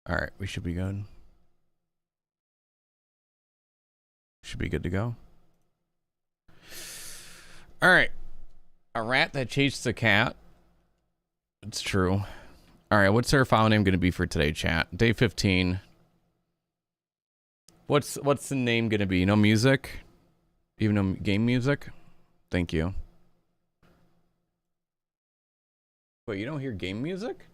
All right, we should be good. Should be good to go. All right. A rat that chased a cat. It's true. All right, what's our file name going to be for today, chat? Day 15. What's the name going to be? No music? Even no game music? Thank you. Wait, you don't hear game music?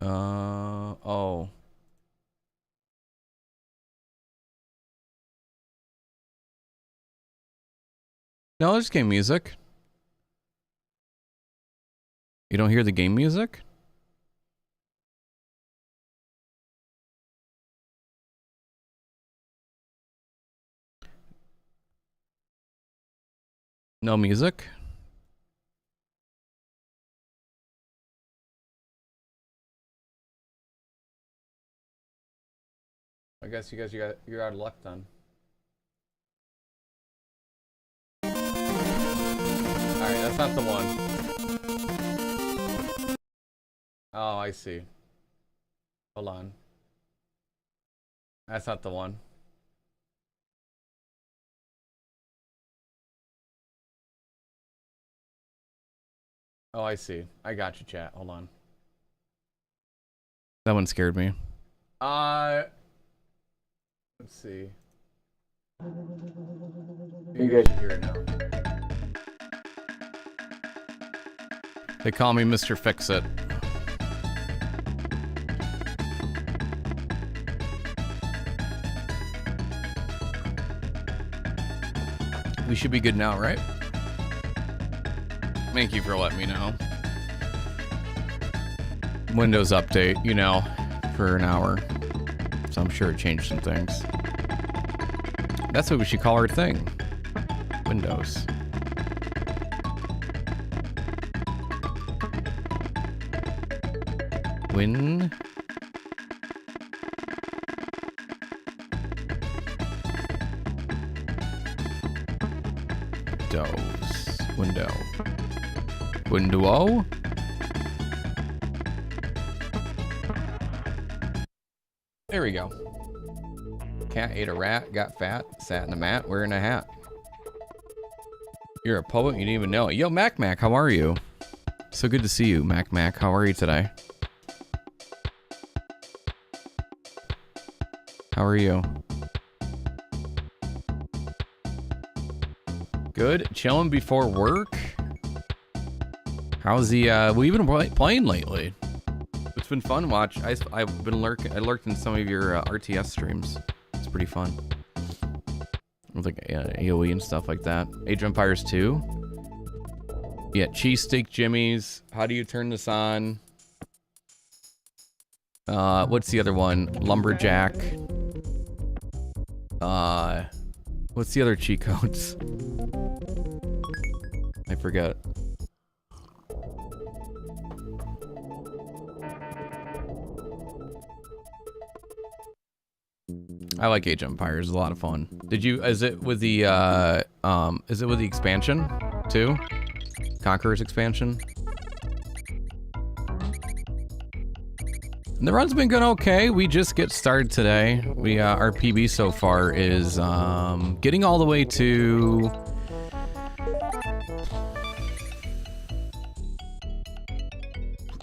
Oh. No, there's game music. You don't hear the game music? No music? I guess you're out of luck then. Alright, that's not the one. Oh, I see. Hold on. That's not the one. Oh, I see. I got you, chat. Hold on. That one scared me. Let's see. You guys should hear it now. They call me Mr. Fix-It. We should be good now, right? Thank you for letting me know. Windows update, you know, for an hour. So I'm sure it changed some things. That's what we should call our thing. Windows. Windows. Window. Window. There we go. Cat ate a rat, got fat, sat in a mat, wearing a hat. You're a poet, you didn't even know it. Yo, Mac, how are you? So good to see you, Mac. How are you today? How are you? Good. Chilling before work. How's the, what have you been playing lately? It's been fun. Watch. I've been lurking. I lurked in some of your RTS streams. It's pretty fun. With like AoE and stuff like that. Age of Empires 2. Yeah, cheesesteak Jimmy's. How do you turn this on? What's the other one? Lumberjack. What's the other cheat codes? I forget. I like Age of Empires. It's a lot of fun. Did you? Is it with the expansion too? Conqueror's expansion. And the run's been going okay. We just get started today. We our PB so far is getting all the way to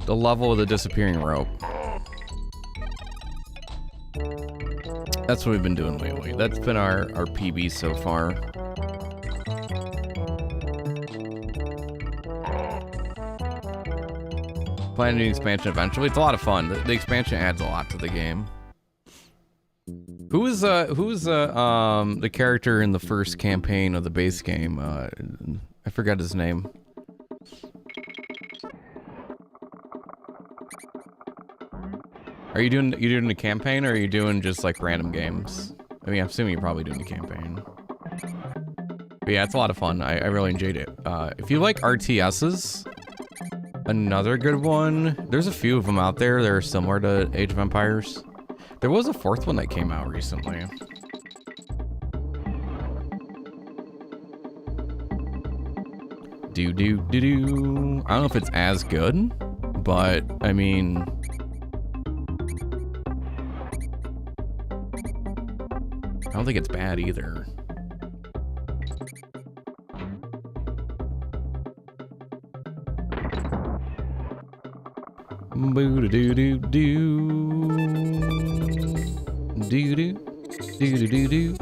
the level of the disappearing rope. That's what we've been doing lately. That's been our PB so far. Planning the expansion eventually. It's a lot of fun. The expansion adds a lot to the game. Who's the character in the first campaign of the base game? I forgot his name. Are you doing the campaign, or are you doing just like random games? I mean, I'm assuming you're probably doing the campaign. But yeah, it's a lot of fun. I really enjoyed it. If you like RTSs, another good one. There's a few of them out there that are similar to Age of Empires. There was a fourth one that came out recently. I don't know if it's as good, but I mean, I don't think it's bad either. Boo doo doo doo doo doo doo doo doo.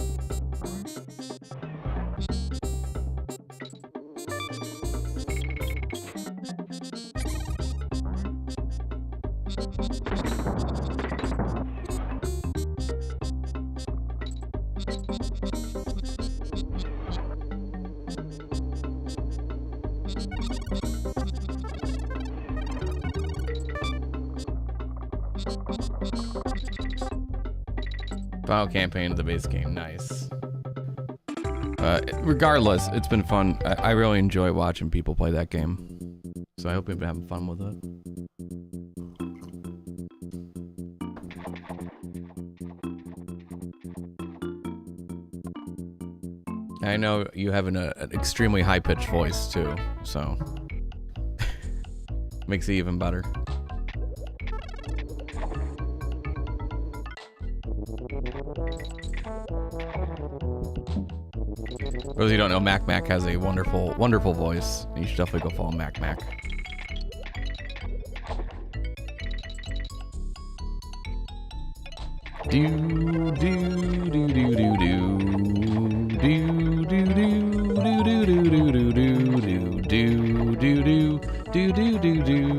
Final campaign of the base game, nice. Regardless, it's been fun. I really enjoy watching people play that game. So I hope you've been having fun with it. I know you have an extremely high-pitched voice too, so makes it even better. For those of you who don't know, Mac has a wonderful, wonderful voice. You should definitely go follow Mac. Do do do do do do do do do do do do do do do do.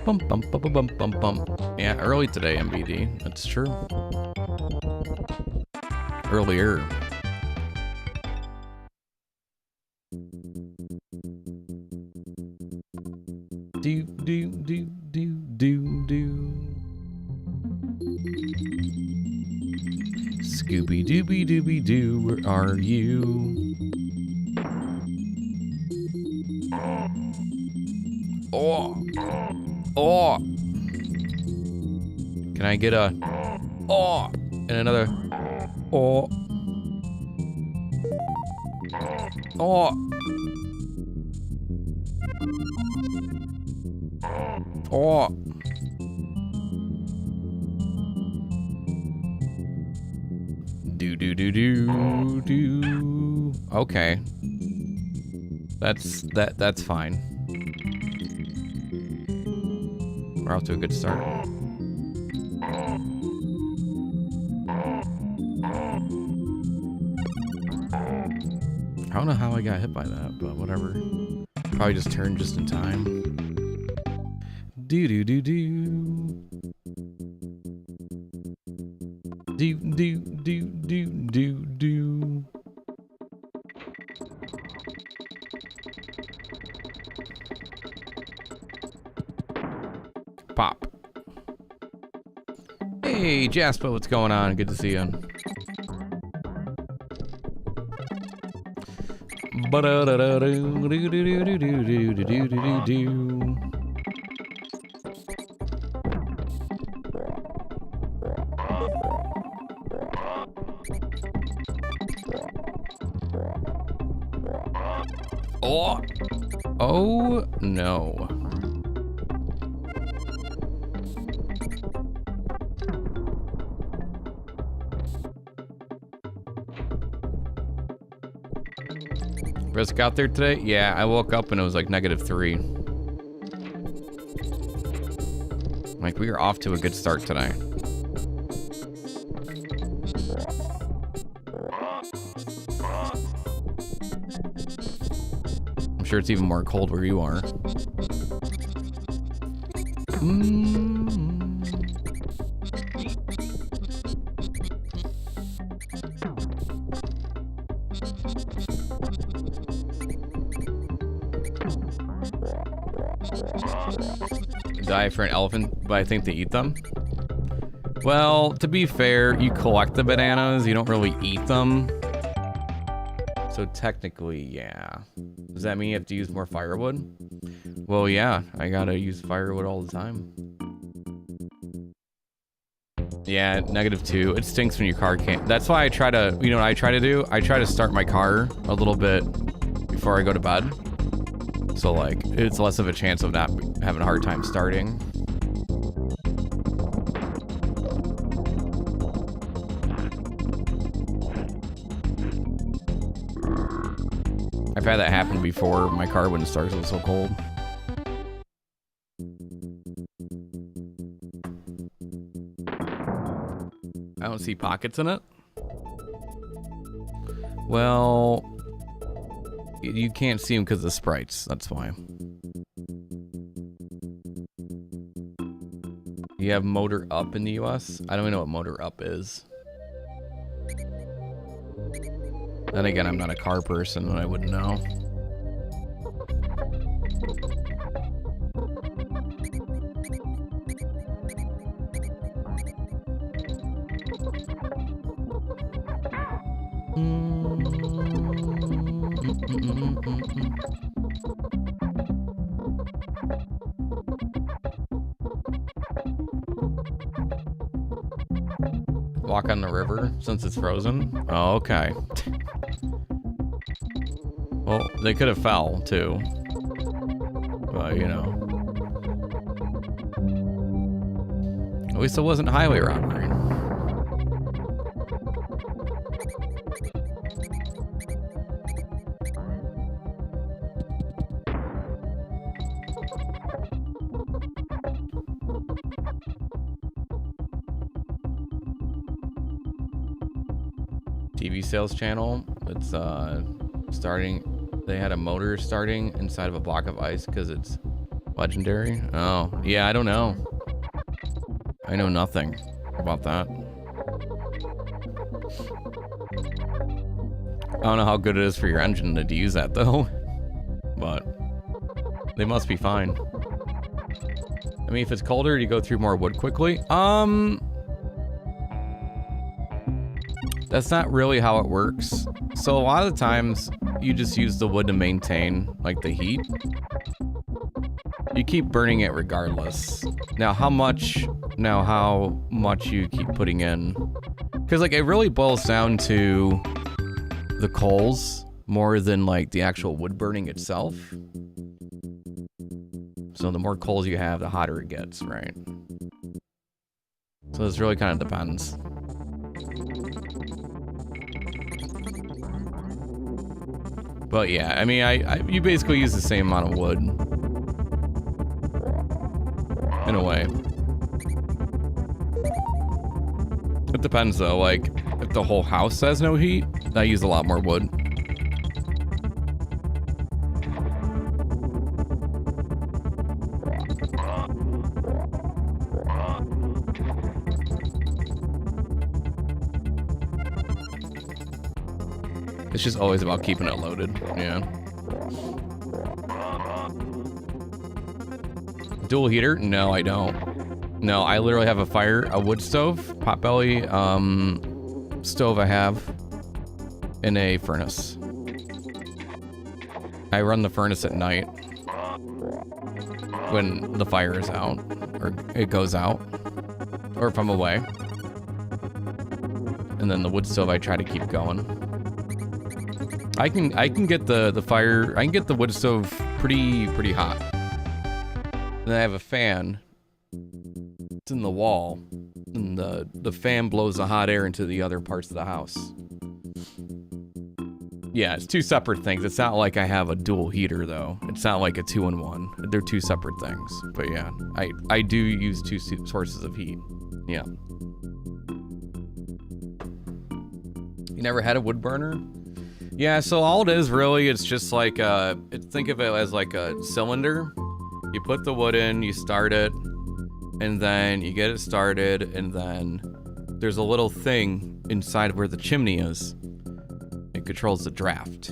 Bum bum bum bum bum bum. Yeah, early today, MBD. That's true. Earlier. Do do do do do do. Scooby Dooby Dooby Doo, where are you? Oh. Oh! Can I get a oh and another oh? Oh! Oh! Do do do do do. Okay. That's fine. We're off to a good start. I don't know how I got hit by that, but whatever. Probably just turned just in time. Do do do do. Do do do do do do. Pop. Hey, Jasper, what's going on? Good to see you. Oh. Oh no. Risk out there today? Yeah, I woke up and it was like -3. Like, we are off to a good start today. I'm sure it's even more cold where you are. Die for an elephant, but I think they eat them. Well, to be fair, you collect the bananas, you don't really eat them. So technically, yeah. Does that mean you have to use more firewood? Well, yeah, I gotta use firewood all the time. Yeah, -2. It stinks when your car can't. That's why I try to, you know what I try to do? I try to start my car a little bit before I go to bed. So like, it's less of a chance of not having a hard time starting. I've had that happen before. My car wouldn't start, 'cause it was so cold. I don't see pockets in it. Well, you can't see them because of the sprites. That's why. You have motor up in the US? I don't even know what motor up is. Then again, I'm not a car person and I wouldn't know. Walk on the river since it's frozen? Oh, okay. Well, they could have fell too. But, you know. At least it wasn't highway robbery. TV sales channel. It's starting. They had a motor starting inside of a block of ice because it's legendary. Oh, yeah, I don't know. I know nothing about that. I don't know how good it is for your engine to use that though, but they must be fine. I mean, if it's colder, do you go through more wood quickly? That's not really how it works. So a lot of the times you just use the wood to maintain like the heat. You keep burning it regardless. Now how much you keep putting in. Cause like it really boils down to the coals more than like the actual wood burning itself. So the more coals you have, the hotter it gets, right? So this really kind of depends. But yeah, I mean, you basically use the same amount of wood. In a way. It depends though, like, if the whole house has no heat, I use a lot more wood. It's just always about keeping it loaded, yeah. Dual heater? No, I don't. No, I literally have a wood stove, potbelly stove I have, and a furnace. I run the furnace at night when the fire is out, or it goes out, or if I'm away. And then the wood stove I try to keep going. I can get the fire, I can get the wood stove pretty hot. And then I have a fan. It's in the wall. And the fan blows the hot air into the other parts of the house. Yeah, it's two separate things. It's not like I have a dual heater though. It's not like a 2-in-1. They're two separate things. But yeah, I do use two sources of heat. Yeah. You never had a wood burner? Yeah, so all it is really, it's just like, think of it as like a cylinder. You put the wood in, you start it, and then you get it started, and then there's a little thing inside where the chimney is. It controls the draft.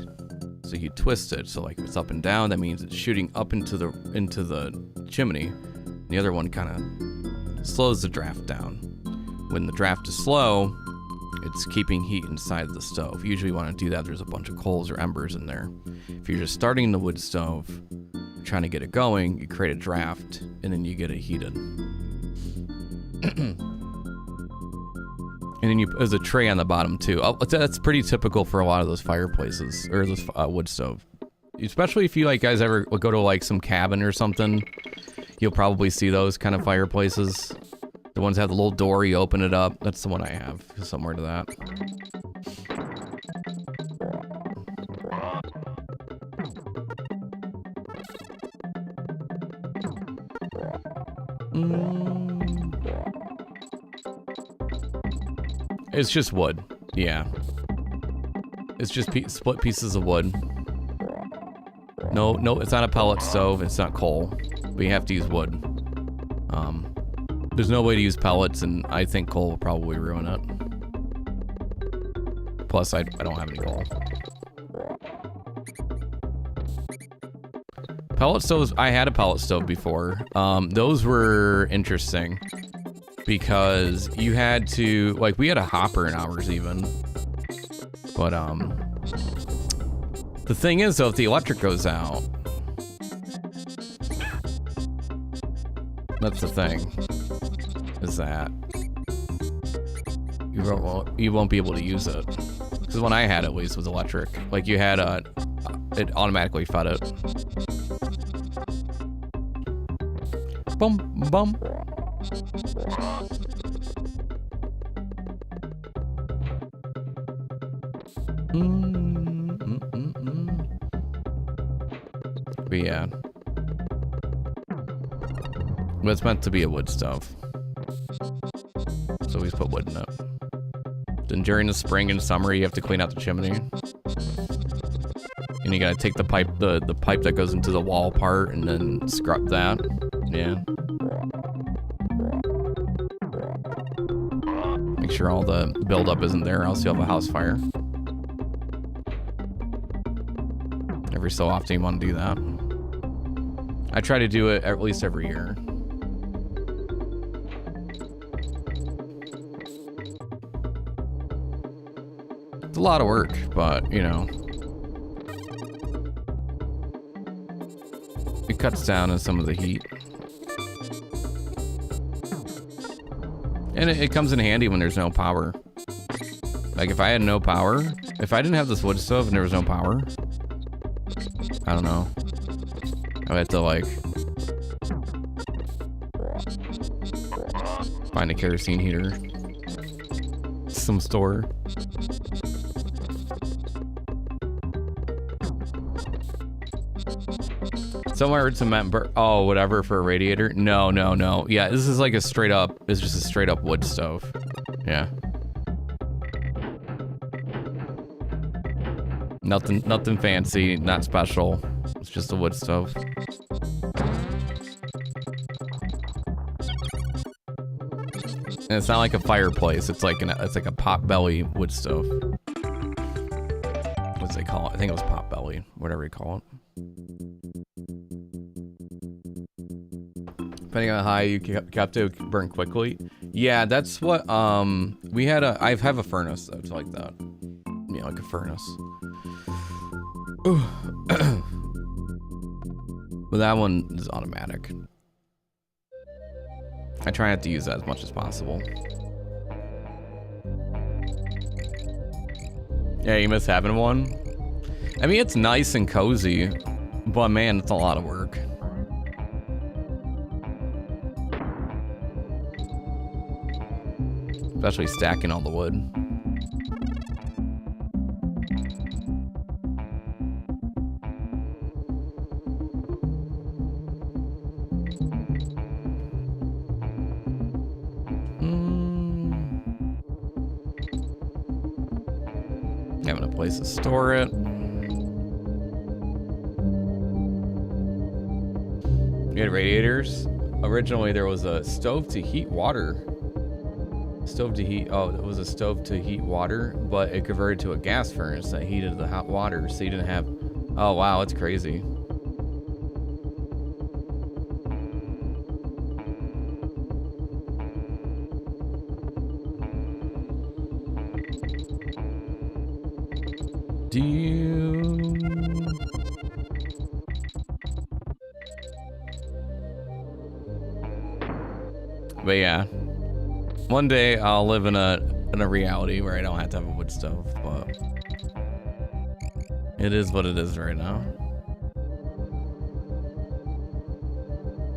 So you twist it, so like if it's up and down, that means it's shooting up into the chimney. The other one kind of slows the draft down. When the draft is slow, it's keeping heat inside the stove. Usually you want to do that, there's a bunch of coals or embers in there. If you're just starting the wood stove, trying to get it going, you create a draft, and then you get it heated. And then there's a tray on the bottom too. Oh, that's pretty typical for a lot of those fireplaces, or those wood stove. Especially if you like guys ever go to like some cabin or something, you'll probably see those kind of fireplaces. The ones that have the little door, you open it up. That's the one I have, somewhere to that. It's just wood, yeah. It's just split pieces of wood. No, it's not a pellet stove. It's not coal, but you have to use wood. There's no way to use pellets, and I think coal will probably ruin it. Plus, I don't have any coal. Pellet stoves, I had a pellet stove before. Those were interesting because you had to, like, we had a hopper in ours even. But, the thing is though, if the electric goes out, that's the thing, is that you won't be able to use it. Because when I had it, at least, was electric. Like, you had it automatically fed it. Boom, boom. But yeah. But it's meant to be a wood stove. So we just put wood in it. Then during the spring and summer, you have to clean out the chimney. And you gotta take the pipe, the pipe that goes into the wall part, and then scrub that. Yeah. Make sure all the buildup isn't there, else you'll have a house fire. Every so often you want to do that. I try to do it at least every year. It's a lot of work, but you know, it cuts down on some of the heat. And it comes in handy when there's no power. Like if I had no power, if I didn't have this wood stove and there was no power, I don't know, I would have to like find a kerosene heater, some store. Somewhere cement, oh, whatever for a radiator. No. Yeah, this is like a straight up, it's just a straight up wood stove. Yeah. Nothing fancy, not special. It's just a wood stove. And it's not like a fireplace. It's like a pot belly wood stove. What's they call it? I think it was pot belly, whatever you call it. Depending on how high you kept it burn quickly. Yeah, that's what we had I have a furnace that's like that. Yeah, like a furnace. But that one is automatic. I try not to use that as much as possible. Yeah, you miss having one? I mean, it's nice and cozy, but man, it's a lot of work. Especially stacking all the wood. Having a place to store it. You had radiators. Originally, there was a stove to heat water. Oh, it was a stove to heat water, but it converted to a gas furnace that heated the hot water, so you didn't have, oh wow, it's crazy. But yeah. One day I'll live in a in a reality where I don't have to have a wood stove, but it is what it is right now.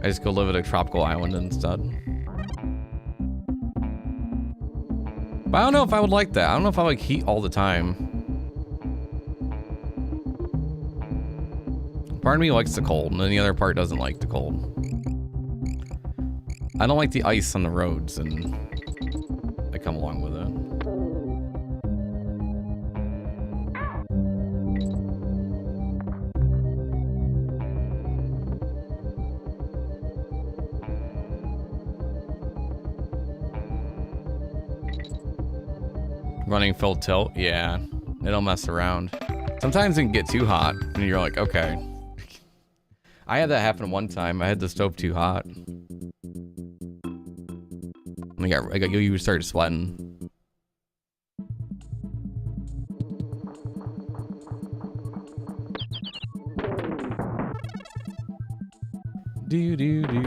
I just go live at a tropical island instead. But I don't know if I would like that. I don't know if I like heat all the time. Part of me likes the cold, and then the other part doesn't like the cold. I don't like the ice on the roads, and I come along with it. Running full tilt, yeah, it'll mess around. Sometimes it can get too hot, and you're like, okay. I had that happen one time. I had the stove too hot. You started sweating. Do do do.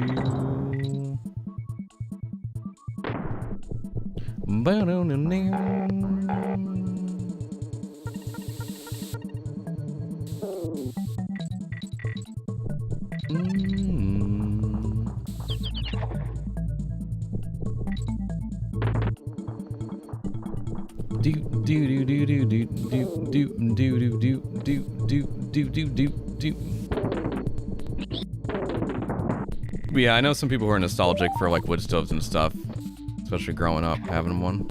Yeah, I know some people who are nostalgic for like wood stoves and stuff, especially growing up having one.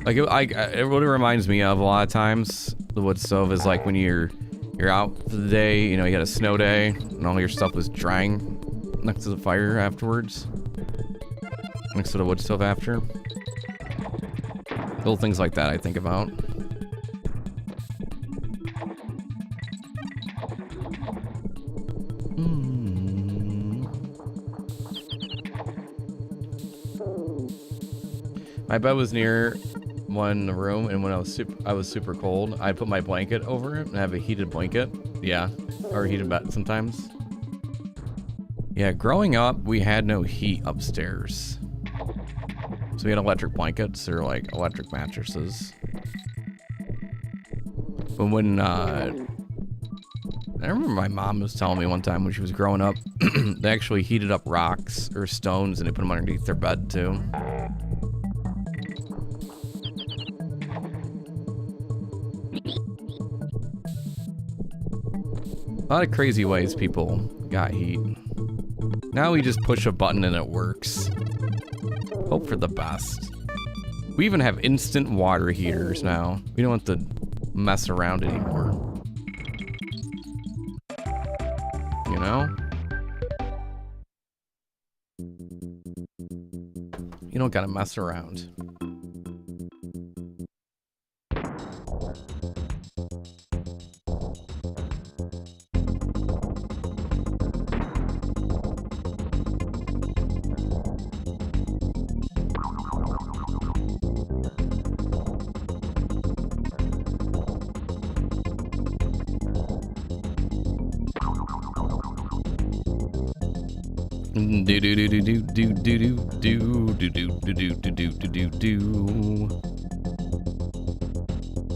Like it really reminds me of a lot of times the wood stove is like when you're out for the day, you know, you had a snow day and all your stuff was drying next to the fire afterwards, next to the wood stove after. Little things like that I think about. My bed was near one in the room, and when I was super cold, I put my blanket over it and have a heated blanket. Yeah, or a heated bed sometimes. Yeah, growing up, we had no heat upstairs. So we had electric blankets or like electric mattresses. But when I remember my mom was telling me one time when she was growing up, they actually heated up rocks or stones and they put them underneath their bed too. A lot of crazy ways people got heat. Now we just push a button and it works. Hope for the best. We even have instant water heaters now. We don't have to mess around anymore. You know? You don't gotta mess around. Do do do do do do do do do do do do do do do do.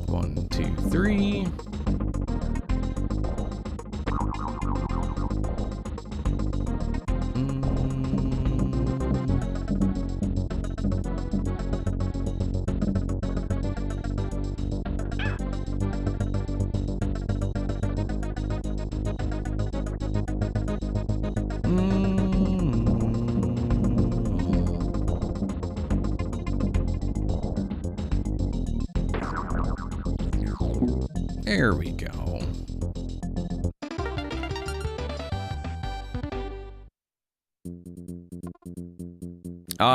1, 2, 3. There we go.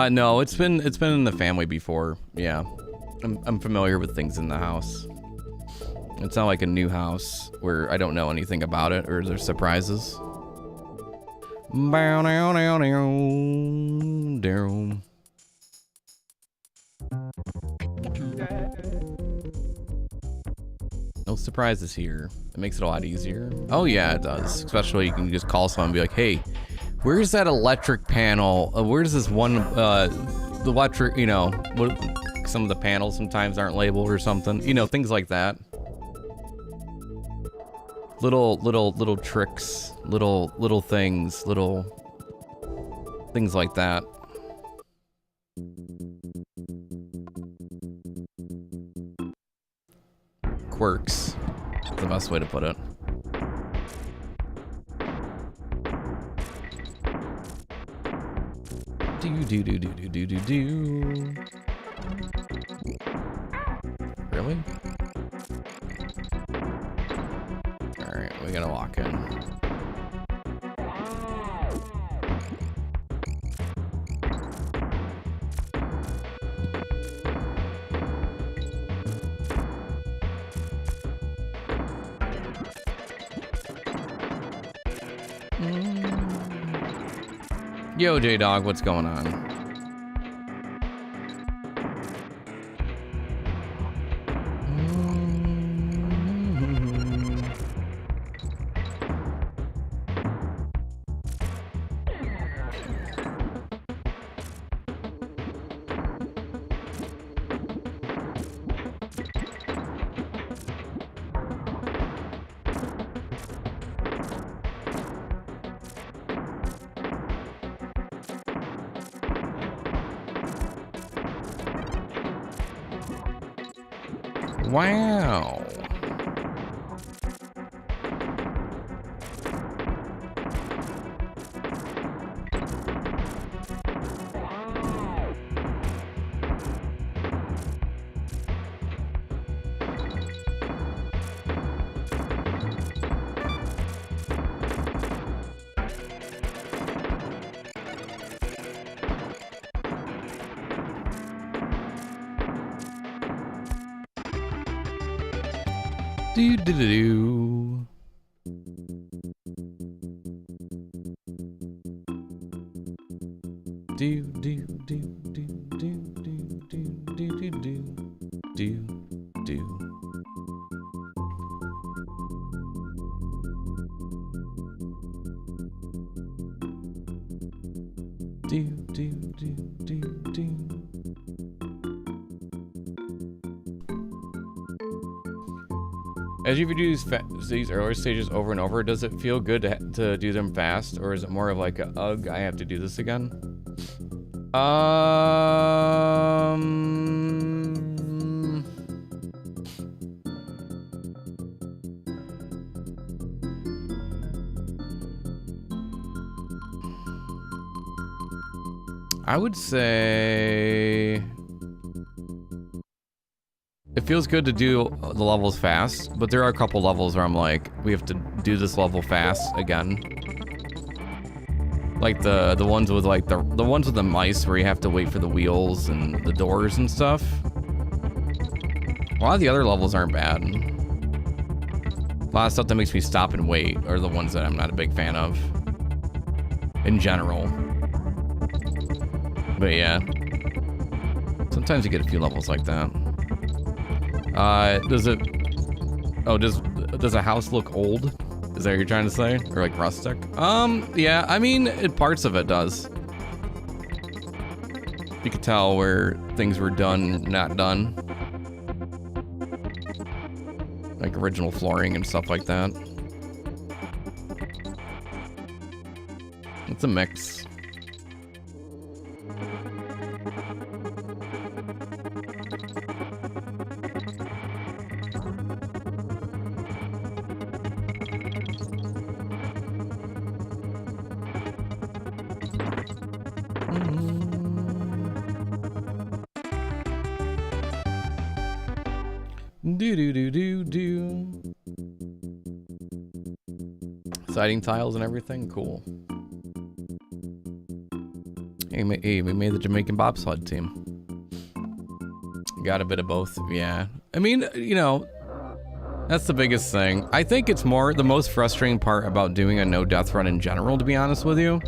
No, it's been in the family before. Yeah, I'm familiar with things in the house. It's not like a new house where I don't know anything about it or there's surprises. No surprises here. It makes it a lot easier. Oh yeah, it does. Especially you can just call someone and be like, hey, where's that electric panel? Where's this one, the electric, you know, what, like some of the panels sometimes aren't labeled or something. You know, things like that. Little tricks, little things like that. Quirks. That's the best way to put it. Do. Really? Alright, we gotta walk in. Yo, J-Dog, what's going on? Wow. Do. As you do these earlier stages over and over, does it feel good to do them fast, or is it more of like a ugh, I have to do this again? I would say it feels good to do the levels fast, but there are a couple levels where I'm like, we have to do this level fast again. Like the ones with like the ones with the mice where you have to wait for the wheels and the doors and stuff. A lot of the other levels aren't bad. A lot of stuff that makes me stop and wait are the ones that I'm not a big fan of in general. But yeah, sometimes you get a few levels like that. Does a house look old? Is that what you're trying to say? Or like rustic? Yeah, I mean, parts of it does. You could tell where things were done, not done. Like original flooring and stuff like that. It's a mix. Do. Siding tiles and everything? Cool. Hey, we made the Jamaican bobsled team. Got a bit of both, yeah. I mean, you know, that's the biggest thing. I think it's the most frustrating part about doing a no death run in general, to be honest with you,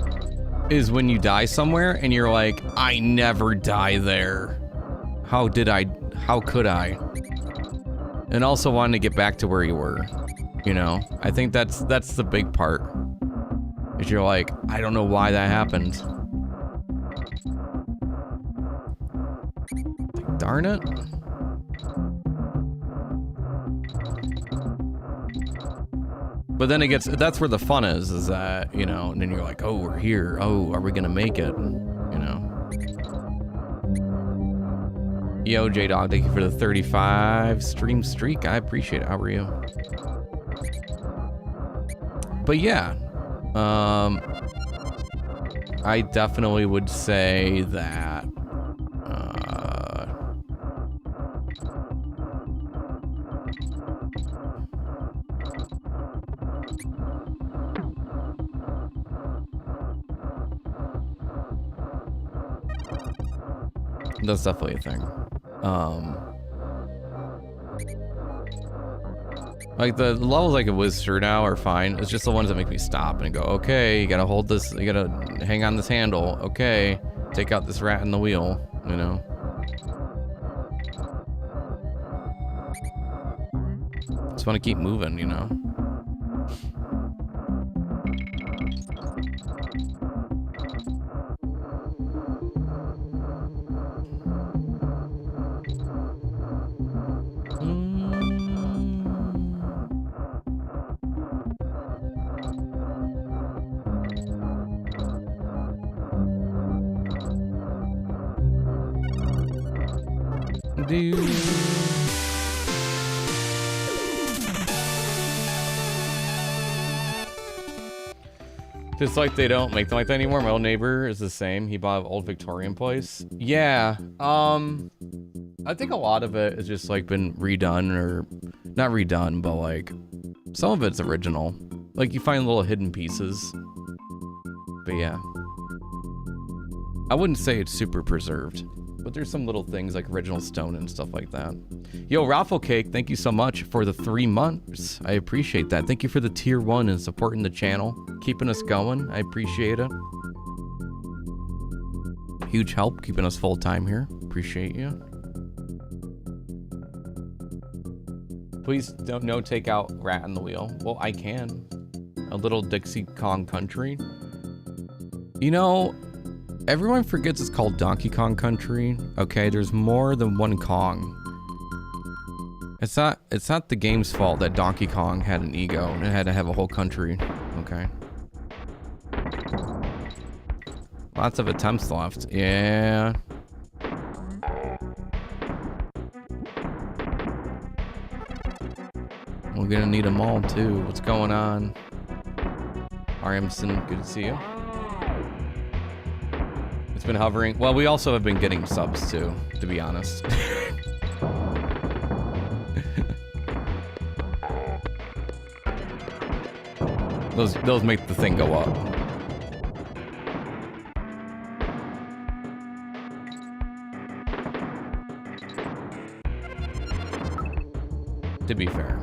is when you die somewhere and you're like, I never die there. How could I? And also wanting to get back to where you were, you know? I think that's the big part. Is you're like, I don't know why that happened. Darn it. But then it gets, that's where the fun is that, you know, and then you're like, oh, we're here. Oh, are we gonna make it? You know. Yo, J-Dog, thank you for the 35 stream streak. I appreciate it. How are you? But yeah, I definitely would say that that's definitely a thing. Like the levels I can whiz through now are fine. It's just the ones that make me stop and go, okay, you gotta hold this, you gotta hang on this handle. Okay, take out this rat in the wheel, you know? Just wanna keep moving, you know? Just like they don't make them like that anymore. My old neighbor is the same. He bought an old Victorian place. Yeah. I think a lot of it has just like been redone, or not redone, but like some of it's original. Like you find little hidden pieces. But yeah. I wouldn't say it's super preserved, but there's some little things like original stone and stuff like that. Yo, Raffle Cake, thank you so much for the 3 months. I appreciate that. Thank you for the tier 1 and supporting the channel, keeping us going. I appreciate it. Huge help keeping us full time here. Appreciate you. Please don't take out rat in the wheel. Well, I can. A little Dixie Kong Country. You know, everyone forgets it's called Donkey Kong Country. Okay, there's more than one Kong. It's not the game's fault that Donkey Kong had an ego and it had to have a whole country. Okay. Lots of attempts left. Yeah. We're gonna need them all too. What's going on? Ariamson, good to see you. It's been hovering. Well, we also have been getting subs too, to be honest. Those make the thing go up. To be fair.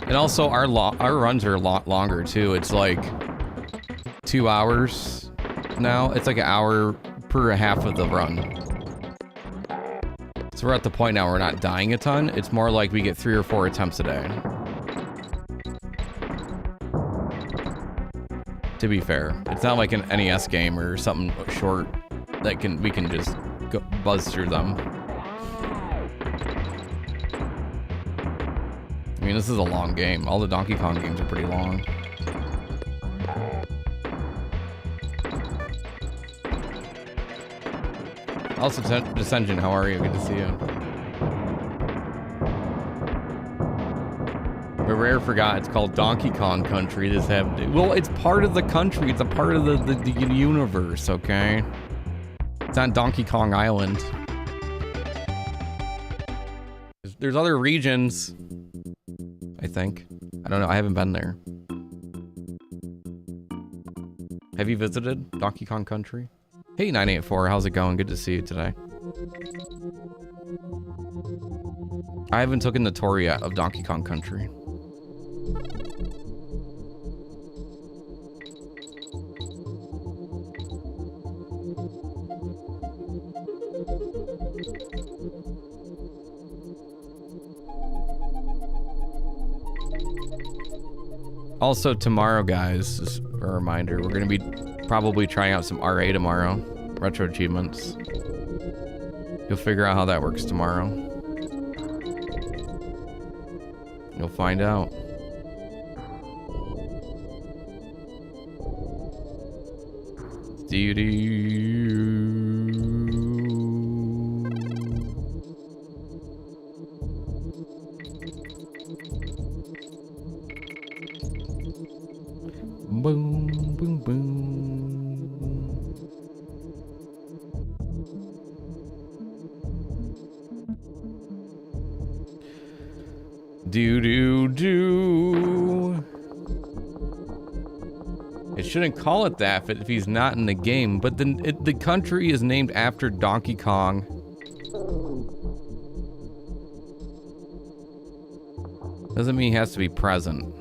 And also our runs are a lot longer too. It's like 2 hours now. It's like an hour per half of the run. So we're at the point now we're not dying a ton. It's more like we get 3 or 4 attempts a day. To be fair, it's not like an NES game or something short that we can just go buzz through them. I mean, this is a long game. All the Donkey Kong games are pretty long. Also, Descension, how are you? Good to see you. But Rare forgot it's called Donkey Kong Country. Well, it's part of the country. It's a part of the universe, okay? It's not Donkey Kong Island. There's other regions, I think. I don't know. I haven't been there. Have you visited Donkey Kong Country? Hey, 984. How's it going? Good to see you today. I haven't taken the tour yet of Donkey Kong Country. Also tomorrow, guys, just a reminder, we're gonna be probably trying out some RA tomorrow. Retro achievements. You'll figure out how that works tomorrow. You'll find out. Boom, boom, boom. Do, do, do. It shouldn't call it that if he's not in the game, but then the country is named after Donkey Kong. Doesn't mean he has to be present.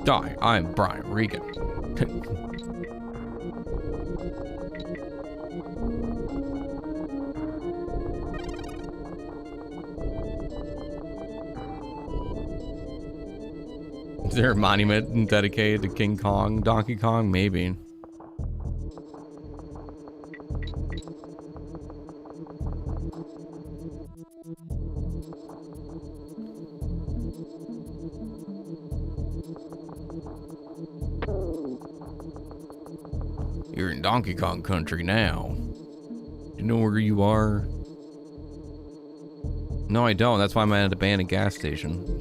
Hi, I'm Brian Regan. Is there a monument dedicated to King Kong, Donkey Kong? Maybe. You're in Donkey Kong country now. You know where you are? No, I don't. That's why I'm at an abandoned gas station.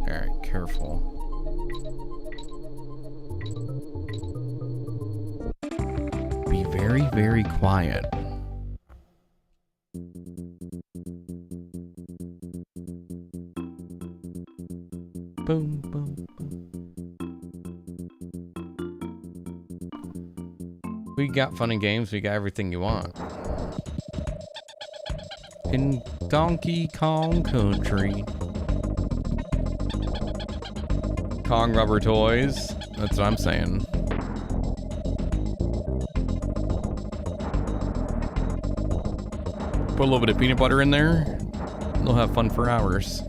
Alright, careful. Be very, very quiet. Boom, boom, boom. We got fun and games, we got everything you want. In Donkey Kong country. Kong rubber toys. That's what I'm saying. Put a little bit of peanut butter in there. They'll have fun for hours.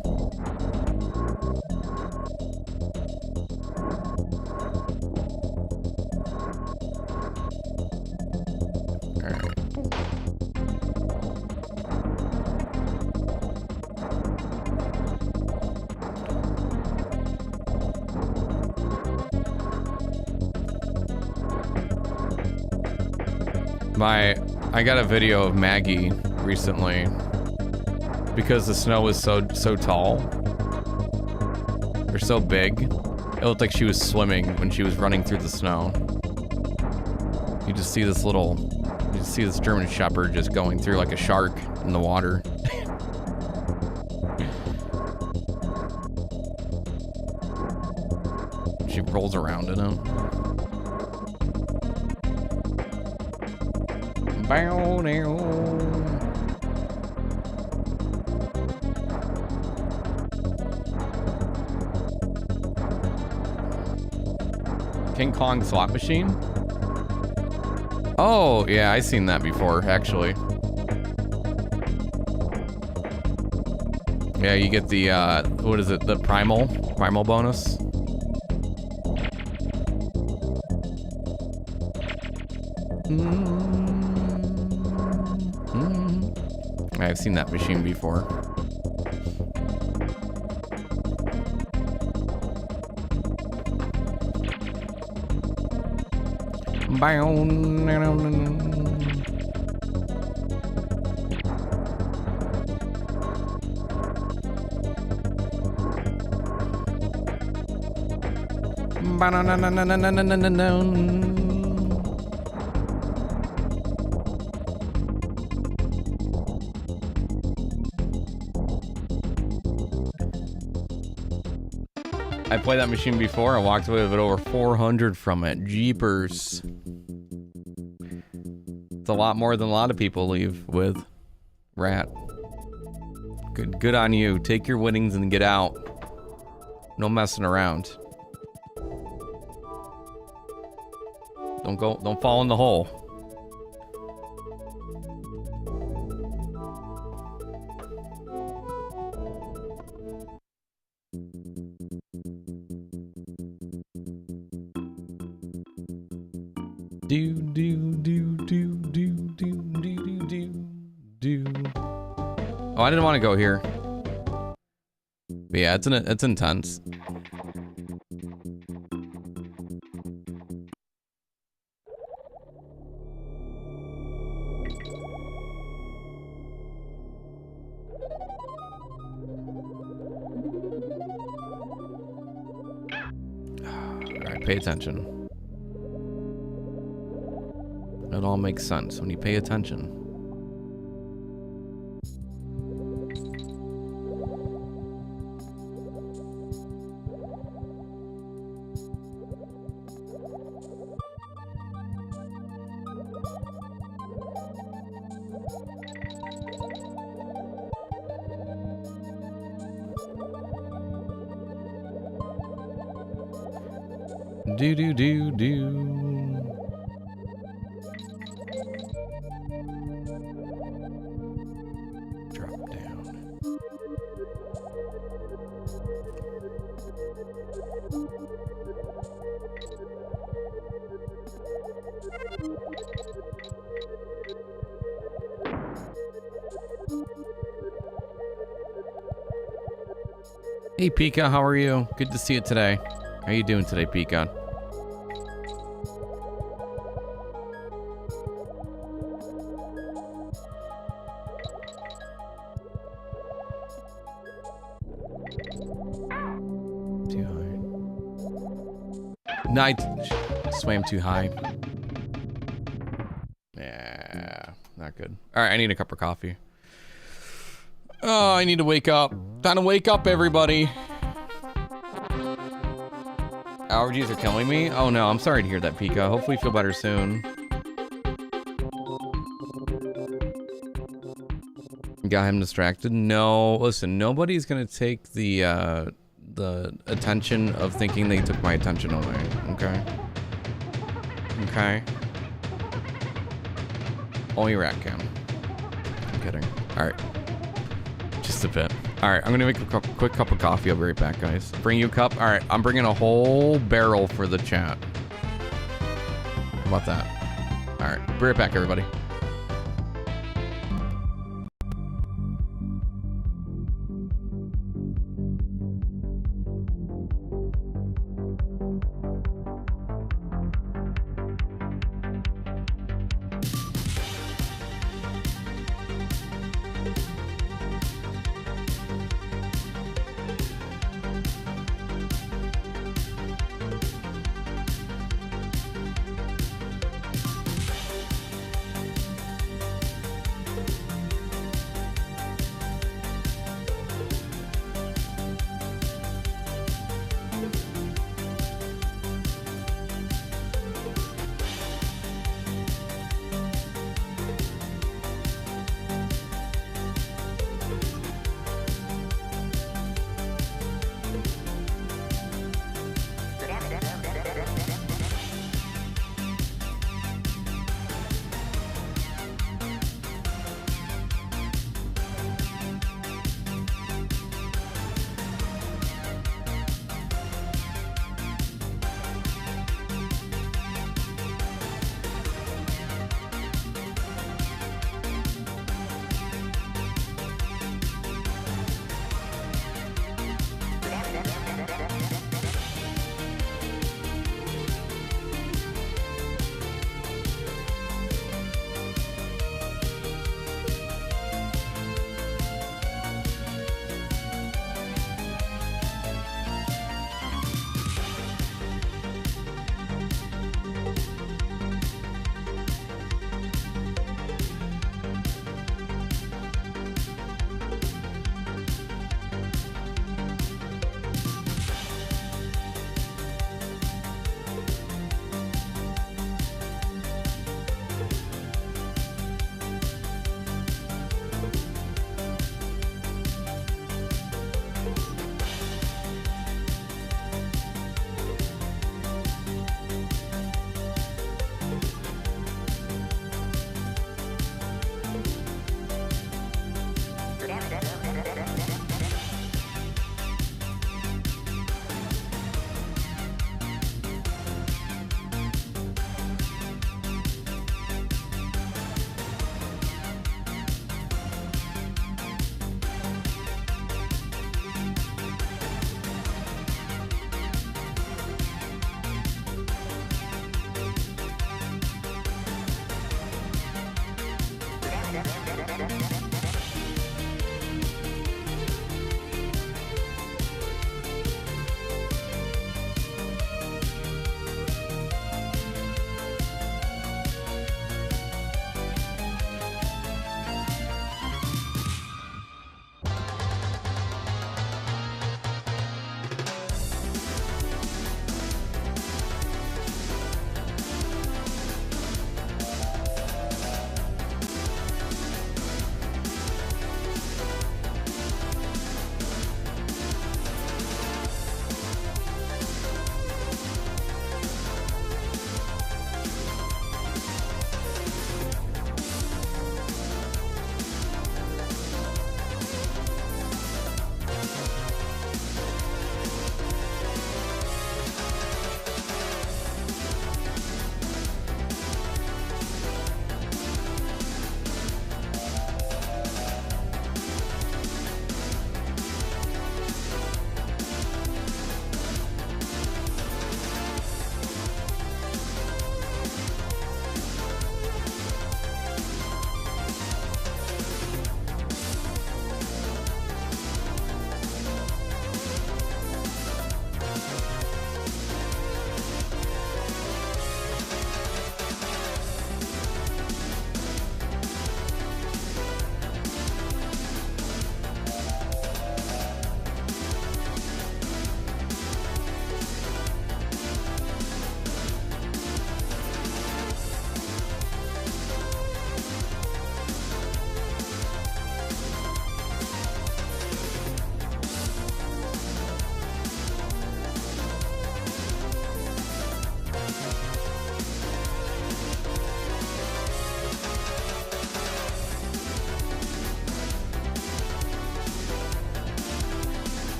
I got a video of Maggie recently because the snow was so tall or so big. It looked like she was swimming when she was running through the snow. You just see this German Shepherd just going through like a shark in the water. She rolls around in it. Bow now. King Kong slot machine? Oh, yeah, I've seen that before, actually. Yeah, you get the, what is it, the primal bonus? I've seen that machine before. I played that machine before. I walked away with over 400 from it. Jeepers. It's a lot more than a lot of people leave with. Rat. Good on you. Take your winnings and get out. No messing around. Don't fall in the hole. Oh, I didn't want to go here. But yeah, it's intense. Alright, pay attention. It all makes sense when you pay attention. Drop down. Hey Pika, how are you? Good to see you today. How you doing today, Pika? Too high. Night swam too high. Yeah, not good. All right, I need a cup of coffee. Oh, I need to wake up. Time to wake up, everybody. Allergies are killing me. Oh no, I'm sorry to hear that, Pika. Hopefully you feel better soon. Got him distracted? No, listen, nobody's gonna take the attention of thinking they took my attention away, okay? Okay? Only rat can. I'm kidding. Alright. Just a bit. Alright, I'm gonna make a quick cup of coffee. I'll be right back, guys. Bring you a cup? Alright, I'm bringing a whole barrel for the chat. How about that? Alright, be right back, everybody.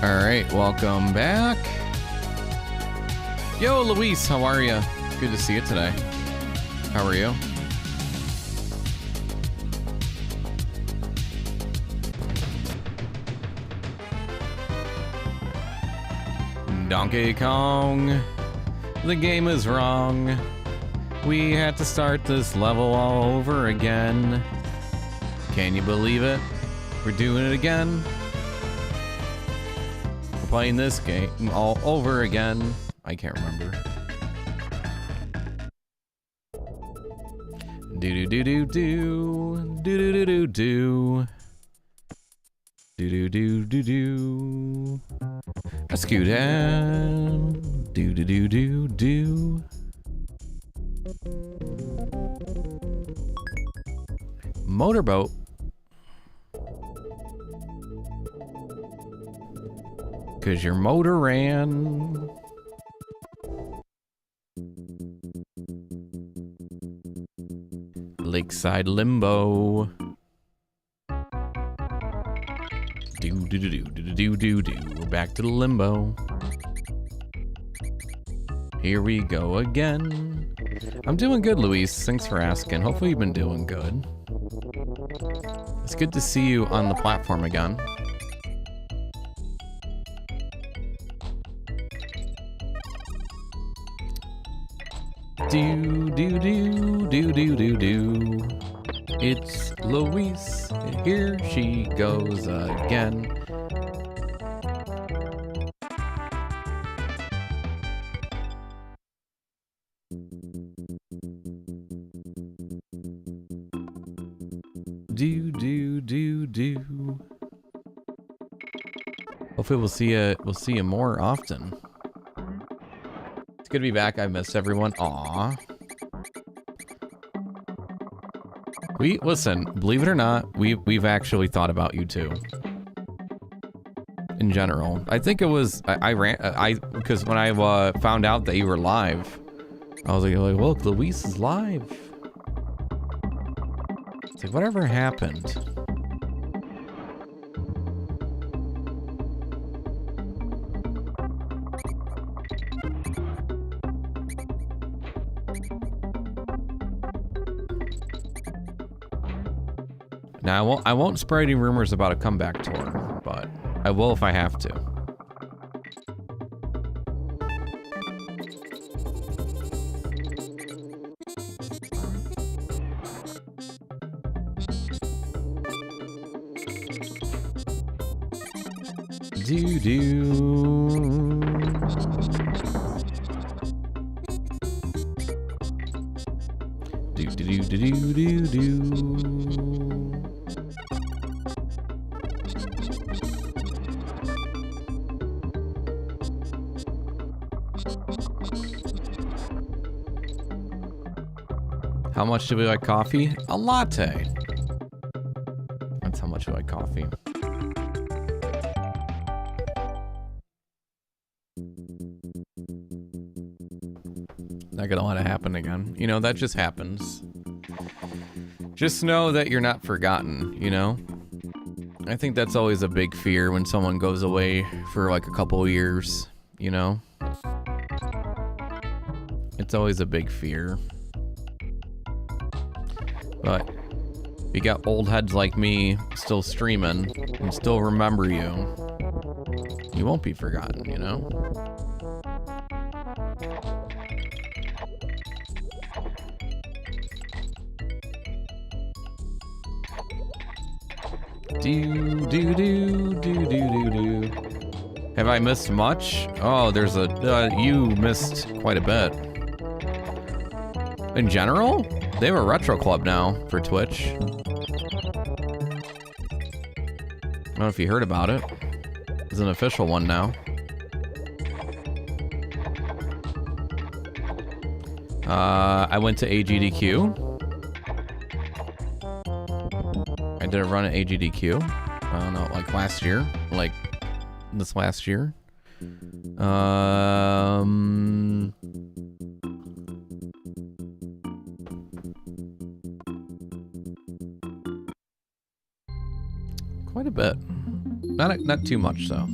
All right, welcome back. Yo, Luis, how are you? Good to see you today. How are you? Donkey Kong, the game is wrong. We had to start this level all over again. Can you believe it? We're doing it again. We're playing this game all over again. I can't remember. Do do do do do do do do do do do do do do. A scoot down. Do do do do do. Motorboat. Cause your motor ran. Lakeside Limbo. Do do do do do do do do. We're back to the limbo. Here we go again. I'm doing good, Luis. Thanks for asking. Hopefully you've been doing good. It's good to see you on the platform again. Do do do do do do do. It's Luis. Here she goes again. Do do do do. Hopefully we'll see you more often. It's good to be back. I missed everyone. Aw. Listen, believe it or not, we've actually thought about you too. In general, I think it was because when I found out that you were live, I was like, look, Luis is live. It's like, whatever happened? Now, I won't spread any rumors about a comeback tour, but I will if I have to. Do do. Do do do do do do. How much do we like coffee? A latte. That's how much we like coffee. Not gonna let it happen again. You know, that just happens. Just know that you're not forgotten, you know? I think that's always a big fear when someone goes away for like a couple of years, you know? It's always a big fear. But you got old heads like me still streaming and still remember you. You won't be forgotten, you know? Do do do do do do do. Have I missed much? Oh, there's you missed quite a bit. In general? They have a retro club now for Twitch. I don't know if you heard about it. It's an official one now. I went to AGDQ. I did a run at AGDQ. I don't know, like last year. Like this last year. Quite a bit. Not too much, though.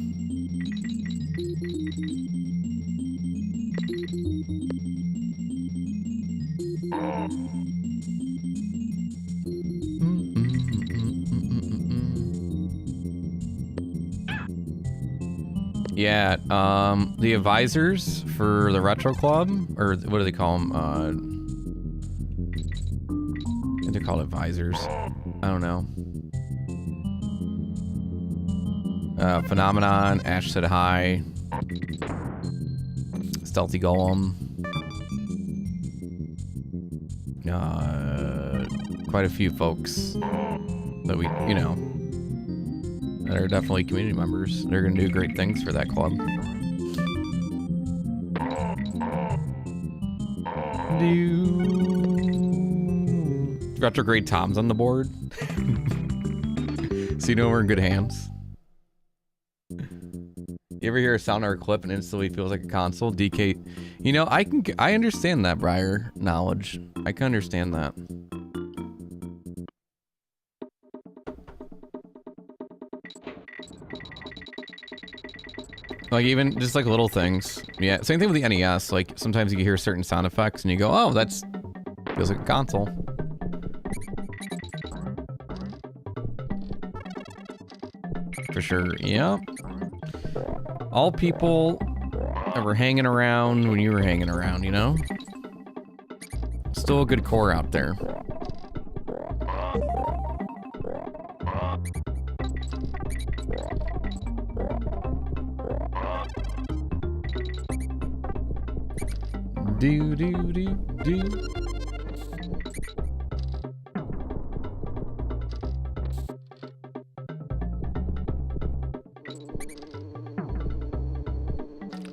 Yeah, the advisors for the Retro Club, or what do they call them? I think they're called advisors. I don't know. Phenomenon, Ash said hi. Stealthy Golem. Quite a few folks that we, you know, that are definitely community members. They're gonna do great things for that club. Retrograde Tom's on the board. So you know we're in good hands. You ever hear a sound or a clip and instantly feels like a console? DK, you know, I understand that, Briar knowledge. I can understand that. Like even just like little things. Yeah, same thing with the NES. Like sometimes you hear certain sound effects and you go, oh, that's feels like a console. For sure, yep. All people that were hanging around when you were hanging around, you know? Still a good core out there. Do do do do.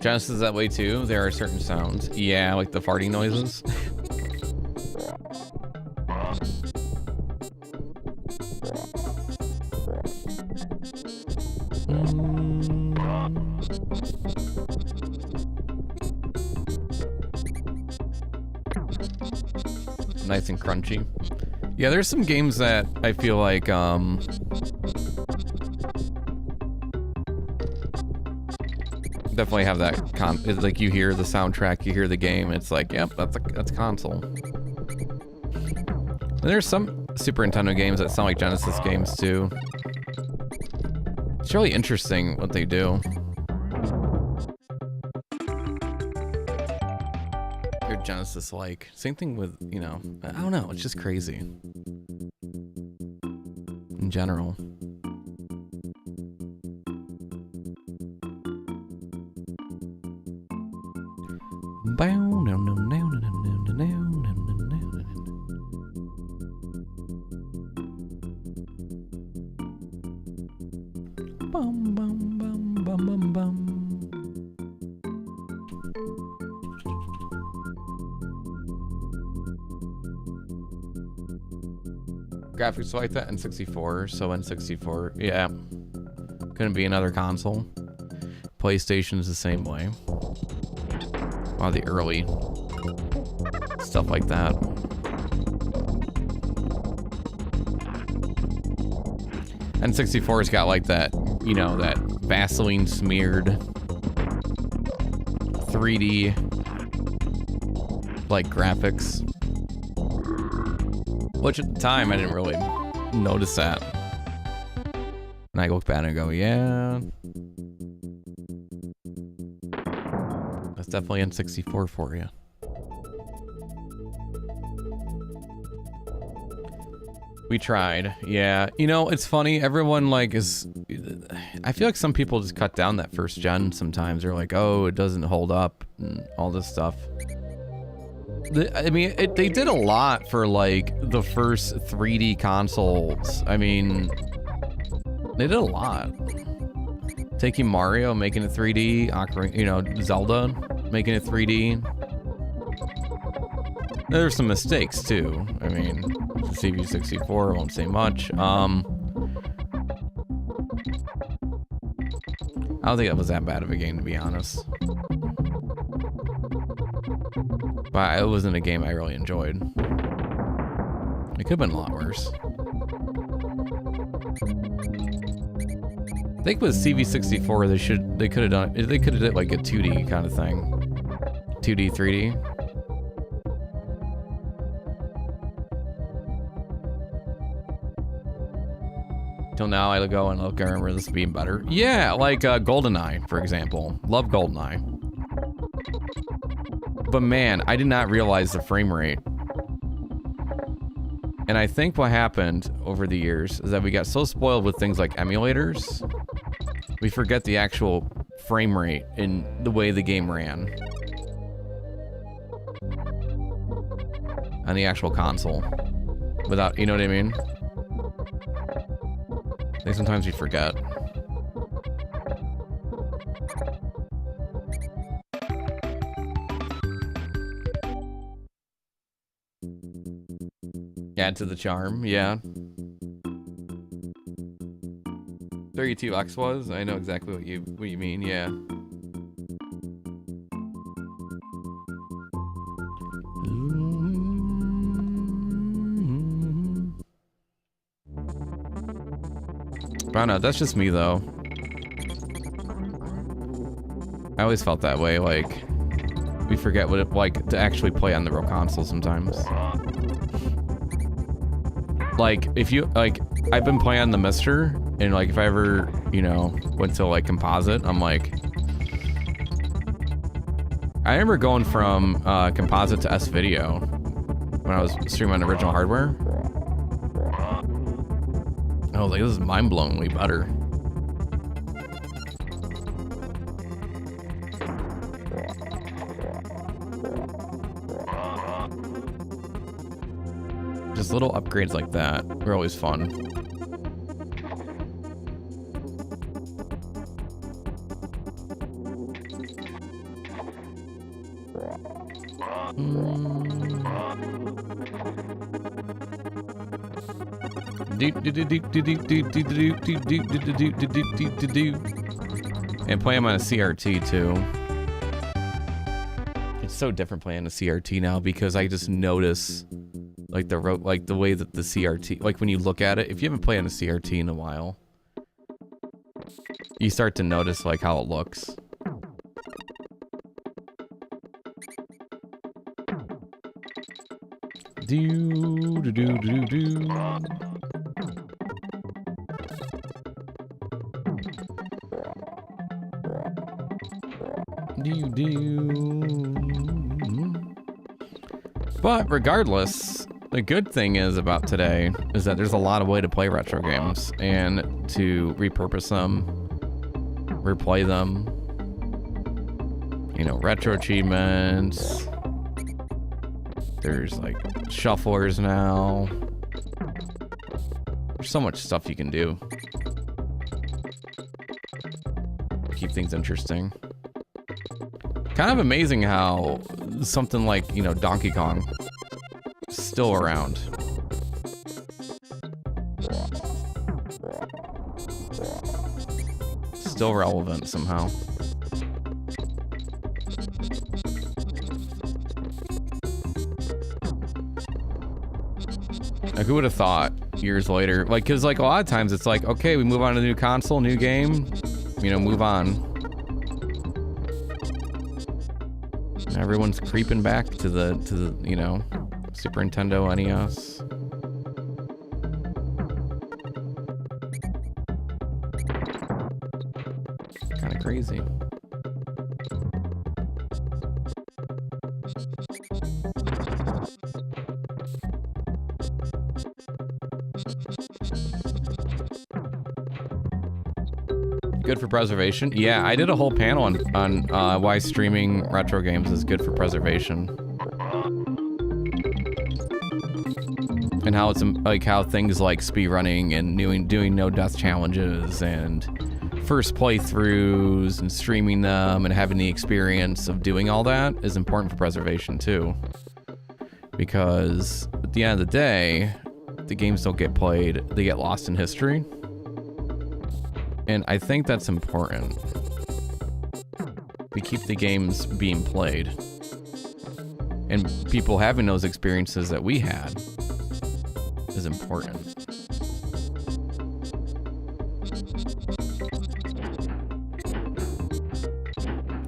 Genesis is that way too. There are certain sounds. Yeah, like the farting noises. Nice and crunchy. Yeah, there's some games that I feel like definitely have that it's like you hear the soundtrack, you hear the game, it's like, yep, that's console. And there's some Super Nintendo games that sound like Genesis games too. It's really interesting what they do. They're Genesis-like. Same thing with, you know, I don't know, it's just crazy. In general. Bum, bum, bum, bum, bum, bum. Graphics like that, N64, so N64, yeah. Couldn't be another console. PlayStation's the same way. A lot of the early stuff like that. N64's got like that, you know, that Vaseline smeared 3D like graphics. Which at the time I didn't really notice that. And I look back and go, yeah. That's definitely N64 for you. We tried, yeah. You know, it's funny, everyone like is... I feel like some people just cut down that first gen sometimes. They're like, oh, it doesn't hold up and all this stuff. I mean, they did a lot for like the first 3D consoles. I mean, they did a lot. Taking Mario, making it 3D, you know, Zelda, making it 3D. There's some mistakes too. I mean, CV64, I won't say much. I don't think that was that bad of a game, to be honest. But it wasn't a game I really enjoyed. It could have been a lot worse. I think with CV64, they could have done it like a 2D kind of thing. 2D, 3D. Till now, I go and look, I remember this being better. Yeah, like GoldenEye, for example. Love GoldenEye. But man, I did not realize the frame rate. And I think what happened over the years is that we got so spoiled with things like emulators, we forget the actual frame rate in the way the game ran on the actual console. Without, you know what I mean? I think sometimes we forget. Add to the charm, yeah. 32X was? I know exactly what you mean, yeah. I don't know, that's just me though. I always felt that way, like, we forget what it's like to actually play on the real console sometimes. Like, if you, like, I've been playing on the Mister, and like, if I ever, you know, went to like composite, I'm like, I remember going from composite to S-Video when I was streaming on original hardware. I was like, this is mind-blowingly better. Just little upgrades like that were always fun. And play them on a CRT too. It's so different playing a CRT now because I just notice like the way that the CRT, like when you look at it, if you haven't played on a CRT in a while, you start to notice like how it looks. Do do do do do. But regardless, the good thing is about today is that there's a lot of way to play retro games and to repurpose them, replay them. You know, retro achievements. There's like shufflers now. There's so much stuff you can do. Keep things interesting. Kind of amazing how something like, you know, Donkey Kong is still around. Still relevant somehow. Like, who would have thought years later? Like, because like a lot of times it's like, okay, we move on to the new console, new game, you know, move on. Everyone's creeping back to the you know, Super Nintendo NES. Kind of crazy. Good for preservation. Yeah, I did a whole panel on why streaming retro games is good for preservation. And how it's like how things like speedrunning and doing no death challenges and first playthroughs and streaming them and having the experience of doing all that is important for preservation too. Because at the end of the day, the games don't get played, they get lost in history. And I think that's important. We keep the games being played. And people having those experiences that we had is important.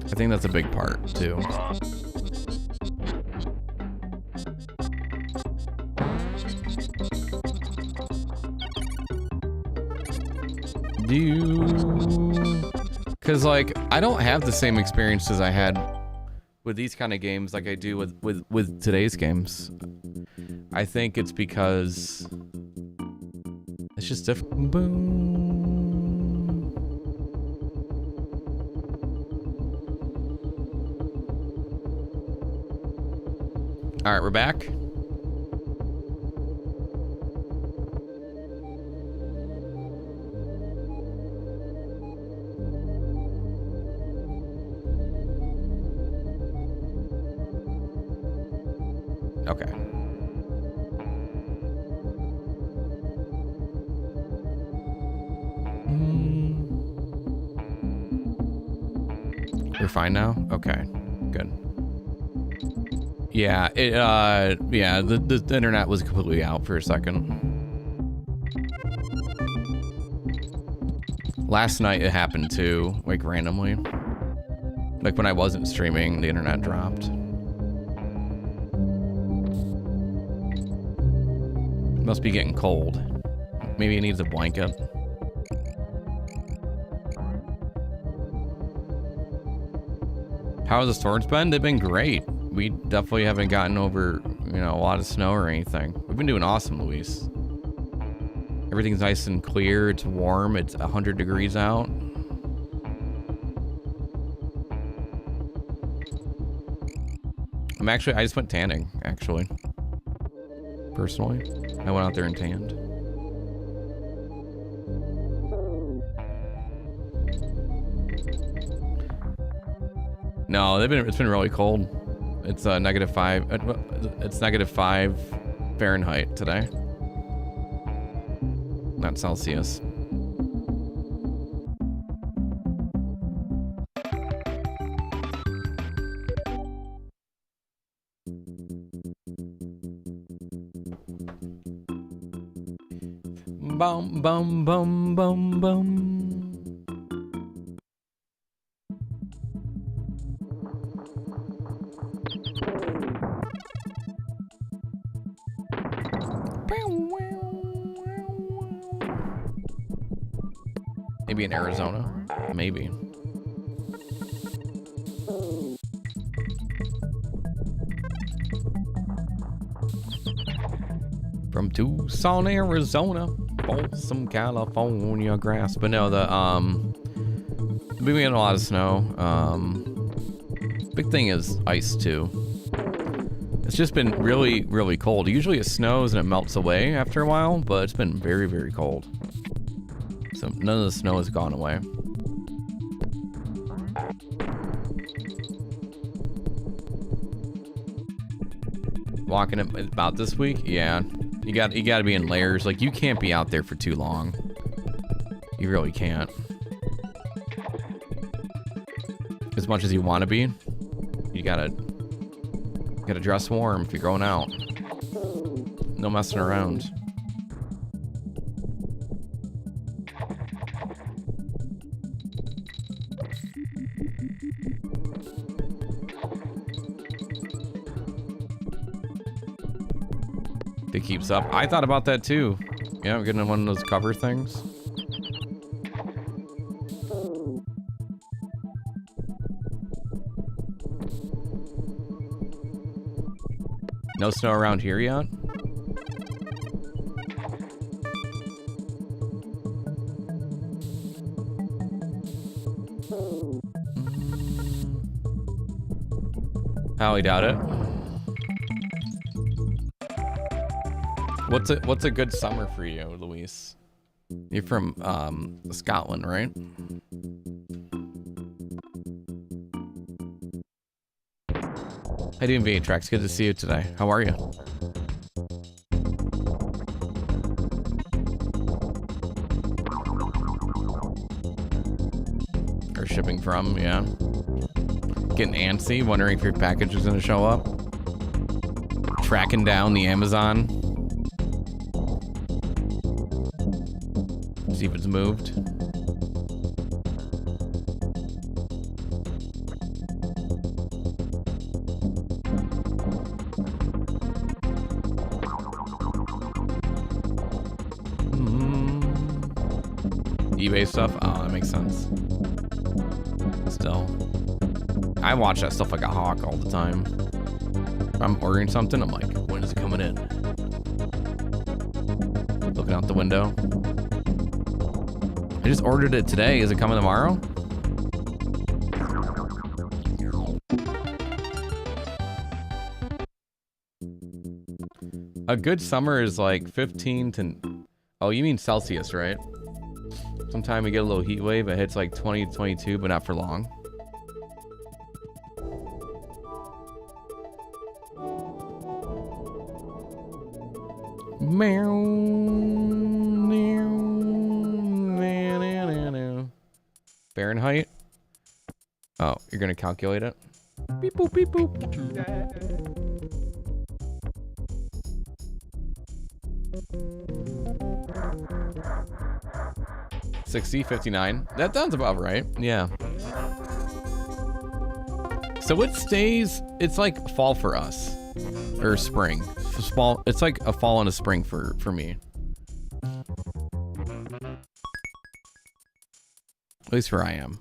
I think that's a big part, too. Because, like, I don't have the same experiences I had with these kind of games like I do with today's games. I think it's because it's just different. Boom. All right, we're back. Okay. We're fine now? Okay, good. Yeah, yeah, the internet was completely out for a second. Last night it happened too, like randomly. Like when I wasn't streaming, the internet dropped. Must be getting cold. Maybe it needs a blanket. How has the storms been? They've been great. We definitely haven't gotten over, you know, a lot of snow or anything. We've been doing awesome, Luis. Everything's nice and clear. It's warm. It's 100 degrees out. I just went tanning, actually. Personally, I went out there and tanned. No, it's been really cold. It's -5. It's -5 Fahrenheit today, not Celsius. Bum bum bum bum bum. Maybe in Arizona. Maybe. From Tucson, Arizona, Folsom, California grass. But no, we've been getting a lot of snow. Big thing is ice too. It's just been really, really cold. Usually it snows and it melts away after a while, but it's been very, very cold. So none of the snow has gone away. Walking about this week? Yeah. You got to be in layers. Like, you can't be out there for too long. You really can't. As much as you want to be, you gotta dress warm if you're going out. No messing around. It keeps up. I thought about that too. Yeah, getting one of those cover things. No snow around here yet? Highly doubt it. What's a good summer for you, Luis? You're from Scotland, right? How you doing, V8Trax? Good to see you today. How are you? Or shipping from, yeah. Getting antsy, wondering if your package is gonna show up. Tracking down the Amazon. See if it's moved. eBay stuff? Oh, that makes sense. Still. I watch that stuff like a hawk all the time. If I'm ordering something, I'm like, when is it coming in? Looking out the window. I just ordered it today. Is it coming tomorrow? A good summer is like 15 to... Oh, you mean Celsius, right? Sometime we get a little heat wave. It hits like 20 to 22, but not for long. Fahrenheit? Oh, you're gonna calculate it? Beep boop, beep boop. 60, 59. That sounds about right. Yeah. So it stays, it's like fall for us. Or spring. Fall, it's like a fall and a spring for me. At least where I am.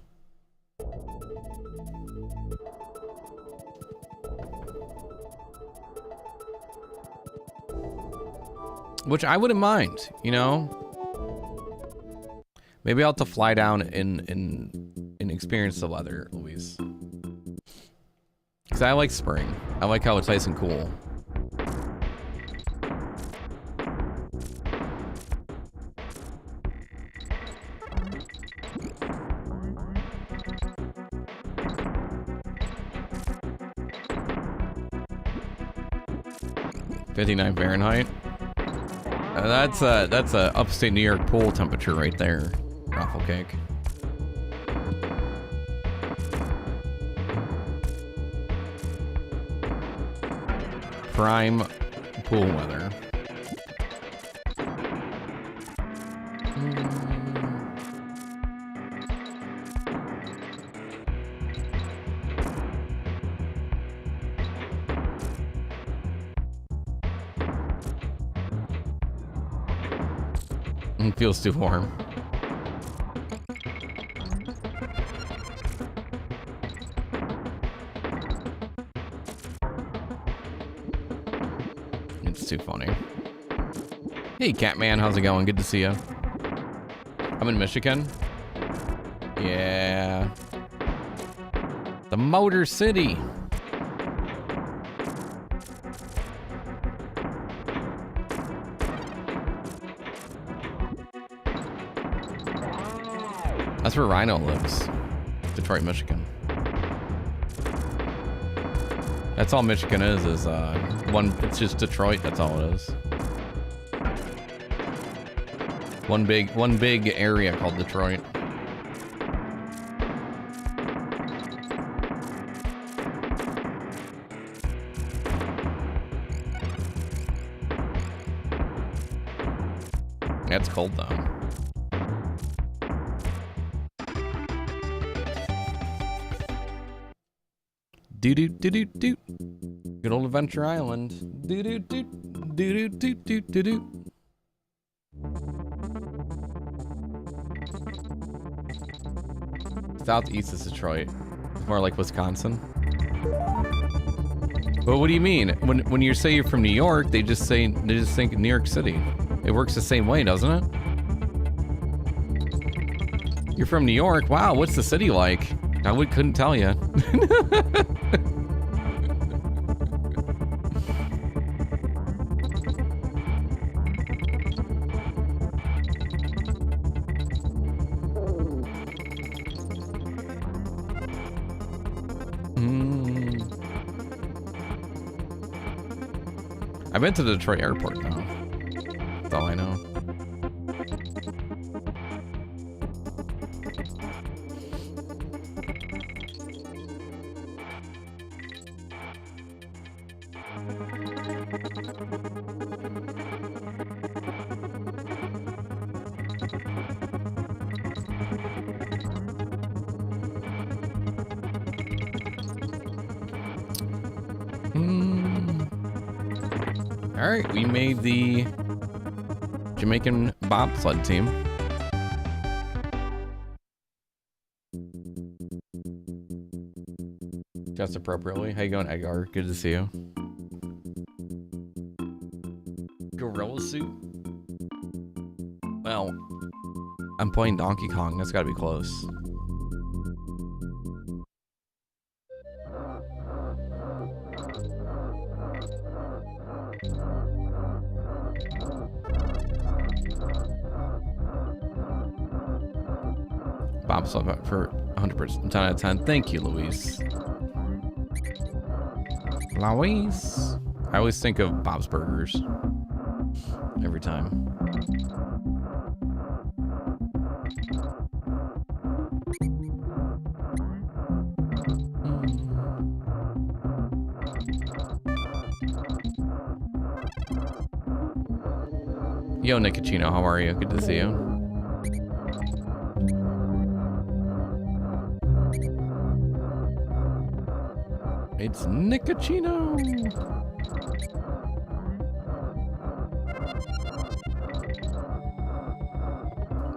Which I wouldn't mind, you know? Maybe I'll have to fly down and experience the weather, Luis. Because I like spring. I like how it's nice and cool. $59 Fahrenheit. That's a upstate New York pool temperature right there. Waffle cake. Prime pool weather. It feels too warm. It's too funny. Hey, Catman, how's it going? Good to see you. I'm in Michigan. Yeah. The Motor City. That's where Rhino lives. Detroit, Michigan. That's all Michigan is it's just Detroit, that's all it is. One big area called Detroit. That's cold though. Do do do do do. Good old Adventure Island. Do do do do do do do do do. Southeast is Detroit. More like Wisconsin. But what do you mean? When you say you're from New York, they just think New York City. It works the same way, doesn't it? You're from New York. Wow, what's the city like? I couldn't tell you. I've been to the Detroit airport now. That's all I know. All right, we made the Jamaican bobsled team. Just appropriately. How you going, Edgar? Good to see you. Gorilla suit? Well, I'm playing Donkey Kong. That's gotta be close. Bob's up for 100%, 10 out of 10. Thank you, Luis. Luis. I always think of Bob's Burgers every time. Yo, Nicocino, how are you? Good to see you. It's Nicocino.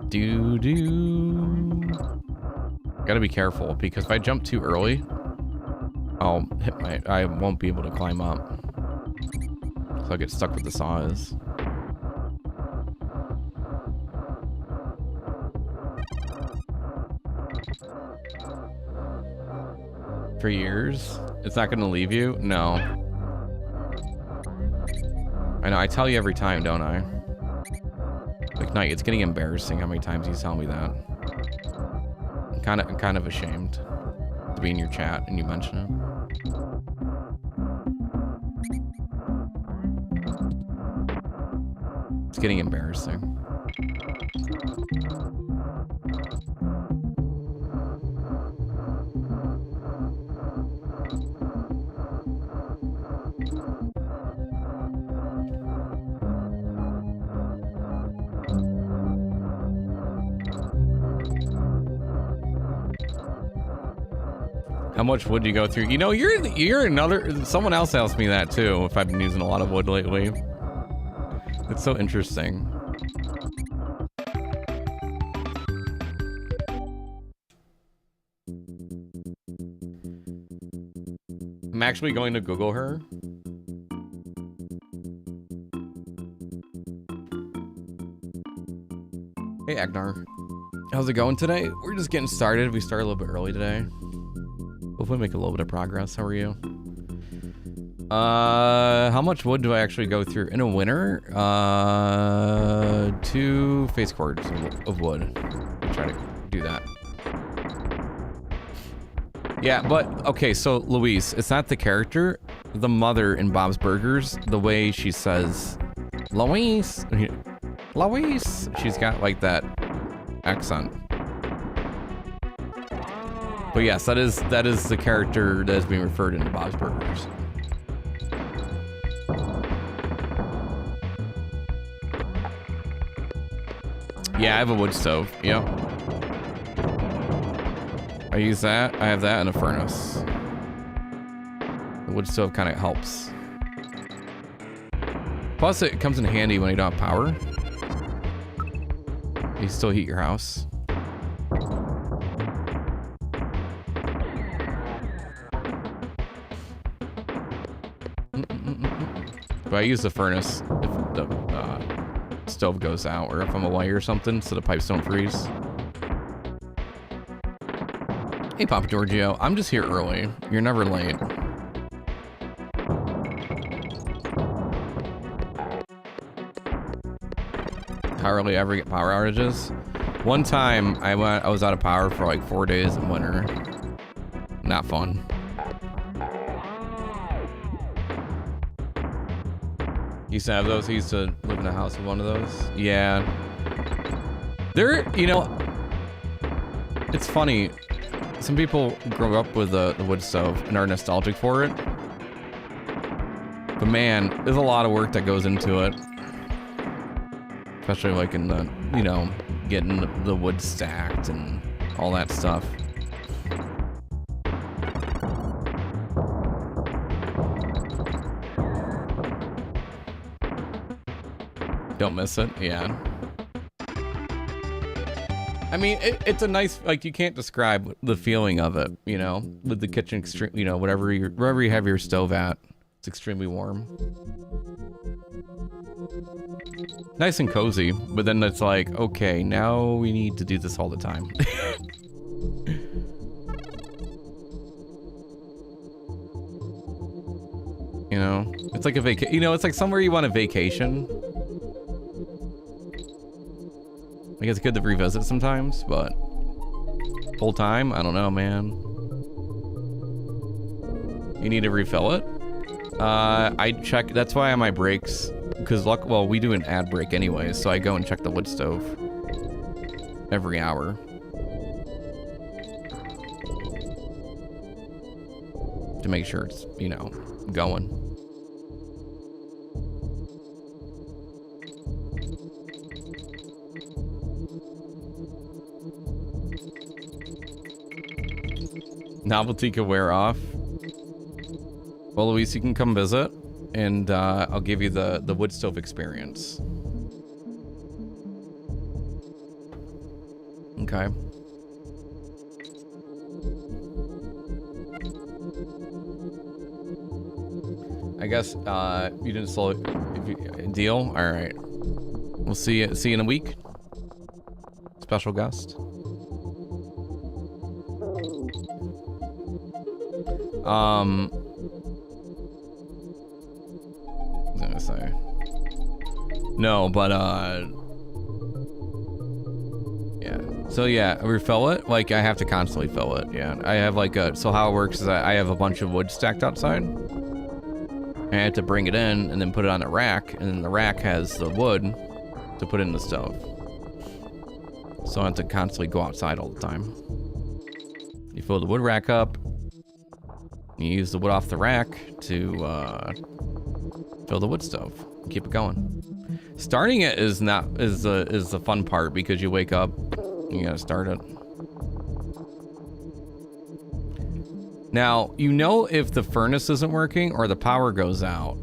Doo-doo. Gotta be careful, because if I jump too early, I'll hit I won't be able to climb up. So I'll get stuck with the saws. For years? It's not gonna leave you? No. I know, I tell you every time, don't I? Like, Knight, it's getting embarrassing how many times you tell me that. I'm kind of ashamed to be in your chat and you mention it. It's getting embarrassing. How much wood do you go through? You know, you're another. Someone else asked me that too. If I've been using a lot of wood lately, it's so interesting. I'm actually going to Google her. Hey, Agnar. How's it going today? We're just getting started. We started a little bit early today. Hopefully make a little bit of progress. How are you? How much wood do I actually go through in a winter? 2 face cords of wood. I'll try to do that. Yeah, but okay, so Luis, it's not the character. The mother in Bob's Burgers, the way she says, Luis, Luis, she's got like that accent. But yes, that is the character that is being referred into Bob's Burgers. Yeah, I have a wood stove. Yep. I use that. I have that and a furnace. The wood stove kind of helps. Plus, it comes in handy when you don't have power. You still heat your house. But I use the furnace if the stove goes out or if I'm away or something so the pipes don't freeze. Hey, Papa Giorgio, I'm just here early. You're never late. How early I ever get power outages? One time I was out of power for like 4 days in winter. Not fun. Used to have those. I used to live in a house with one of those. Yeah. You know, it's funny. Some people grow up with the wood stove and are nostalgic for it. But man, there's a lot of work that goes into it. Especially like in the, you know, getting the wood stacked and all that stuff. Don't miss it, yeah. I mean, it's a nice, like, you can't describe the feeling of it, you know, with the kitchen, you know, wherever you have your stove at, it's extremely warm. Nice and cozy, but then it's like, okay, now we need to do this all the time. You know, it's like a you know, it's like somewhere you want a vacation. I guess it's good to revisit sometimes, but full time, I don't know, man. You need to refill it? I check, that's why on my breaks, because well, we do an ad break anyways, so I go and check the wood stove every hour. To make sure it's, you know, going. Novelty could wear off. Well, Luis, you can come visit, and I'll give you the wood stove experience. Okay. I guess you didn't slow it. Deal? All right. We'll see you in a week. Special guest. What was I gonna say? No, but yeah. So yeah, refill it. Like I have to constantly fill it. Yeah, I have like so how it works is I have a bunch of wood stacked outside. I have to bring it in and then put it on the rack, and then the rack has the wood to put in the stove. So I have to constantly go outside all the time. You fill the wood rack up. You use the wood off the rack to fill the wood stove. Keep it going. Starting it is the fun part because you wake up, you gotta start it. Now you know if the furnace isn't working or the power goes out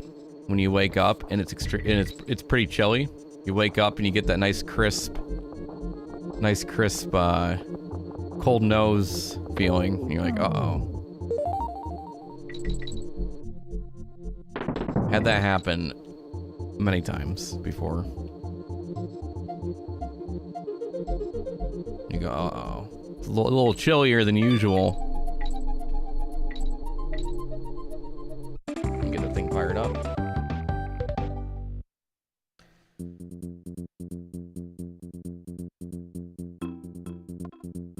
when you wake up and it's pretty chilly. You wake up and you get that nice crisp, cold nose feeling. And you're like, uh-oh. Had that happen many times before. You go, uh-oh. It's a little chillier than usual. You get the thing fired up.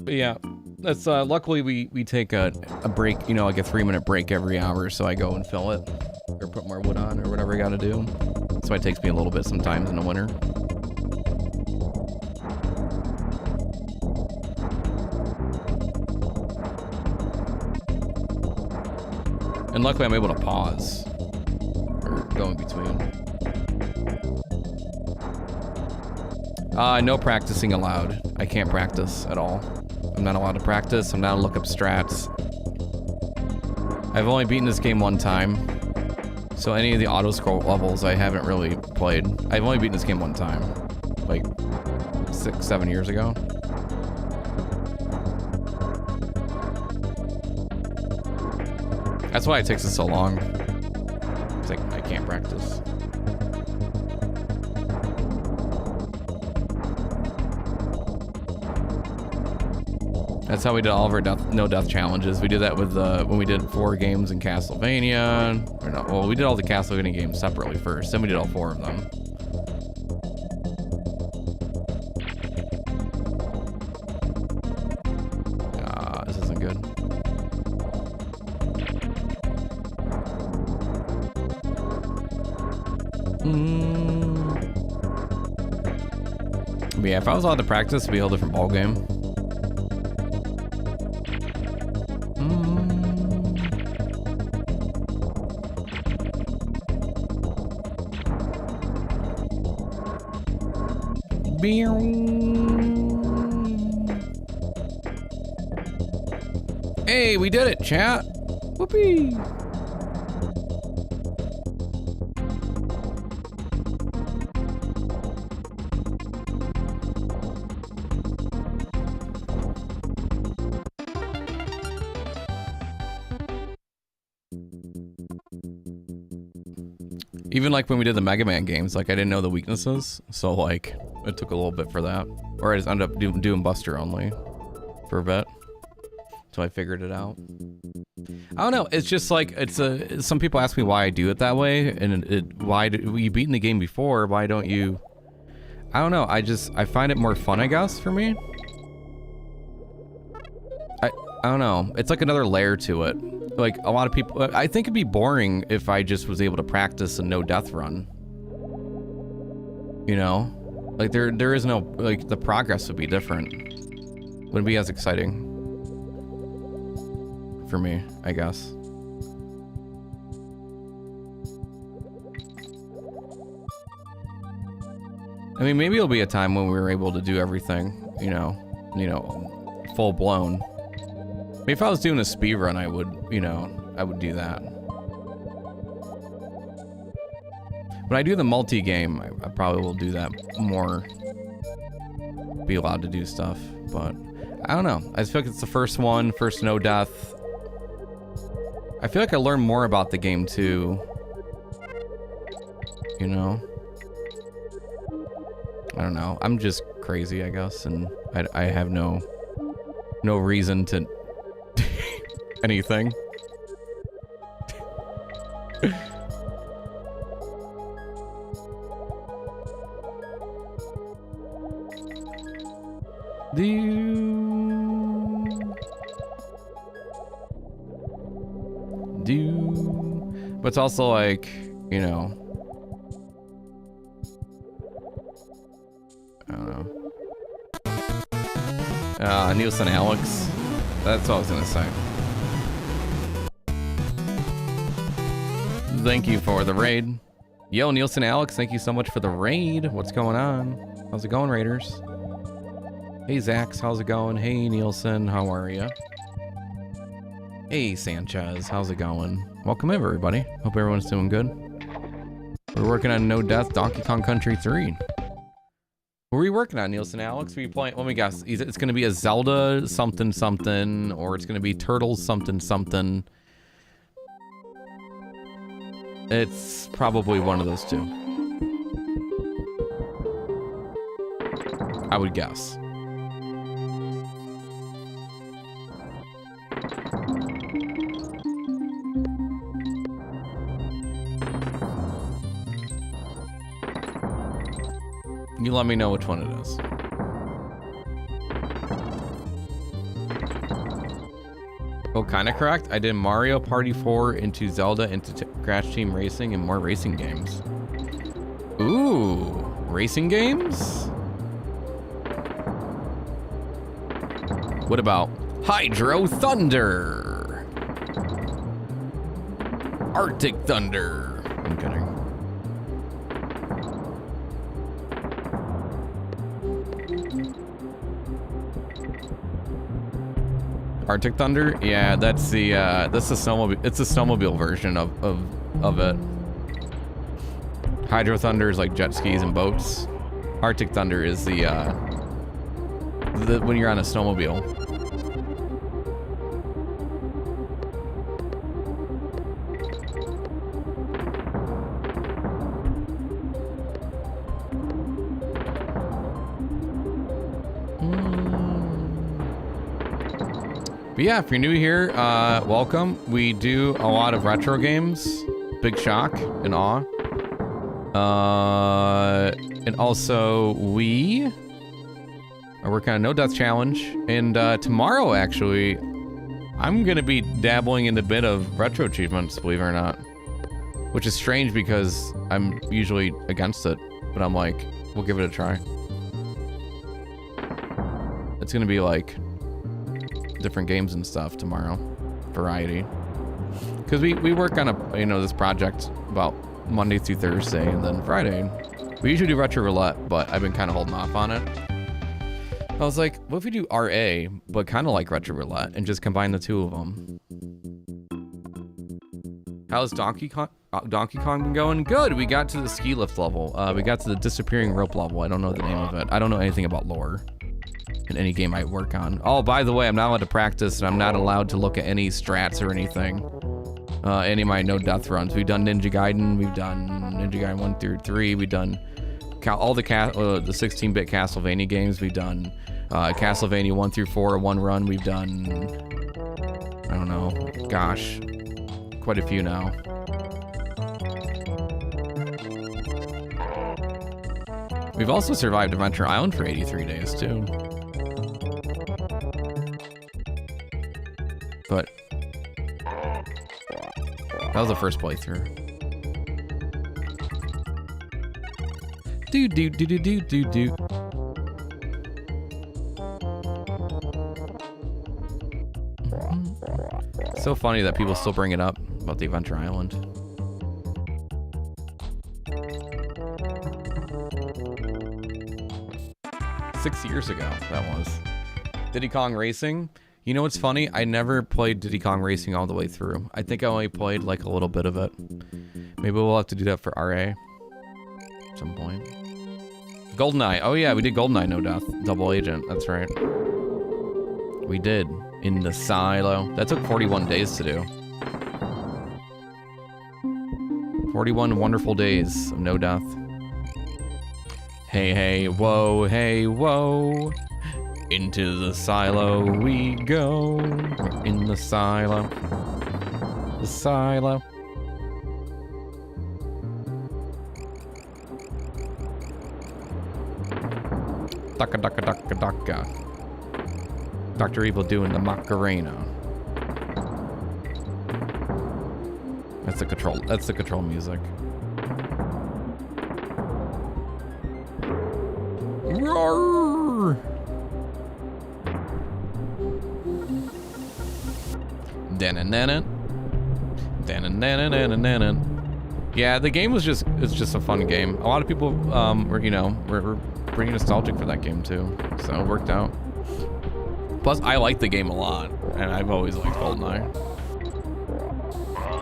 But yeah, that's luckily we take a break, you know, like a 3-minute break every hour, so I go and fill it. Or put more wood on, or whatever I gotta do. That's why it takes me a little bit sometimes in the winter. And luckily I'm able to pause. Or go in between. No practicing allowed. I can't practice at all. I'm not allowed to practice. I'm not allowed to look up strats. I've only beaten this game one time. So any of the auto scroll levels I haven't really played. I've only beaten this game one time, like 6-7 years ago. That's why it takes us so long. It's like I can't practice. That's how we did all of our no death challenges. We did that with when we did 4 games in Castlevania. Or no, well, we did all the Castlevania games separately first. Then we did all 4 of them. This isn't good. But yeah, if I was allowed to practice, it'd be a whole different ballgame. Hey, we did it, chat. Whoopee. Even like when we did the Mega Man games, like I didn't know the weaknesses, so like it took a little bit for that. Or I just ended up doing Buster only for a bit, so I figured it out. I don't know. It's just like some people ask me why I do it that way, and why you beaten the game before? Why don't you? I don't know. I find it more fun, I guess, for me. I don't know. It's like another layer to it. Like a lot of people, I think it'd be boring if I just was able to practice a no death run. You know, like there is no, like the progress would be different. Wouldn't be as exciting for me, I guess. I mean, maybe it'll be a time when we were able to do everything, you know, full blown. If I was doing a speed run, I would, you know, I would do that. When I do the multi-game, I probably will do that more. Be allowed to do stuff, but I don't know. I just feel like it's the first one, first no death. I feel like I learned more about the game too. You know? I don't know. I'm just crazy, I guess, and I have no reason to anything. But it's also like, you know, I don't know. Nielsen Alex. That's what I was gonna say. Thank you for the raid. Yo, Nielsen Alex, thank you so much for the raid. What's going on? How's it going, Raiders? Hey, Zax, how's it going? Hey, Nielsen, how are you? Hey, Sanchez, how's it going? Welcome in, everybody. Hope everyone's doing good. We're working on No Death Donkey Kong Country 3. What are we working on, Nielsen Alex? Are you playing? Let me guess. It's going to be a Zelda something something, or it's going to be Turtles something something. It's probably one of those two. I would guess. You let me know which one it is. Oh, kind of correct. I did Mario Party 4 into Zelda into Crash Team Racing and more racing games. Ooh, racing games? What about Hydro Thunder? Arctic Thunder. I'm kidding. Arctic Thunder? Yeah, that's the snowmobile. It's the snowmobile version of it. Hydro Thunder is like jet skis and boats. Arctic Thunder is the when you're on a snowmobile. But yeah, if you're new here, welcome. We do a lot of retro games. Big shock and awe. And also we are working on a No Death Challenge. And tomorrow, actually, I'm going to be dabbling in a bit of retro achievements, believe it or not. Which is strange because I'm usually against it. But I'm like, we'll give it a try. It's going to be like different games and stuff tomorrow. Variety. Because we work on a, this project about Monday through Thursday and then Friday. We usually do Retro Roulette, but I've been kind of holding off on it. I was like, what if we do RA, but kind of like Retro Roulette and just combine the two of them? How's Donkey Kong been going? Good. We got to the ski lift level. We got to the disappearing rope level. I don't know the name of it. I don't know anything about lore in any game I work on. Oh, by the way, I'm not allowed to practice and I'm not allowed to look at any strats or anything. Any of my no death runs. We've done Ninja Gaiden, we've done Ninja Gaiden 1 through 3. We've done all the 16-bit Castlevania games. We've done Castlevania 1 through 4 one run. We've done, I don't know, gosh, quite a few now. We've also survived Adventure Island for 83 days too. But that was the first playthrough. Do do do do do do do. So funny that people still bring it up about the Adventure Island. Six years ago, that was. Diddy Kong Racing. You know what's funny? I never played Diddy Kong Racing all the way through. I think I only played like a little bit of it. Maybe we'll have to do that for RA at some point. GoldenEye. Oh yeah, we did GoldenEye No Death. Double Agent. That's right. We did. In the silo. That took 41 days to do. 41 wonderful days of no death. Hey, hey, whoa, hey, whoa. Into the silo we go. In the silo. The silo. Daka daka daka daka. Dr. Evil doing the Macarena. That's the control. That's the control music. Roar! Danananan. Danananan. Yeah, the game was it's just a fun game. A lot of people were pretty nostalgic for that game too. So it worked out. Plus, I like the game a lot, and I've always liked GoldenEye.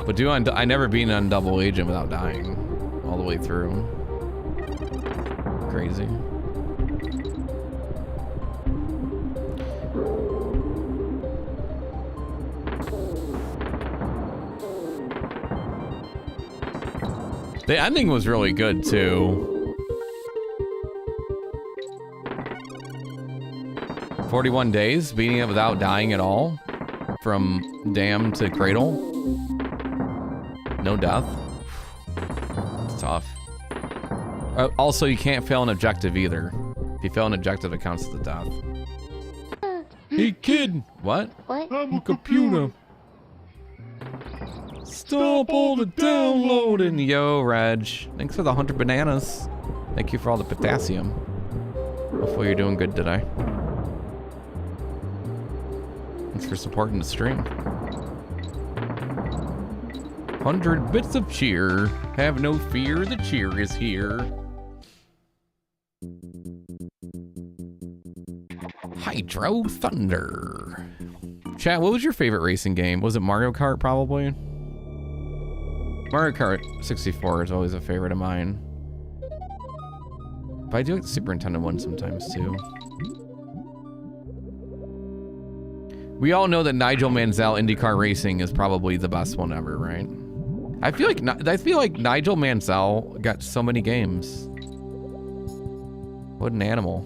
But I never been on Double Agent without dying all the way through. Crazy. The ending was really good too. 41 days, beating it without dying at all. From dam to cradle. No death. It's tough. Also, you can't fail an objective either. If you fail an objective, it counts as a death. Hey kid! What? What? I'm a computer. Stop all the downloading. Yo, Reg. Thanks for the 100 bananas. Thank you for all the potassium. Hopefully you're doing good today. Thanks for supporting the stream. 100 bits of cheer. Have no fear, the cheer is here. Hydro Thunder. Chat, what was your favorite racing game? Was it Mario Kart, probably? Mario Kart 64 is always a favorite of mine. But I do like the Super Nintendo one sometimes, too. We all know that Nigel Mansell IndyCar Racing is probably the best one ever, right? I feel like Nigel Mansell got so many games. What an animal.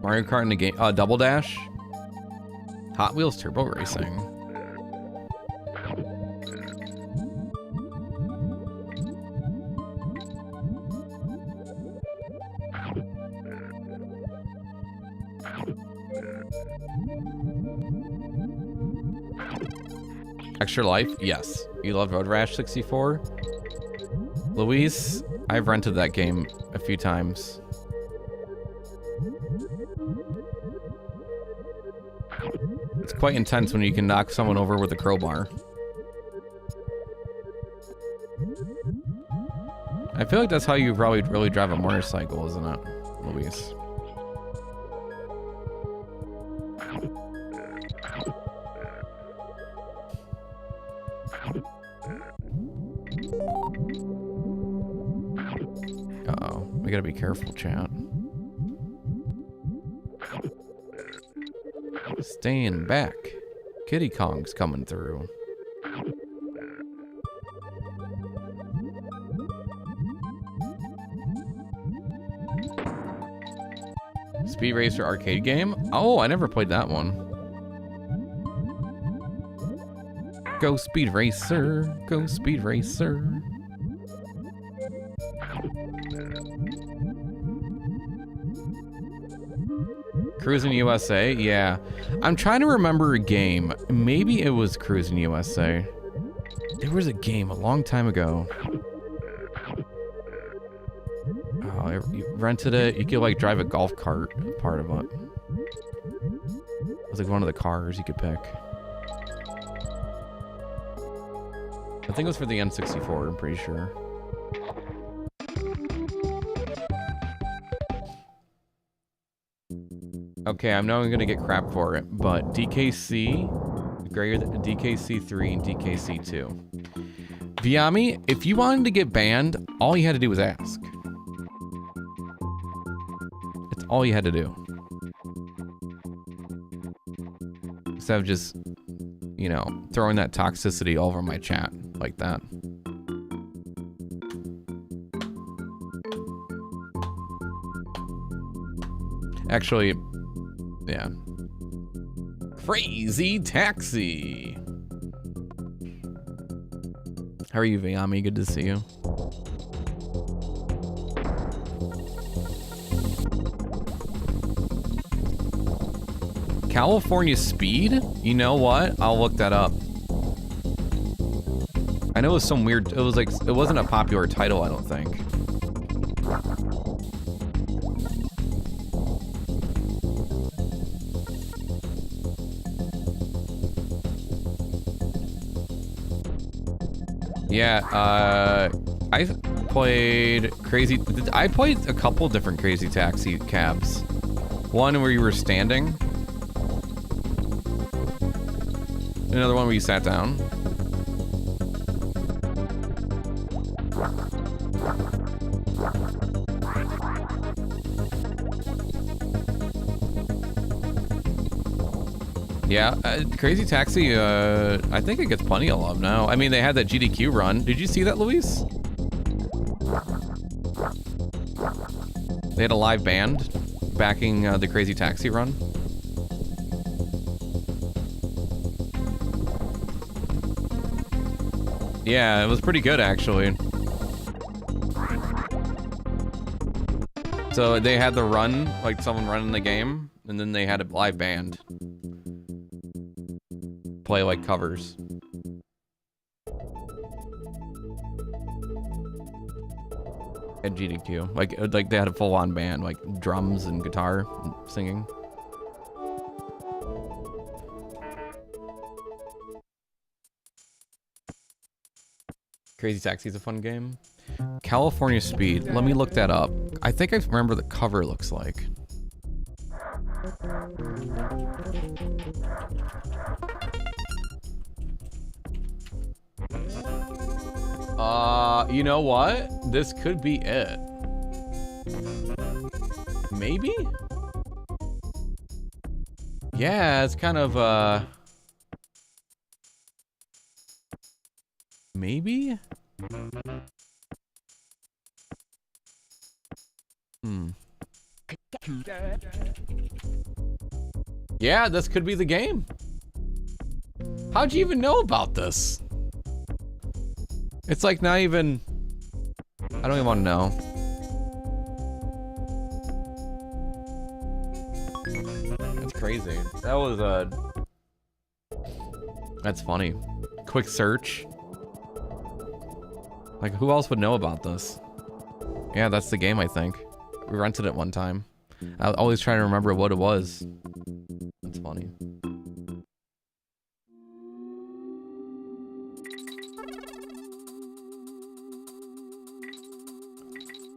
Mario Kart in the game, Double Dash. Hot Wheels Turbo Racing. Extra Life, yes. You love Road Rash 64? Luis, I've rented that game a few times. It's quite intense when you can knock someone over with a crowbar. I feel like that's how you probably really drive a motorcycle, isn't it, Luis? Uh-oh, we gotta be careful, chat. Staying back. Kitty Kong's coming through. Speed Racer arcade game? Oh, I never played that one. Go Speed Racer, go Speed Racer. Cruising USA, yeah. I'm trying to remember a game. Maybe it was Cruising USA. There was a game a long time ago. Oh, you rented it. You could like drive a golf cart, part of it. It was like one of the cars you could pick. I think it was for the N64, I'm pretty sure. Okay, I know I'm gonna get crap for it, but DKC, greater than DKC3 and DKC2. Viami, if you wanted to get banned, all you had to do was ask. It's all you had to do. Instead of just, you know, throwing that toxicity all over my chat like that. Actually, yeah. Crazy Taxi. How are you, Viami? Good to see you. California Speed? You know what? I'll look that up. I know it was some weird, it was like, it wasn't a popular title, I don't think. Yeah, I played I played a couple different Crazy Taxi cabs. One where you were standing. Another one where you sat down. Yeah, Crazy Taxi, I think it gets plenty of love now. I mean, they had that GDQ run. Did you see that, Luis? They had a live band backing the Crazy Taxi run. Yeah, it was pretty good, actually. So they had the run, like someone running the game, and then they had a live band play like covers. At GDQ, like they had a full-on band, like drums and guitar and singing. Crazy Taxi is a fun game. California Speed. Let me look that up. I think I remember the cover looks like. You know what? This could be it. Maybe? Yeah, it's kind of, maybe? Yeah, this could be the game. How'd you even know about this? It's like not even... I don't even want to know. That's crazy. That was, that's funny. Quick search. Like, who else would know about this? Yeah, that's the game, I think. We rented it one time. I was always trying to remember what it was. That's funny.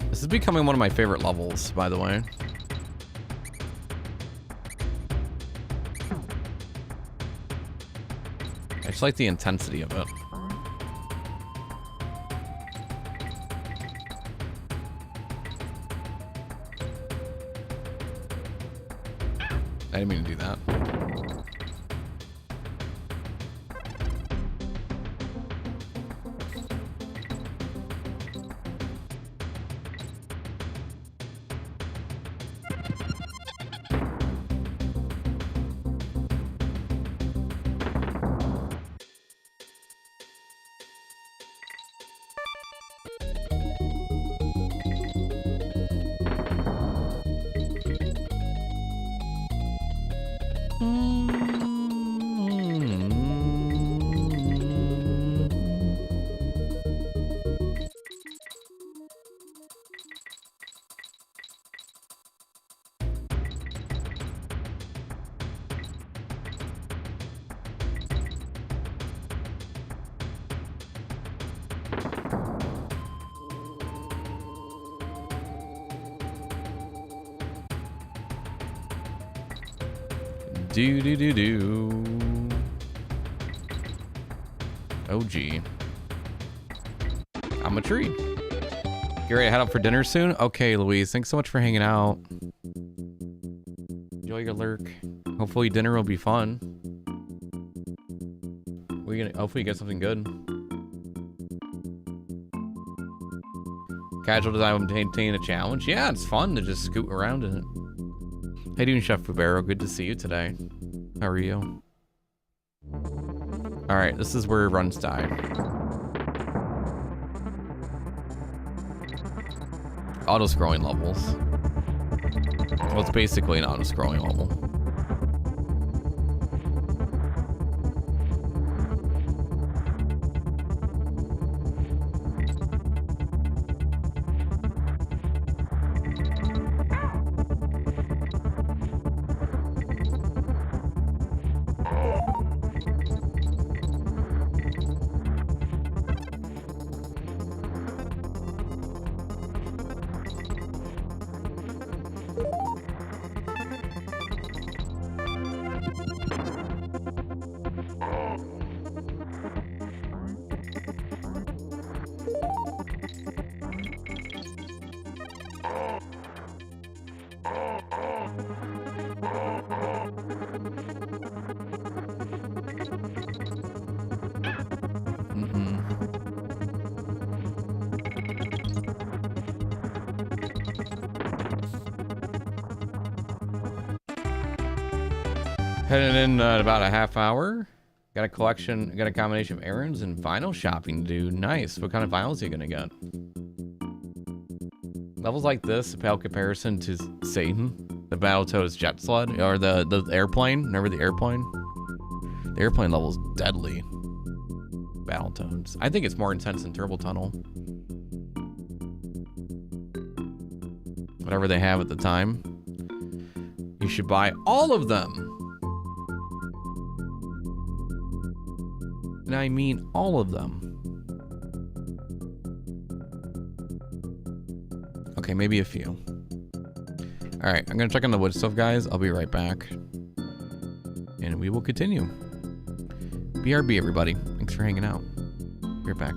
This is becoming one of my favorite levels, by the way. I just like the intensity of it. I didn't mean to do that. Do do do do. Oh gee. I'm a tree. Get ready to head out for dinner soon? Okay, Louise, thanks so much for hanging out. Enjoy your lurk. Hopefully dinner will be fun. Hopefully you get something good. Casual design will maintain a challenge. Yeah, it's fun to just scoot around in it. How you doing, Chef Fubero? Good to see you today. How are you? Alright, this is where runs die. Auto-scrolling levels. Well, it's basically an auto-scrolling level. Heading in about a half hour. Got a combination of errands and vinyl shopping to do. Nice. What kind of vinyls are you gonna get? Levels like this pale comparison to Satan, the Battletoads jet sled, or the airplane. Remember the airplane? The airplane level's deadly. Battletoads. I think it's more intense than Turbo Tunnel. Whatever they have at the time. You should buy all of them. And I mean all of them. Okay, maybe a few. All right, I'm gonna check on the wood stuff, guys. I'll be right back. And we will continue. BRB, everybody. Thanks for hanging out. Be right back.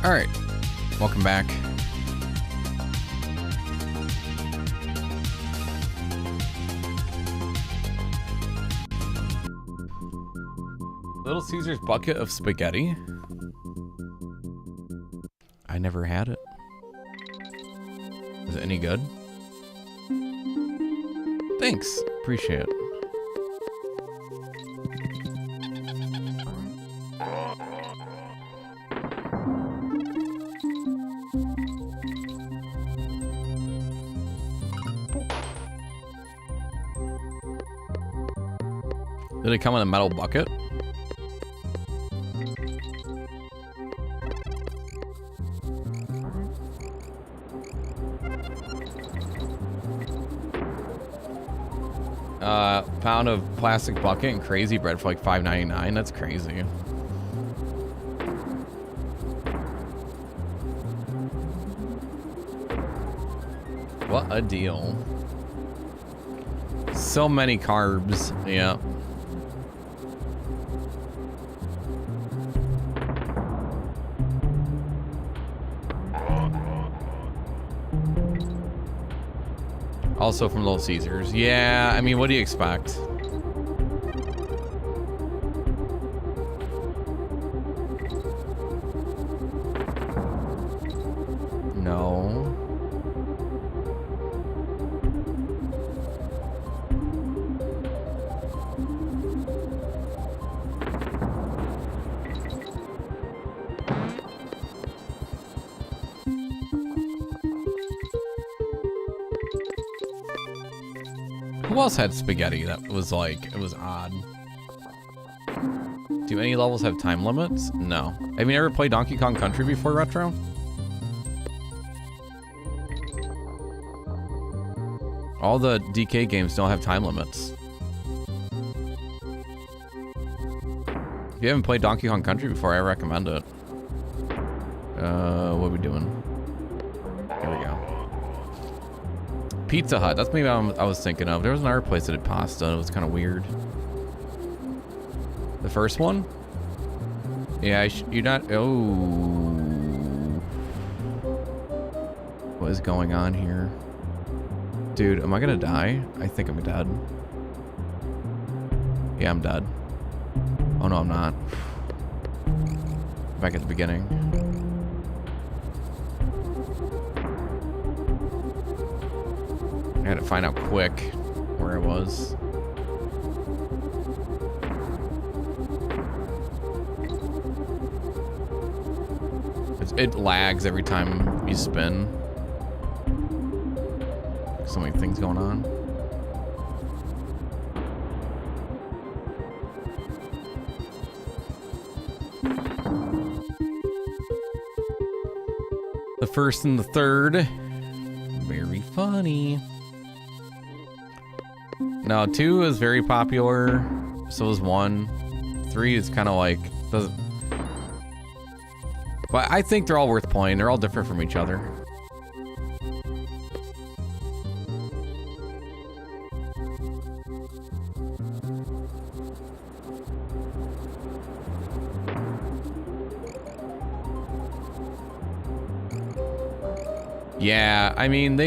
All right, welcome back. Little Caesar's bucket of spaghetti. I never had it. Is it any good? Thanks, appreciate it. Did it come in a metal bucket? Pound of plastic bucket and crazy bread for like $5.99. That's crazy. What a deal. So many carbs. Yeah. Also from Little Caesars. Yeah, I mean, what do you expect? No. Who else had spaghetti that was like, it was odd? Do any levels have time limits? No. Have you ever played Donkey Kong Country before, Retro? All the DK games don't have time limits. If you haven't played Donkey Kong Country before, I recommend it. What are we doing? Here we go. Pizza Hut. That's maybe I was thinking of. There was another place that had pasta. It was kind of weird. The first one? Yeah, you're not... Oh. What is going on here? Dude, am I gonna die? I think I'm dead. Yeah, I'm dead. Oh no, I'm not. Back at the beginning. I had to find out quick where I was. It lags every time you spin. So many things going on. The first and the third. Very funny. No, 2 is very popular. So is 1. 3 is kind of like... doesn't... But I think they're all worth playing. They're all different from each other. Yeah, I mean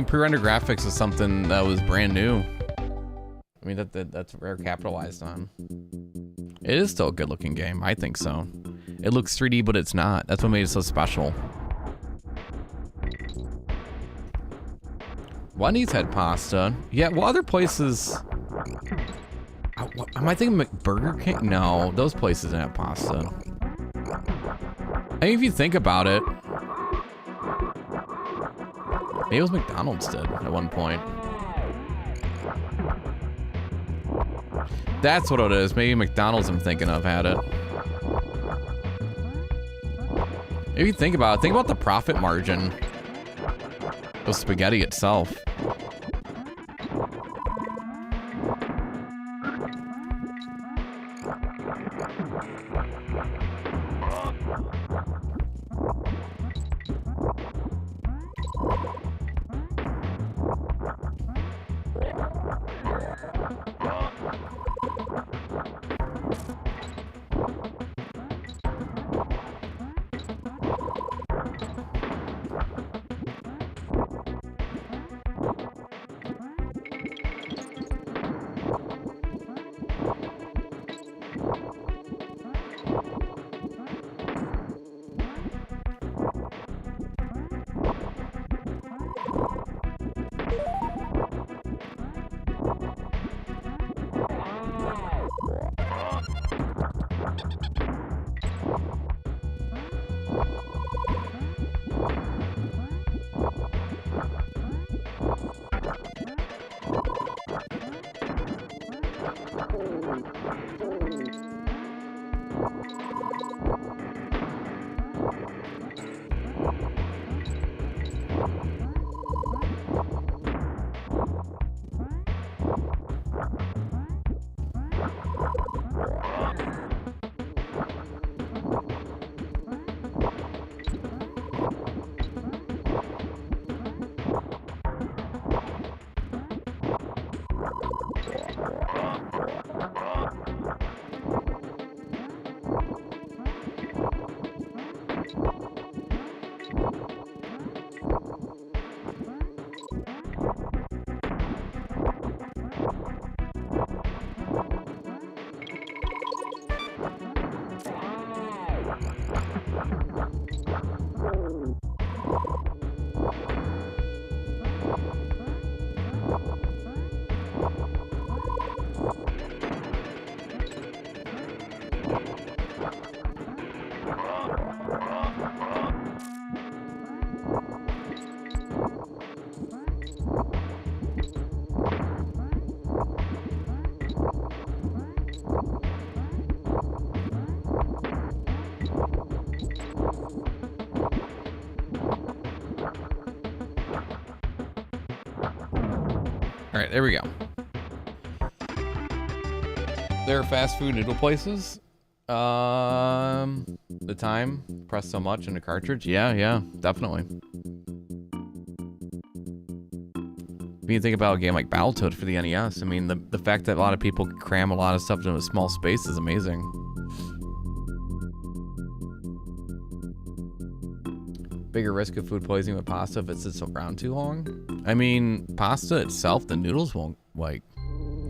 pre-render graphics is something that was brand new. I mean that's rare capitalized on. It is still a good looking game, I think so. It looks 3D, but it's not. That's what made it so special. Wendy's had pasta. Yeah, well, other places... Am I thinking Burger King? No, those places didn't have pasta. I mean, if you think about it... Maybe it was McDonald's did at one point. That's what it is. Maybe McDonald's I'm thinking of had it. If you think about the profit margin of spaghetti itself. All right, there we go. There are fast food noodle places. The time, press so much in a cartridge. Yeah, definitely. When you think about a game like Battletoads for the NES, I mean, the fact that a lot of people cram a lot of stuff into a small space is amazing. Bigger risk of food poisoning with pasta if it sits around too long. I mean, pasta itself, the noodles won't like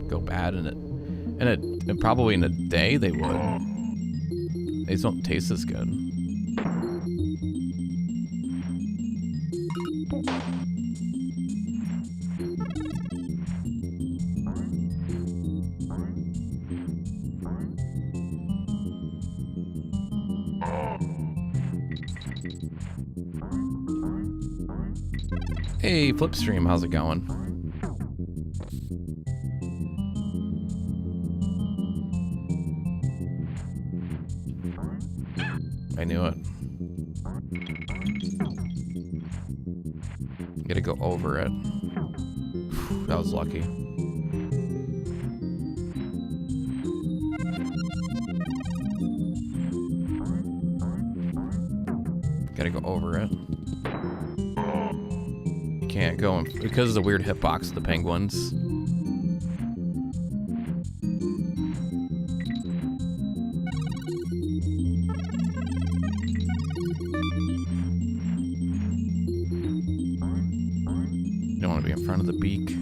go bad in it, and probably in a day they would. They just don't taste as good. Hey, Flipstream, how's it going? I knew it. Gotta go over it. That was lucky. Gotta go over it. Can't go in, because of the weird hitbox of the penguins. You don't want to be in front of the beak.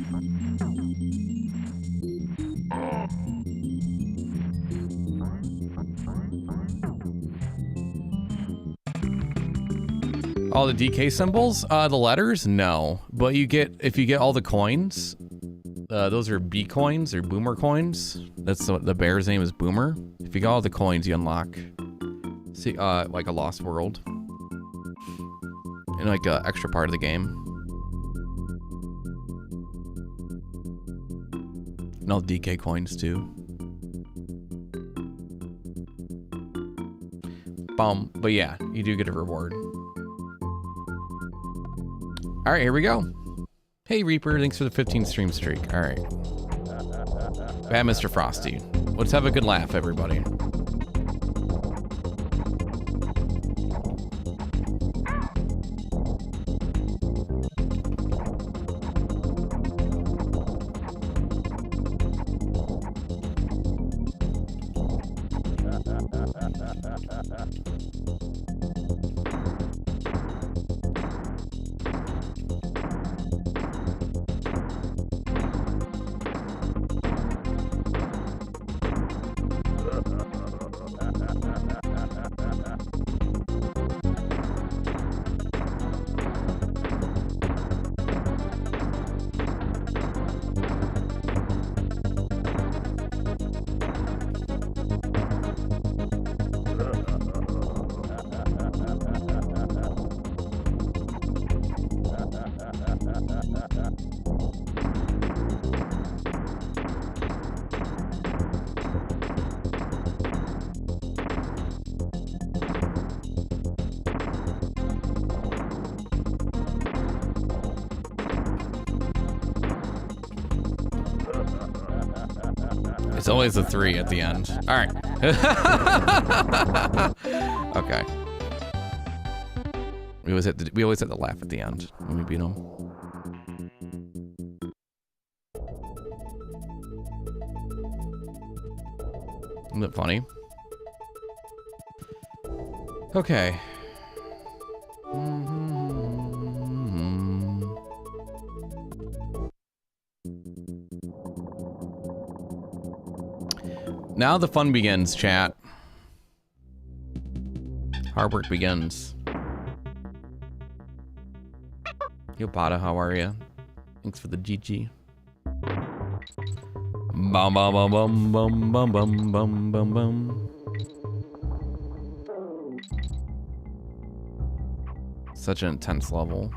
All the DK symbols? The letters? No. But you get, if you get all the coins, those are B coins or Boomer coins. That's the bear's name is Boomer. If you get all the coins, you unlock, see, like a Lost World. And like an extra part of the game. And all the DK coins too. But yeah, you do get a reward. All right, here we go. Hey, Reaper, thanks for the 15 stream streak. All right. Bad Mr. Frosty. Let's have a good laugh, everybody. always a 3 at the end. All right. Okay. We always hit the laugh at the end when we beat them. Isn't it funny? Okay. Now the fun begins, chat. Hard work begins. Yo, Bada, how are you? Thanks for the GG. Bum bum bum bum bum bum bum bum bum bum. Such an intense level.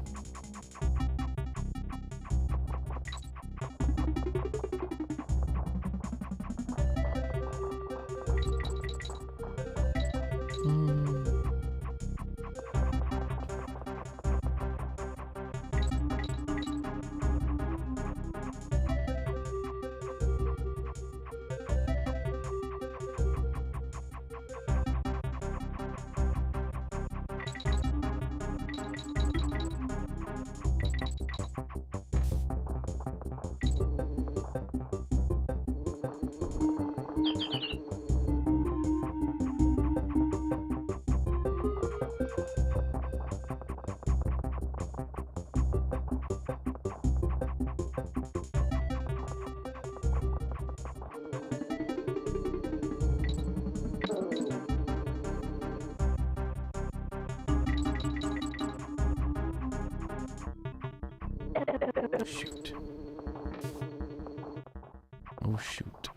Shoot. Oh, shoot.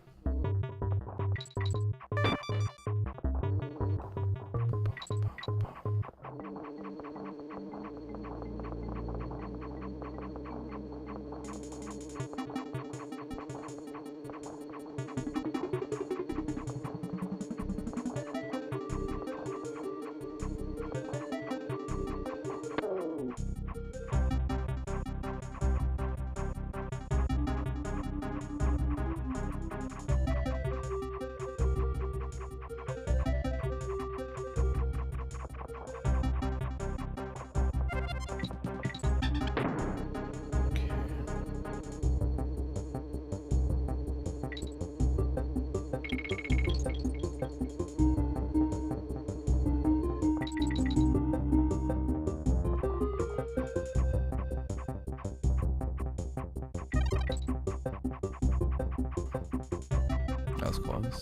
That was close.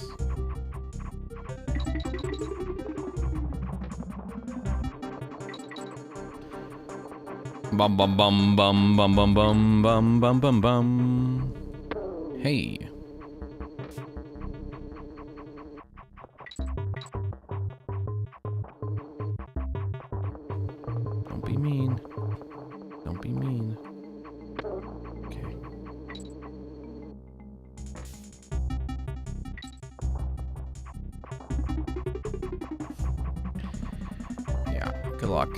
Bum bum bum bum bum bum bum bum bum bum bum. Hey. Don't be mean. Don't be mean. Okay. Yeah, good luck.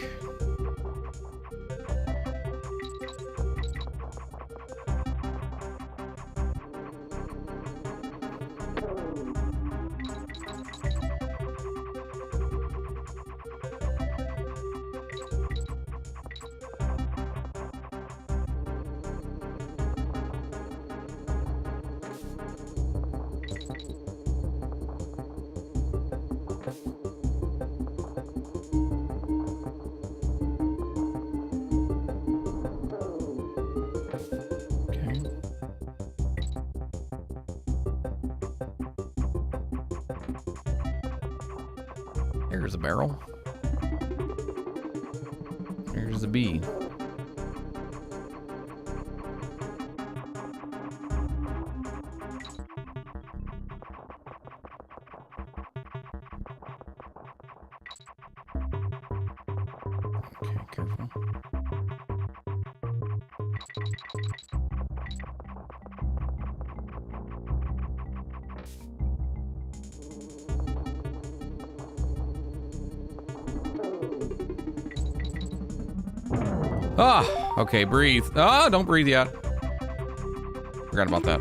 There's a barrel. There's a bee. Okay, careful. Ah, okay, breathe. Ah, don't breathe yet. Forgot about that.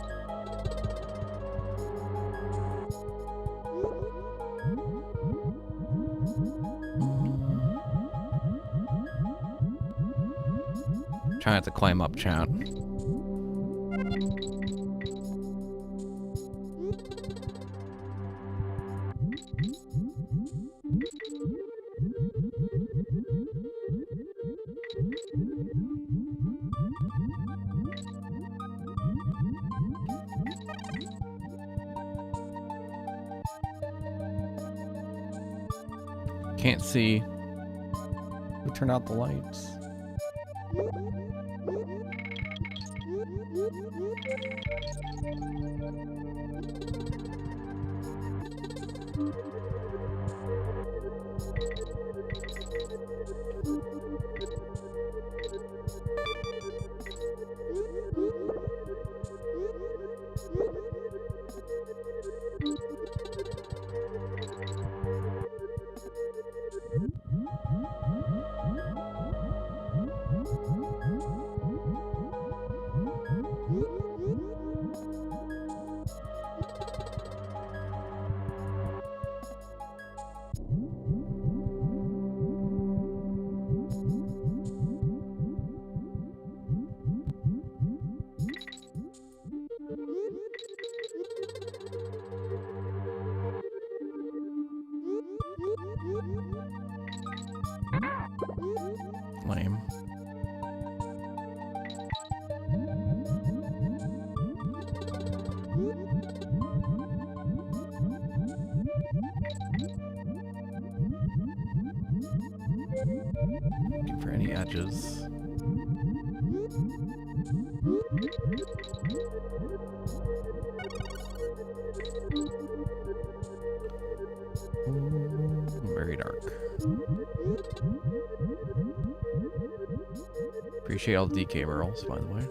Try not to climb up, chat. Can't see. We turn out the lights. Lame. Looking for any edges. Very dark. Appreciate all the DK rolls, by the way.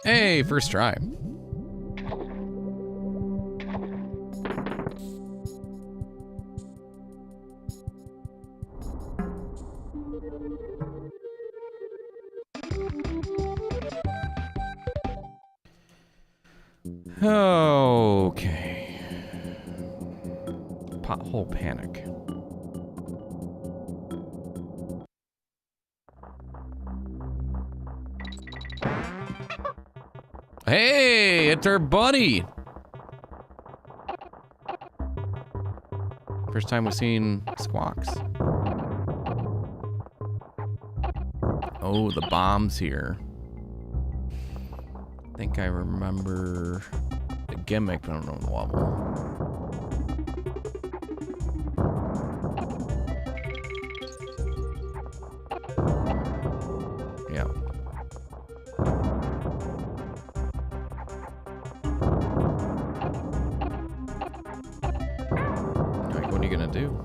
Hey, first try. Okay. Pothole panic. Hey, it's our buddy. First time we've seen Squawks. Oh, the bomb's here. I think I remember the gimmick, but I don't know the level. Yeah. Like, what are you gonna do?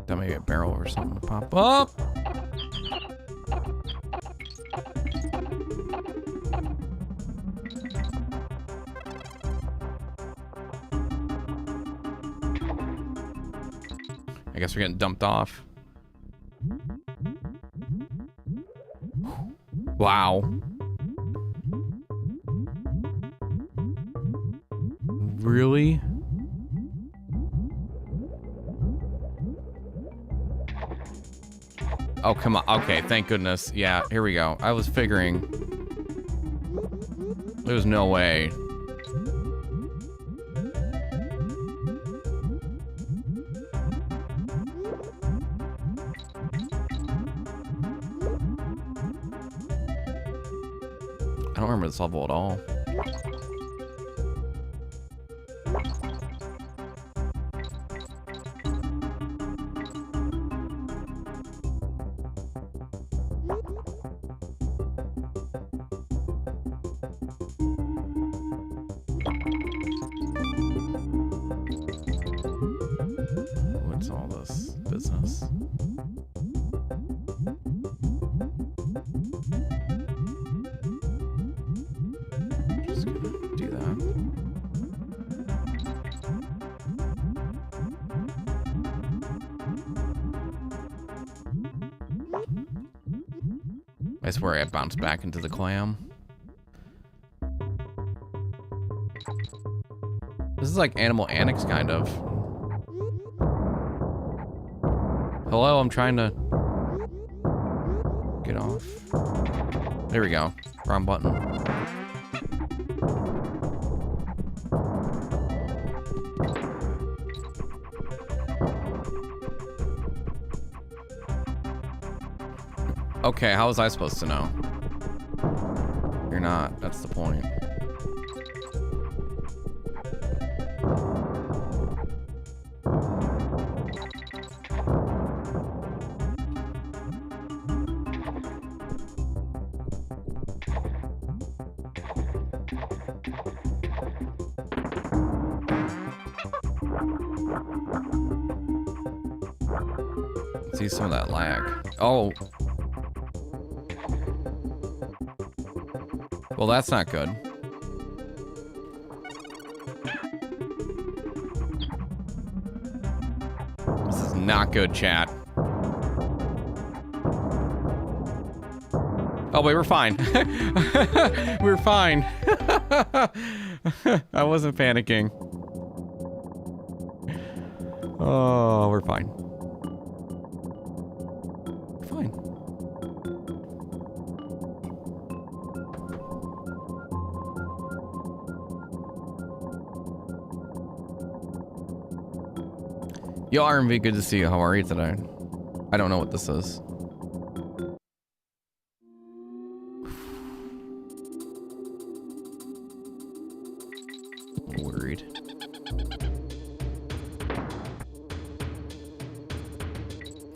That may be a barrel or something to pop up. I guess we're getting dumped off. Wow. Really? Oh, come on. Okay, thank goodness. Yeah, here we go. I was figuring. There's no way. I don't remember this level at all. is all this business? Just gonna do that. I swear I bounced back into the clam. This is like Animal Annex, kind of. Hello, I'm trying to get off. There we go. Wrong button. Okay, how was I supposed to know? You're not. That's the point. See some of that lag. Oh. Well, that's not good. This is not good, chat. Oh, wait, we're fine. We're fine. I wasn't panicking. Oh, we're fine. Fine. Yo, RMV, good to see you. How are you today? I don't know what this is. Worried.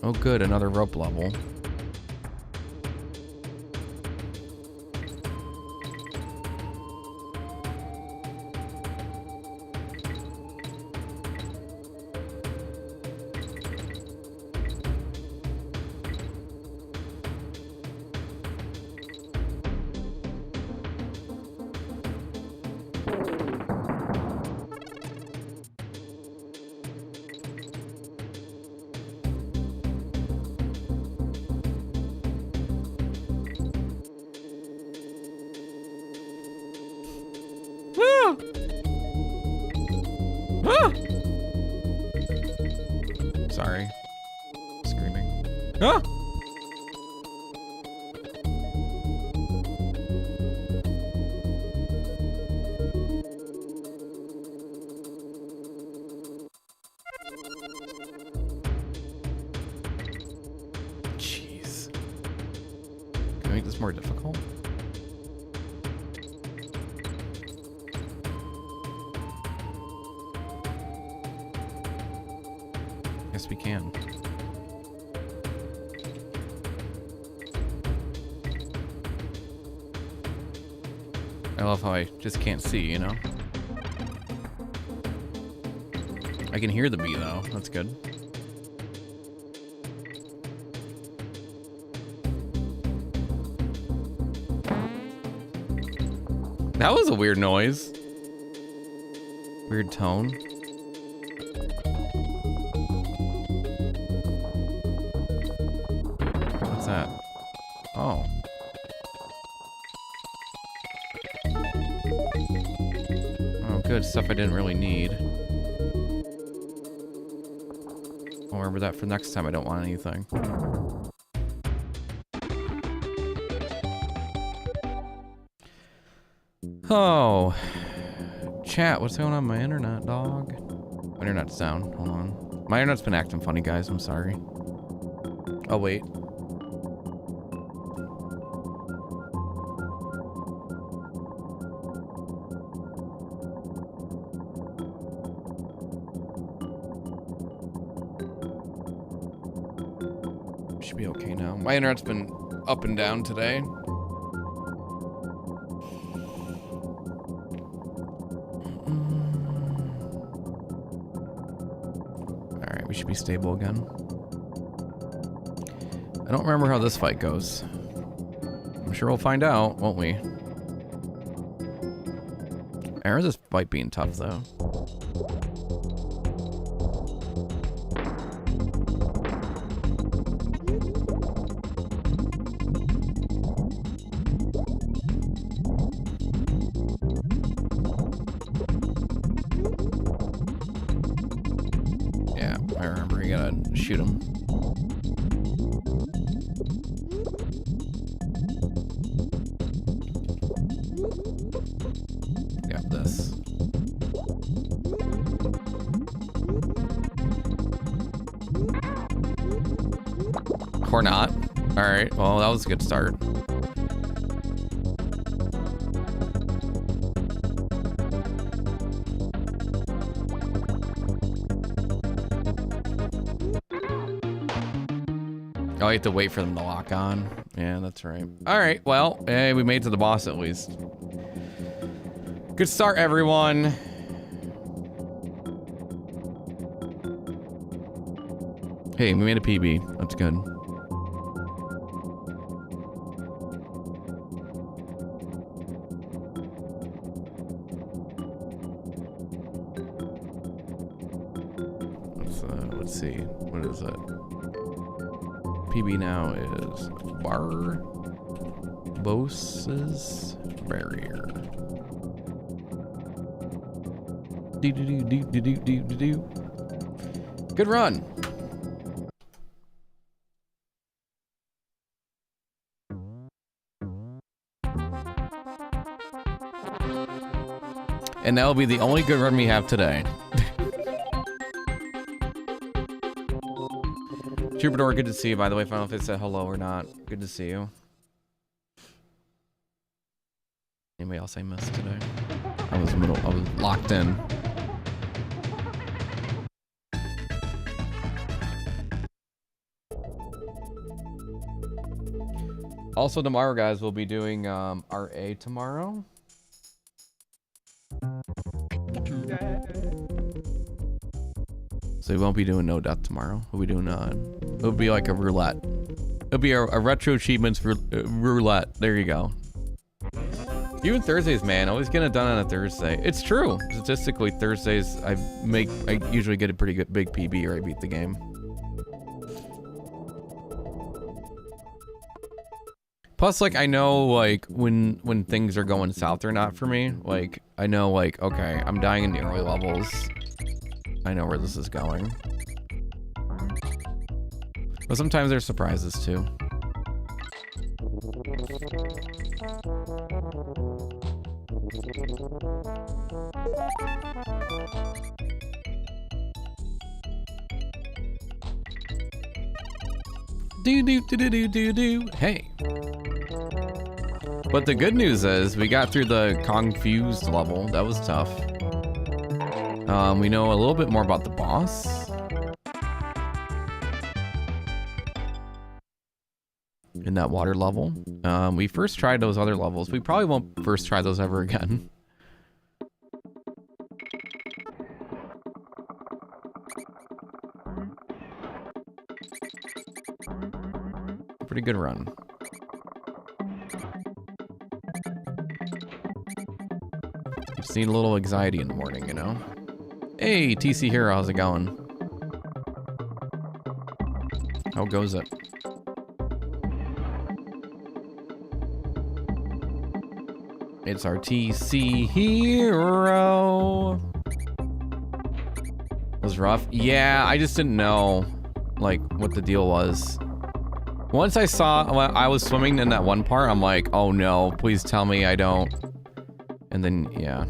Oh good, another rope level. Sorry. Screaming. Ah! Jeez. Can I make this more difficult? Yes, we can. I love how I just can't see, you know? I can hear the bee, though. That's good. That was a weird noise. Weird tone. What's that? Oh. Oh, good. Stuff I didn't really need. I'll remember that for next time I don't want anything. Oh. Chat, what's going on with my internet, dog? My internet's down. Hold on. My internet's been acting funny, guys. I'm sorry. Oh, wait. Should be okay now. My internet's been up and down today. We should be stable again. I don't remember how this fight goes. I'm sure we'll find out, won't we? I remember this fight being tough, though. Yeah, I remember. You gotta shoot him. Got this. Or not. All right. Well, that was a good start. Oh, I have to wait for them to lock on. Yeah, that's right. All right. Well, hey, we made it to the boss at least. Good start, everyone. Hey, we made a PB. That's good. Let's see. What is it? PB now is Barbosa's Barrier. Good run. And that'll be the only good run we have today. Troubadour, good to see you, by the way. I don't know if it said hello or not. Good to see you. Anybody else I missed today? I was locked in. Also tomorrow, guys, we'll be doing RA tomorrow. So we won't be doing no death tomorrow. We'll be doing it'll be like a roulette. It'll be a retro achievements roulette. There you go. Even Thursdays, man, always getting it done on a Thursday. It's true. Statistically, Thursdays I usually get a pretty good big PB or I beat the game. Plus, like, I know, like, when things are going south or not for me. Like, I know, like, okay, I'm dying in the early levels. I know where this is going. But sometimes there's surprises, too. Do. Hey. But the good news is we got through the confused level. That was tough. We know a little bit more about the boss. In that water level. We first tried those other levels. We probably won't first try those ever again. Pretty good run. Just need a little anxiety in the morning, you know? Hey, TC Hero, how's it going? How goes it? It's our TC Hero. Was rough? Yeah, I just didn't know, like, what the deal was. Once I saw, when I was swimming in that one part, I'm like, oh no, please tell me I don't. And then, yeah.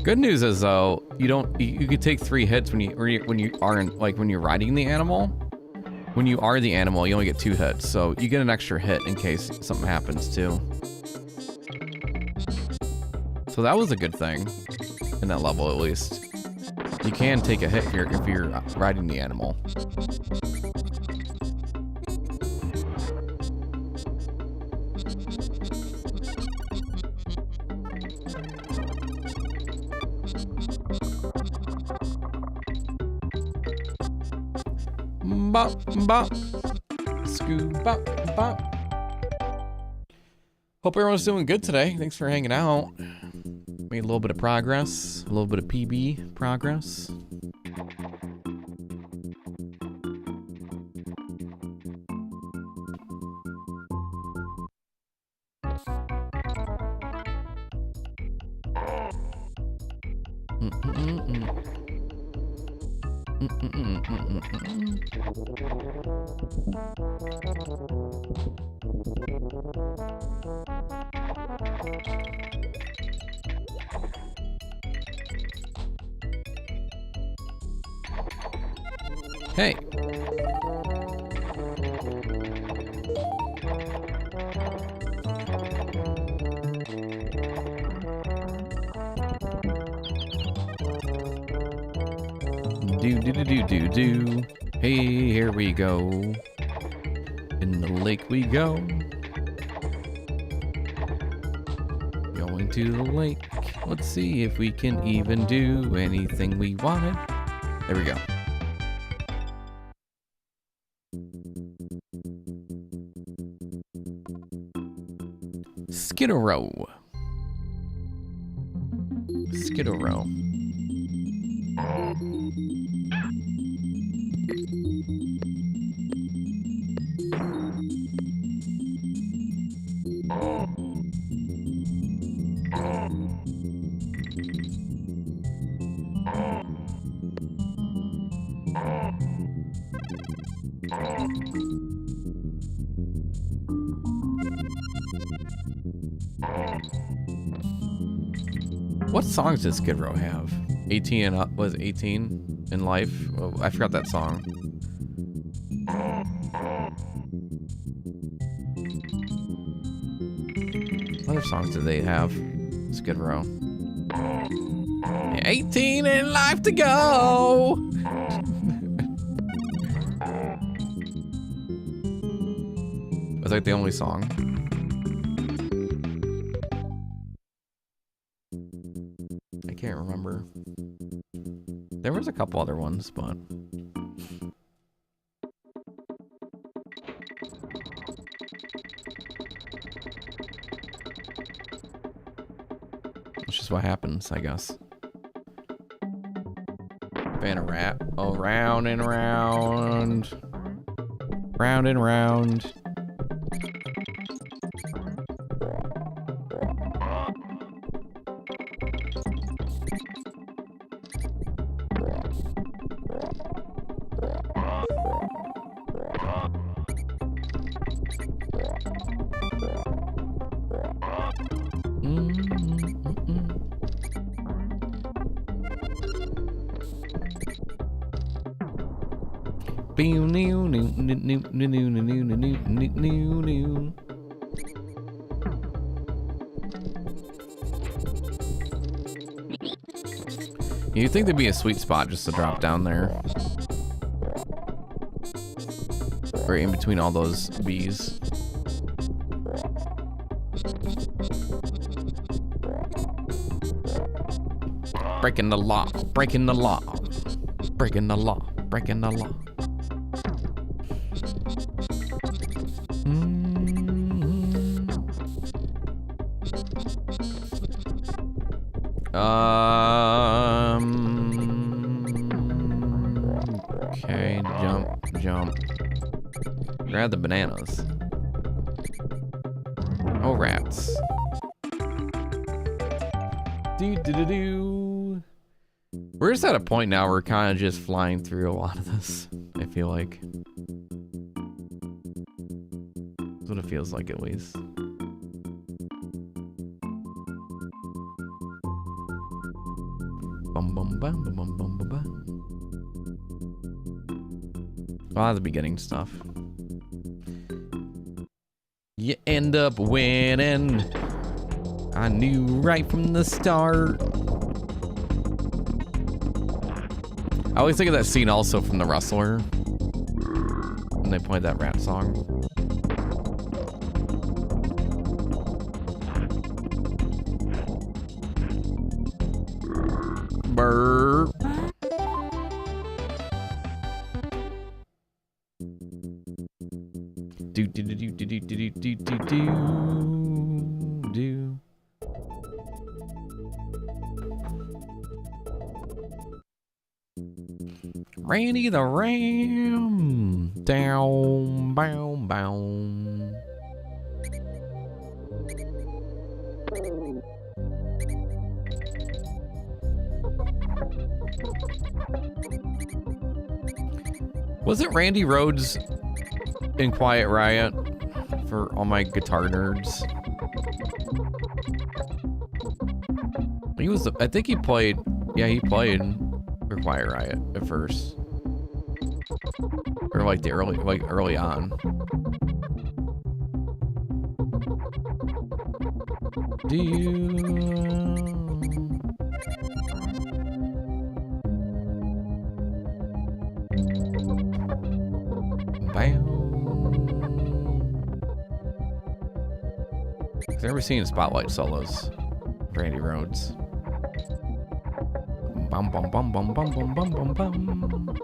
Good news is though, you could take 3 hits when you aren't, like, when you're riding the animal. When you are the animal, you only get 2 hits, so you get an extra hit in case something happens too. So that was a good thing, in that level at least. You can take a hit if you're riding the animal. Bop, bop. Scoo, bop, bop. Hope everyone's doing good today. Thanks for hanging out. Made a little bit of progress, a little bit of PB progress. Hey. Do. Hey, here we go. In the lake we go. Going to the lake. Let's see if we can even do anything we wanted. There we go. Skid-a-row. Skid-a-row. What songs does Skid Row have? 18 and up, was 18 in life? Oh, I forgot that song. What other songs do they have? Skid Row. 18 in life to go! Was that the only song? I can't remember. There was a couple other ones, but... It's just what happens, I guess. Been a rat. Oh, round and round. Round and round. You'd think there'd be a sweet spot just to drop down there. Right in between all those bees. Breaking the law, breaking the law, breaking the law, breaking the law. Okay, jump. Grab the bananas. Oh, rats. Do. We're just at a point now where we're kind of just flying through a lot of this, I feel like. That's what it feels like, at least. A lot of the beginning stuff. You end up winning. I knew right from the start. I always think of that scene also from The Wrestler when they played that rap song. Burp. Do do do do do do do do do do do. Randy the Ram. Down, bow, bow. Was it Randy Rhoads in Quiet Riot for all my guitar nerds? He was, I think he played, yeah, he played for Quiet Riot at first. Or like the early on. Do you? I've never seen Spotlight solos. Randy Rhoads. Bum bum bum bum bum bum bum bum bum.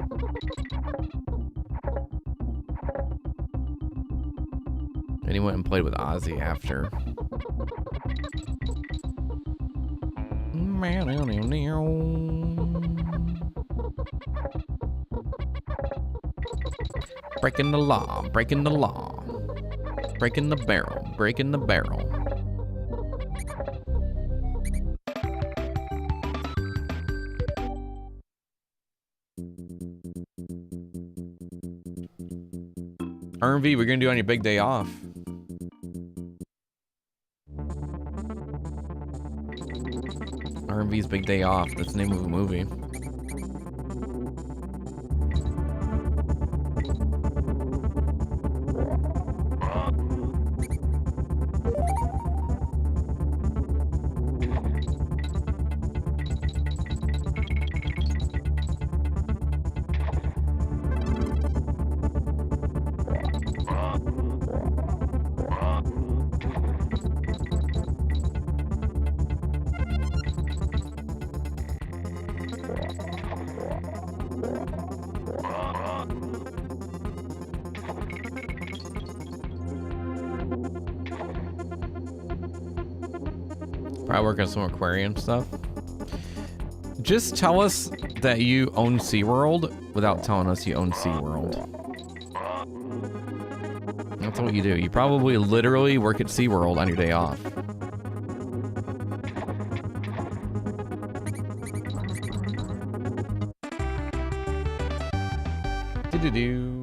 And he went and played with Ozzy after. Breaking the law, breaking the law. Breaking the barrel, breaking the barrel. RMV, we're gonna do on your big day off. RMV's big day off. That's the name of a movie. Probably work on some aquarium stuff. Just tell us that you own SeaWorld without telling us you own SeaWorld. That's what you do. You probably literally work at SeaWorld on your day off. Do-do-do.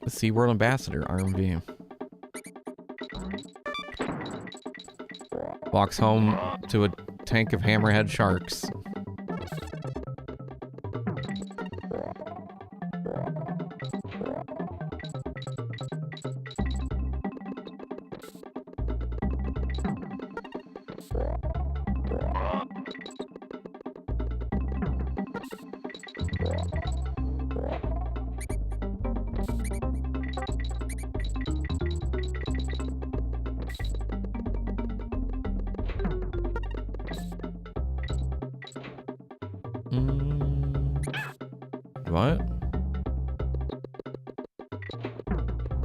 SeaWorld Ambassador, RMV. Walks home to a tank of hammerhead sharks. What?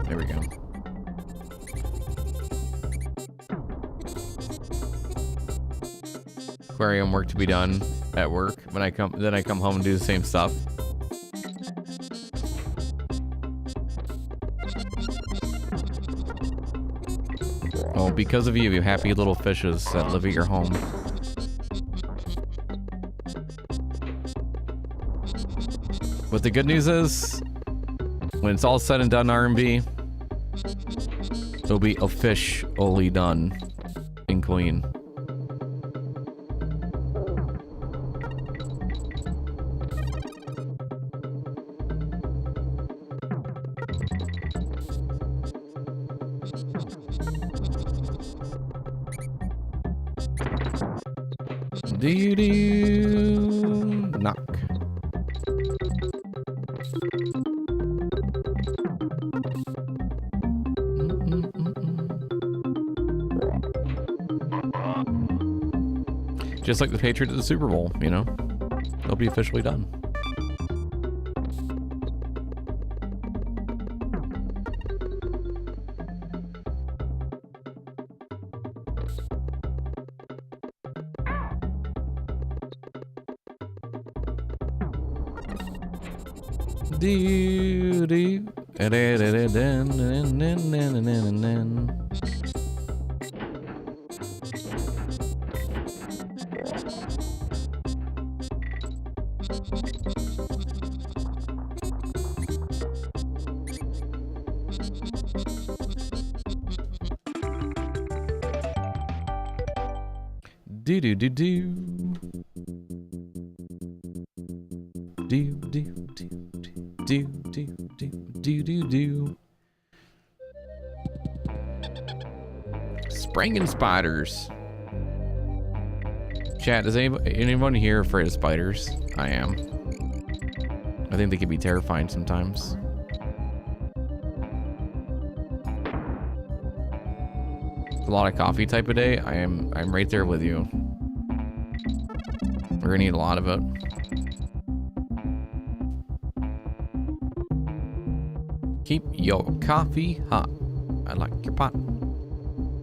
There we go. Aquarium work to be done at work. Then I come home and do the same stuff. Oh, because of you happy little fishes that live at your home. But the good news is, when it's all said and done, R&B, it'll be officially done and clean. Do-do, knock. Just like the Patriots at the Super Bowl, you know? They'll be officially done. Do do do do. Do do do do do do do do. Sprangin' spiders. Chat, is anyone here afraid of spiders? I am. I think they can be terrifying sometimes. A lot of coffee type of day. I'm right there with you. We're gonna need a lot of it. Keep your coffee hot. I like your pot.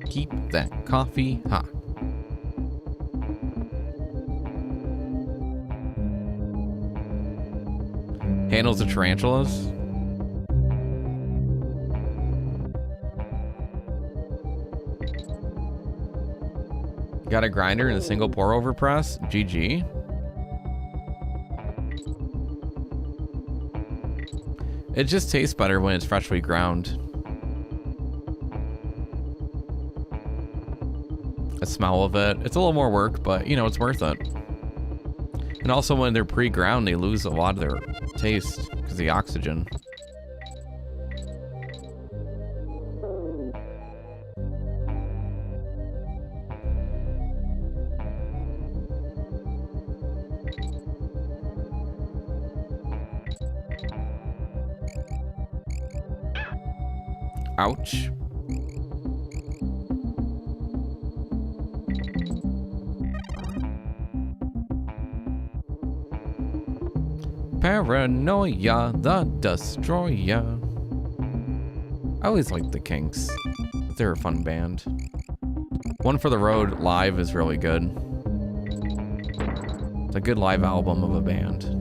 Keep that coffee hot. Handles the tarantulas. Got a grinder and a single pour over press. GG. It just tastes better when it's freshly ground. The smell of it. It's a little more work, but you know, it's worth it. And also when they're pre-ground, they lose a lot of their taste because of the oxygen. Ouch. Paranoia, the destroyer. I always liked the Kinks. They're a fun band. One for the Road live is really good. It's a good live album of a band.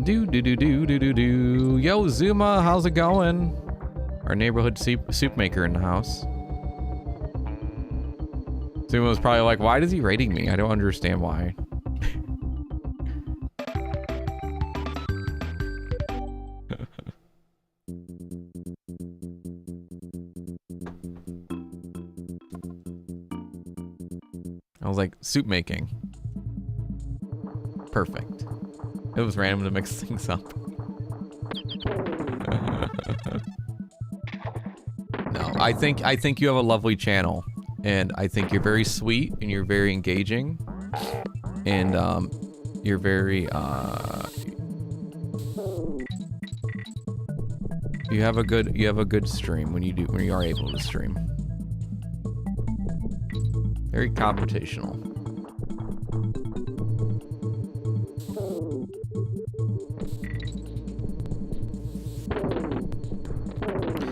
Do do do do do do do. Yo, Zuma, how's it going? Our neighborhood soup maker in the house. Zuma was probably like, why is he rating me? I don't understand why. I was like, soup making. Perfect. It was random to mix things up. No, I think you have a lovely channel, and I think you're very sweet and you're very engaging, and you're very you have a good stream when you are able to stream. Very confrontational.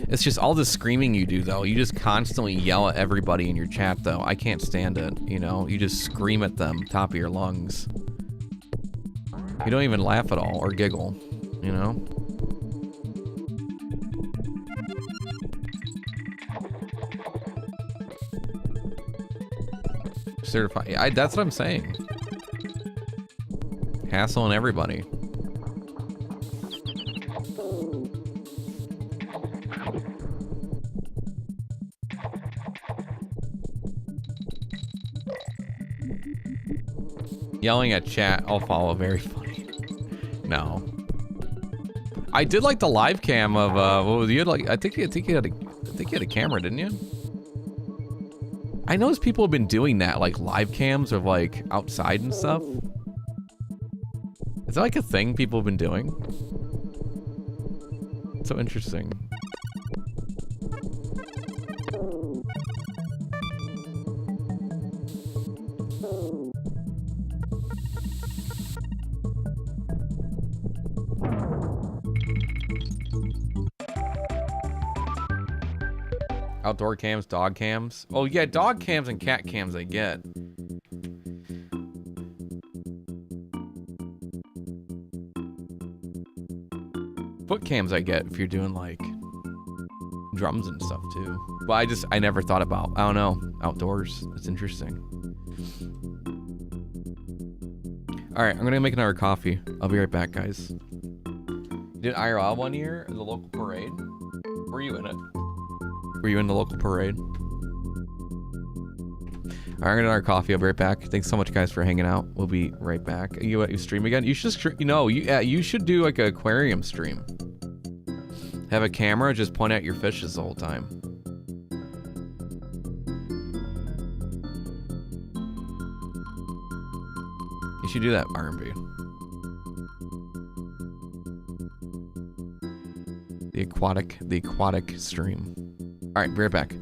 It's just all the screaming you do, though. You just constantly yell at everybody in your chat, though. I can't stand it, you know? You just scream at them, top of your lungs. You don't even laugh at all or giggle, you know? Certified. That's what I'm saying. Hassling everybody. Yelling at chat, I'll follow. Very funny. No. I did like the live cam of what was you had like? I think you had a camera, didn't you? I noticed people have been doing that, like live cams of like outside and stuff. Is that like a thing people have been doing? It's so interesting. Outdoor cams, dog cams. Oh yeah, dog cams and cat cams I get. Foot cams I get if you're doing like drums and stuff too. But I never thought about, I don't know, outdoors. It's interesting. All right, I'm gonna make another coffee. I'll be right back, guys. You did IRL one year in the local parade? Were you in it? Were you in the local parade? All right, I'm gonna get another coffee. I'll be right back. Thanks so much, guys, for hanging out. We'll be right back. You stream again? You should, you should do like an aquarium stream. Have a camera, just point at your fishes the whole time. You should do that, R&B. The aquatic stream. All right, be right back.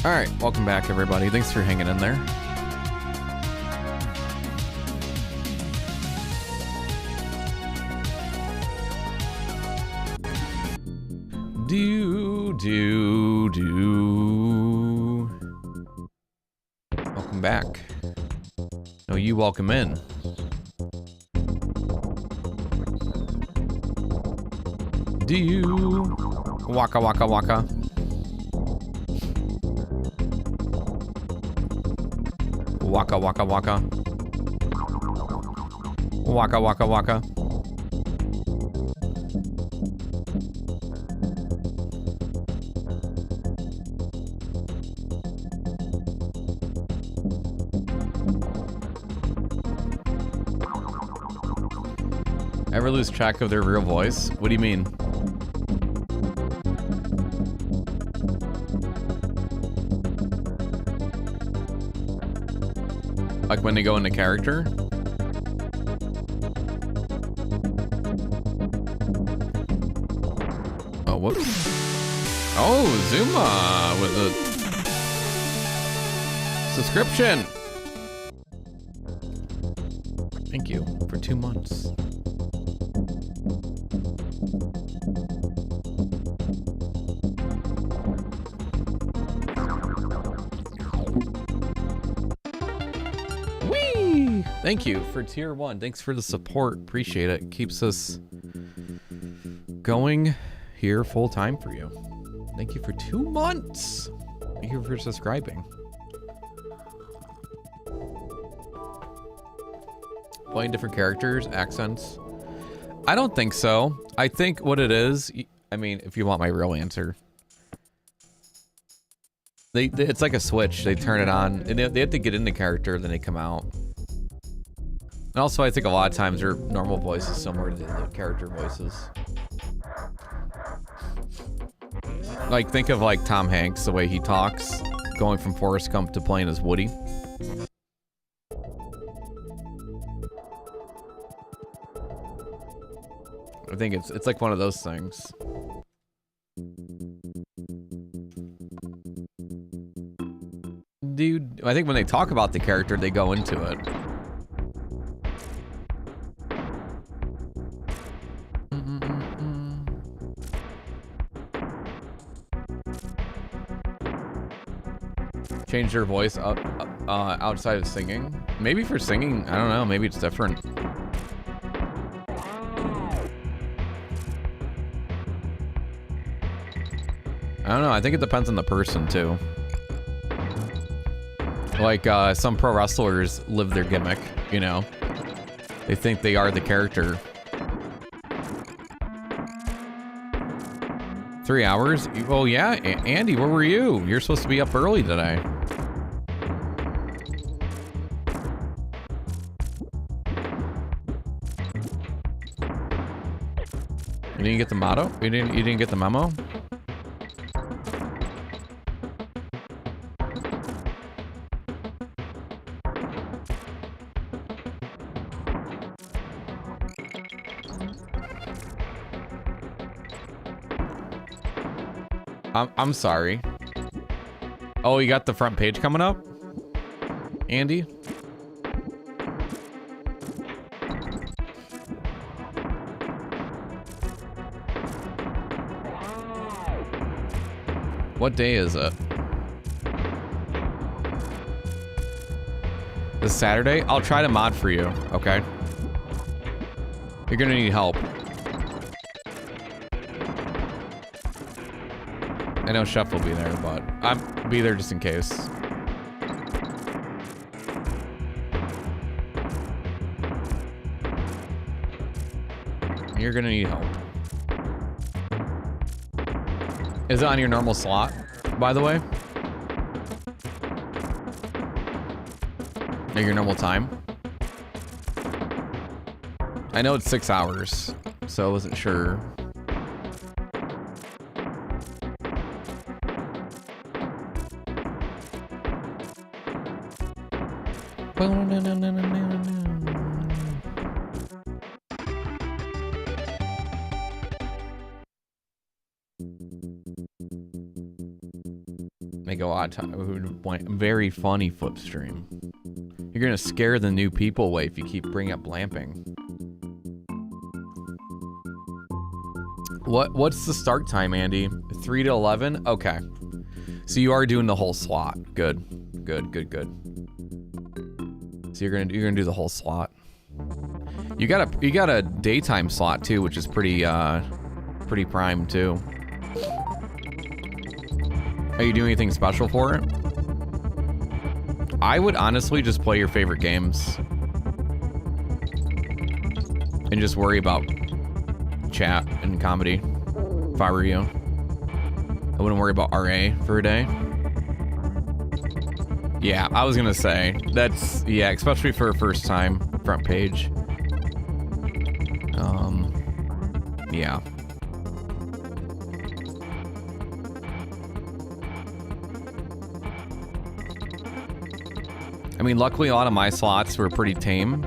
All right, welcome back, everybody. Thanks for hanging in there. Welcome back. No, you welcome in. Waka waka waka. Waka waka waka. Waka waka waka. Ever lose track of their real voice? What do you mean? Like when they go into character? Oh, whoops. Oh, Zuma with a subscription. Thank you for 2 months. Thank you for tier 1. Thanks for the support. Appreciate it. Keeps us going here full time for you. Thank you for 2 months. Thank you for subscribing. Playing different characters, accents. I don't think so. I think what it is, I mean, if you want my real answer, it's like a switch. They turn it on and they have to get into character, then they come out. And also, I think a lot of times their normal voice is similar to the character voices. Like, think of like Tom Hanks, the way he talks, going from Forrest Gump to playing as Woody. I think it's like one of those things. Dude, I think when they talk about the character, they go into it. Change their voice up outside of singing. Maybe for singing, I don't know, maybe it's different. I don't know, I think it depends on the person too. Like some pro wrestlers live their gimmick, you know? They think they are the character. 3 hours? Oh yeah, Andy, where were you? You're supposed to be up early today. You didn't get the motto? You didn't get the memo? I'm sorry. Oh, you got the front page coming up? Andy? What day is it? This Saturday? I'll try to mod for you, okay? You're gonna need help. I know Chef will be there, but I'll be there just in case. You're gonna need help. Is it on your normal slot, by the way? Or your normal time? I know it's 6 hours, so I wasn't sure. Make a lot of time. Very funny flip stream. You're gonna scare the new people away if you keep bringing up glamping. What's the start time, Andy? 3 to 11? Okay. So you are doing the whole slot. Good. So you're gonna do the whole slot. You got a daytime slot too, which is pretty prime too. Are you doing anything special for it? I would honestly just play your favorite games and just worry about chat and comedy if I were you. I wouldn't worry about RA for a day. Yeah, I was gonna say that's, yeah, especially for a first time front page. Yeah. I mean, luckily a lot of my slots were pretty tame.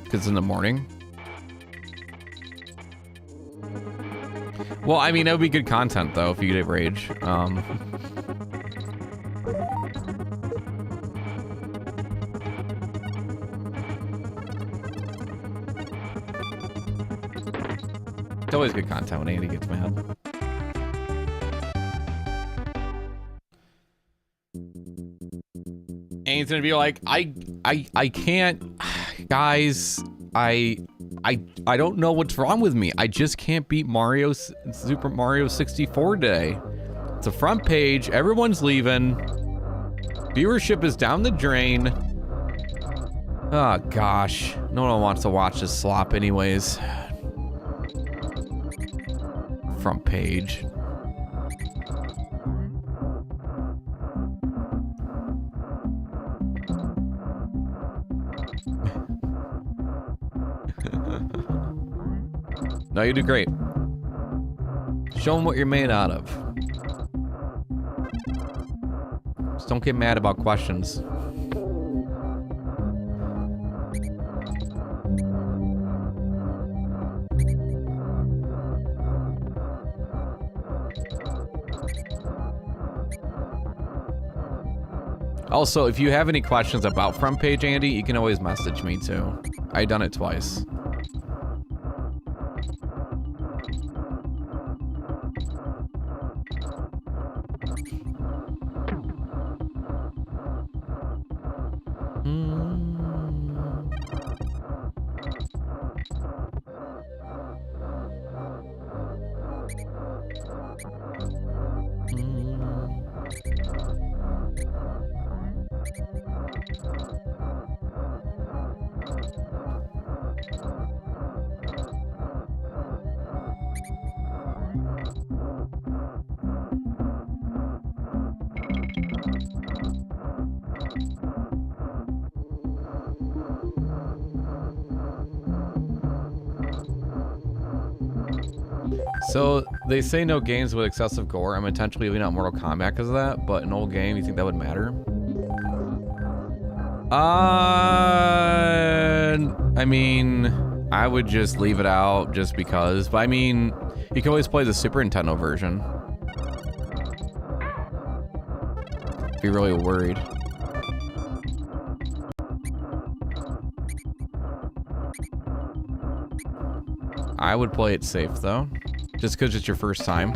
Because in the morning. Well, I mean, it would be good content though if you could rage. It's always good content when Andy gets mad. Andy's gonna be like, I can't, guys, I don't know what's wrong with me. I just can't beat Super Mario 64 today. It's a front page, everyone's leaving. Viewership is down the drain. Oh gosh, no one wants to watch this slop anyways. Front page. No, you do great. Show them what you're made out of. Just don't get mad about questions. Also, if you have any questions about front page, Andy, you can always message me too. I've done it twice. So, they say no games with excessive gore. I'm intentionally leaving out Mortal Kombat because of that, but an old game, you think that would matter? I mean, I would just leave it out just because, but I mean, you can always play the Super Nintendo version. If you're really worried. I would play it safe though. Just because it's your first time.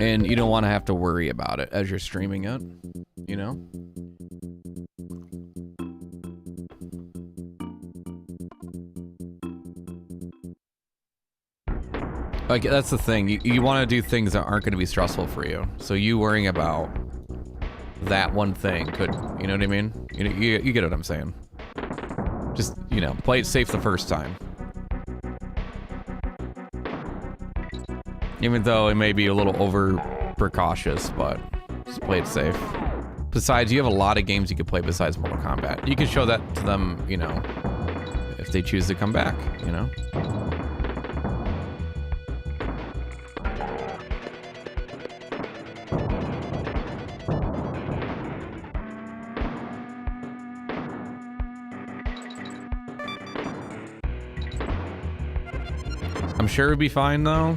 And you don't want to have to worry about it as you're streaming it, you know? Like, that's the thing. You want to do things that aren't going to be stressful for you. So you worrying about that one thing could, you know what I mean? You get what I'm saying. Just, you know, play it safe the first time. Even though it may be a little over precautious, but just play it safe. Besides, you have a lot of games you could play besides Mortal Kombat. You can show that to them, you know, if they choose to come back, you know? I'm sure it'd be fine though,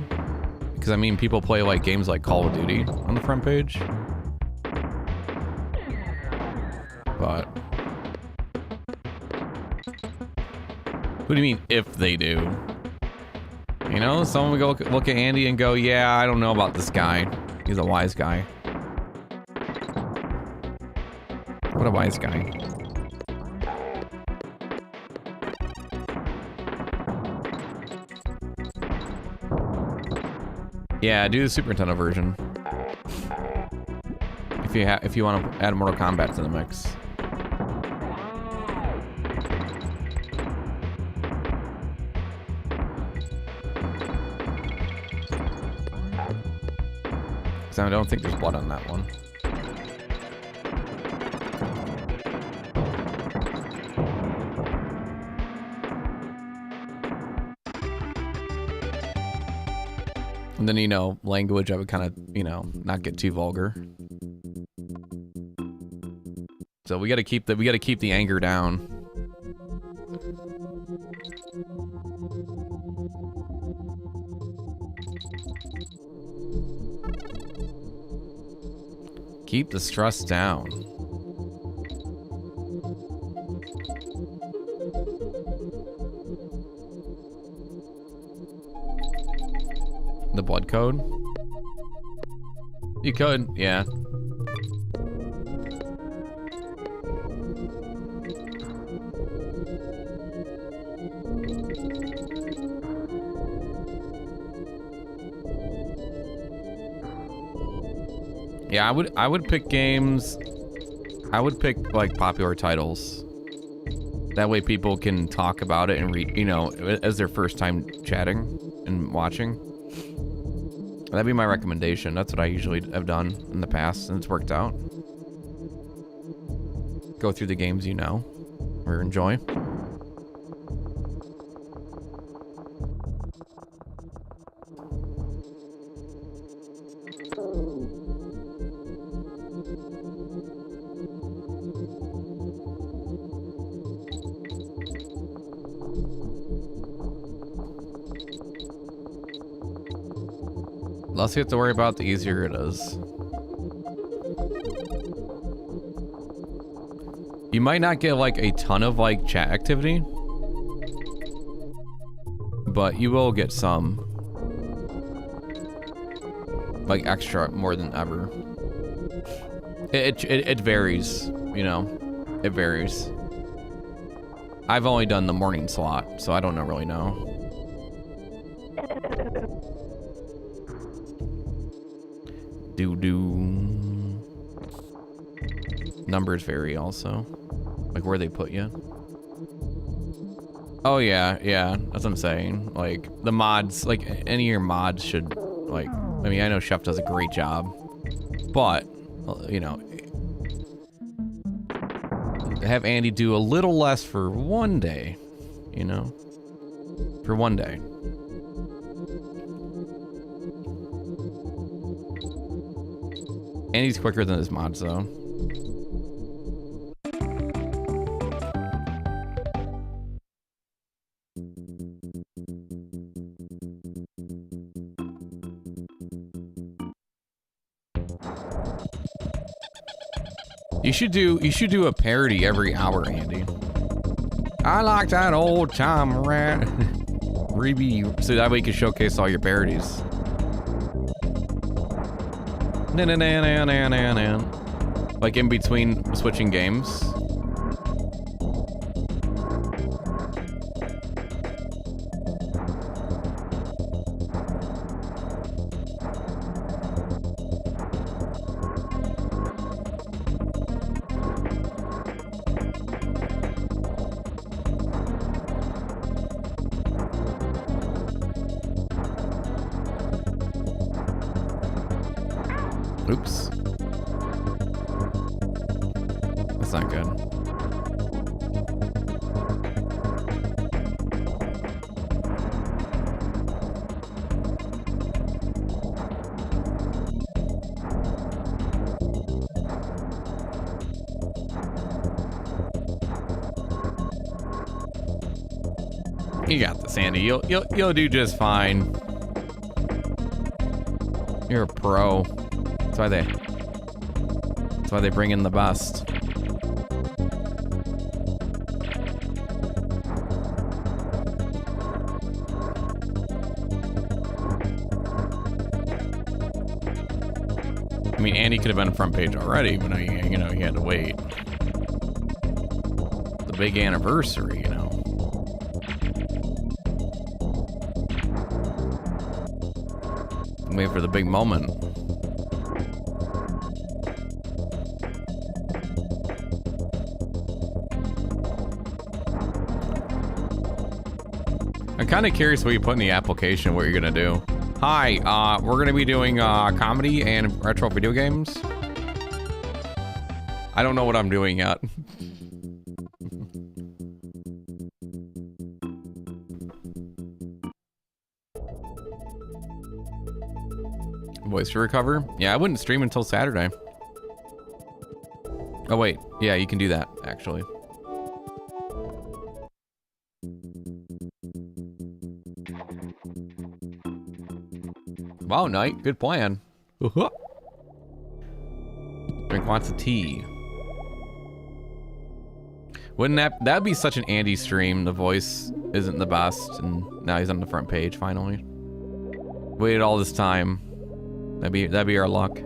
because I mean, people play like games like Call of Duty on the front page. But what do you mean if they do? You know, someone would go look at Andy and go, "Yeah, I don't know about this guy. He's a wise guy." What a wise guy. Yeah, do the Super Nintendo version. If you want to add Mortal Kombat to the mix. Because I don't think there's blood on that one. And then, you know, language, I would kind of, you know, not get too vulgar. So we got to keep the anger down. Keep the stress down. The blood code? You could, yeah. Yeah, I would pick games. I would pick like popular titles. That way people can talk about it and read, you know, as their first time chatting and watching. That'd be my recommendation. That's what I usually have done in the past, and it's worked out. Go through the games you know or enjoy. The less you have to worry about, the easier it is. You might not get like a ton of like chat activity, but you will get some. Like extra more than ever. It varies, you know. It varies. I've only done the morning slot, so I don't really know. Numbers vary also. Like where they put you. Oh yeah, that's what I'm saying. Like the mods, like any of your mods should like, I mean, I know Chef does a great job, but you know, have Andy do a little less for one day, you know, for one day. Andy's quicker than his mods though. You should do a parody every hour, Andy. I like that old time rat. Review, so that way you can showcase all your parodies. Like in between switching games. Oops. That's not good. You got this, Andy. You'll do just fine. You're a pro. That's why they bring in the best. I mean, Andy could have been front page already, but you know, he had to wait. The big anniversary, you know. Wait for the big moment. I'm kind of curious what you put in the application, what you're gonna do. Hi, we're gonna be doing comedy and retro video games. I don't know what I'm doing yet. Voice to recover? Yeah, I wouldn't stream until Saturday. Oh wait, yeah, you can do that, actually. Wow, Knight, good plan. Drink lots of tea. Wouldn't that'd be such an Andy stream? The voice isn't the best, and now he's on the front page finally. Waited all this time. That'd be our luck.